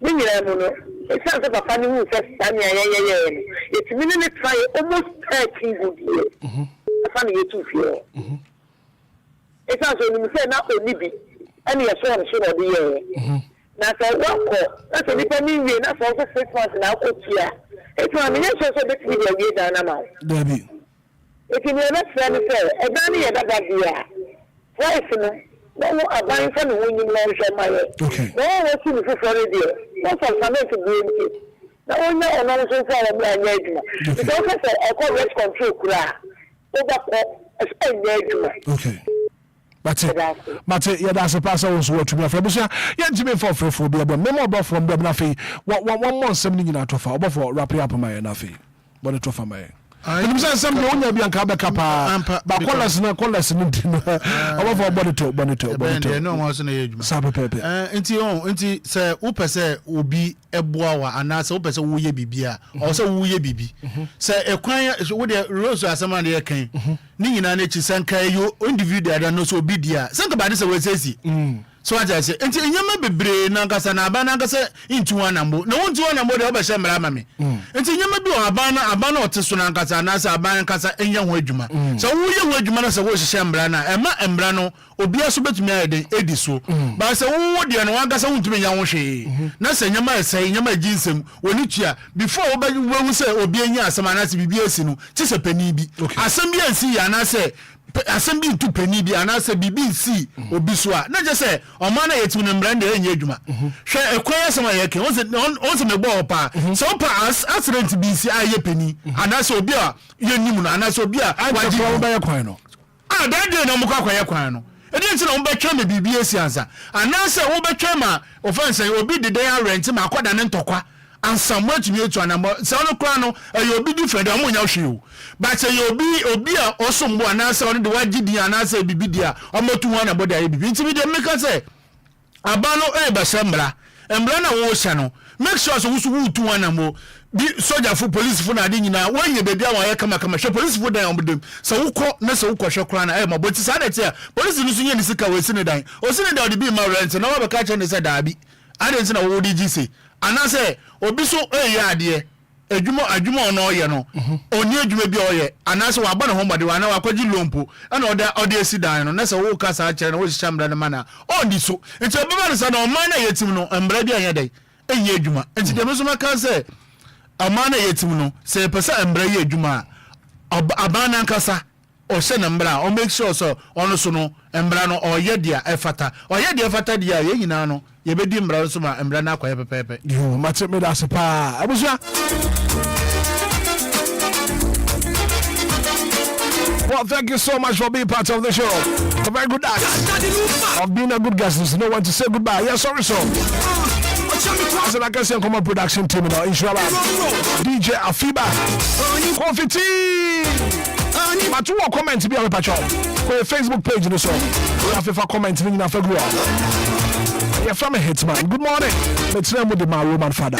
It's not a funny who says, it's minute try almost 13 good years. A funny you too feel. It's also you say not only be any a son should be here. Now, that's a little mean, that's also 6 months now. It's one minute so that we will get down amount. Debbie. If you never said it, a bunny at that year. Why, no, I'm buying from the winning man. Okay. No, what's in the Florida? What's a family to bring it? Now, no, I'm not so far of my engagement. Because I call rest control cry. Okay. Mate, yeah, that's a passer also to me from Busia. Yeah, Jimmy for free be a memorable from the Nafi. One more 7 out of our for wrapping up my Nafi. But it for my. I'm saying some young Bianca Bacapa, but call us no bonito. No one's in age. Sabe Pepe. Inti say, Upese will be a boa, and as Upese Wuye Bibia, also Wuye Bibi. Say, a choir would a rose as a man there came. Nina Nature Sanka, you individual that knows Obidia. Think about this away, says he. So I say, until you may be brave, Nagasana, Banagasa into one number. No one to one number of Shamami. Until you may be a banner to Sunankasa, Nasa, Bankasa, and young Wajuma. So we young Wajuma as a wash Shambrana, Emma and Brano, Obia Subet married Ediso. But I say, oh, dear, no one gets to me, young she. Nasa Yama say, Yama Jinsem, when each year, before when we say Obia, Samanas, Bibiasino, just a penny. Assembly and see, and I say, assembly to penny bi anase BBC obiswa na je say o ma na yetu ne mbrande enye adwuma hwe ekwaya sama yeke on se me bo pa so pa accident BC aye penny anase obi a yenim no anase obi a waji wo ba ye kwan no that day no mo kwa ye kwan no e dey nti na wo be twa me BBC ansa anase wo be twa ma offense obi de dey rent ma akoda ne ntokwa and somewhere to me to an amount. So no crown, you'll be different. I'm on you, but you'll be Obia or someone answer on the white GD and answer Bibidia. I'm not to one about the ABB. To me, they make us say Abano Eba Sembra and Brana Oceano. Make sure who's to one more. Be soldier for police for Nadine now. When you baby, I come police for them with them. So who call Nessa Ukosha Emma, but it's sad here. Police losing any sick away Sinadine or Sinadine to be my rent and all the catch and said Darby. I didn't know what did you say. And I say, Obiso, yeah, dear, a Jumo no, you know, or near Jume be oye, and I saw a banner home by the one I call you Lumpo, and all that audio sit down, and that's a whole cast I and always chamber manner. Oh, this so it's a man son of mine yetino, and bread a day, a year Juma, and the Muslim can say, a man yetino, say a person and bread Juma, a banana casa. Or senambra or make sure so on sono embrano or yedia efata or yedia efata dia ye nyinano ye bedi mbra so ma embrana kwa pepepe yo mate me da sepa abusua. Well, thank you so much for being part of the show. A very good act of being a good guest. There's no one to say goodbye. Yeah, sorry, so. As I can say, come on, production team now, inshallah. DJ Afiba, Coffee Tea. But you will comment to be on the patrol. For your Facebook page in the show. You have comment in the February. You're from a Hitman. Good morning. Let's name with my woman father.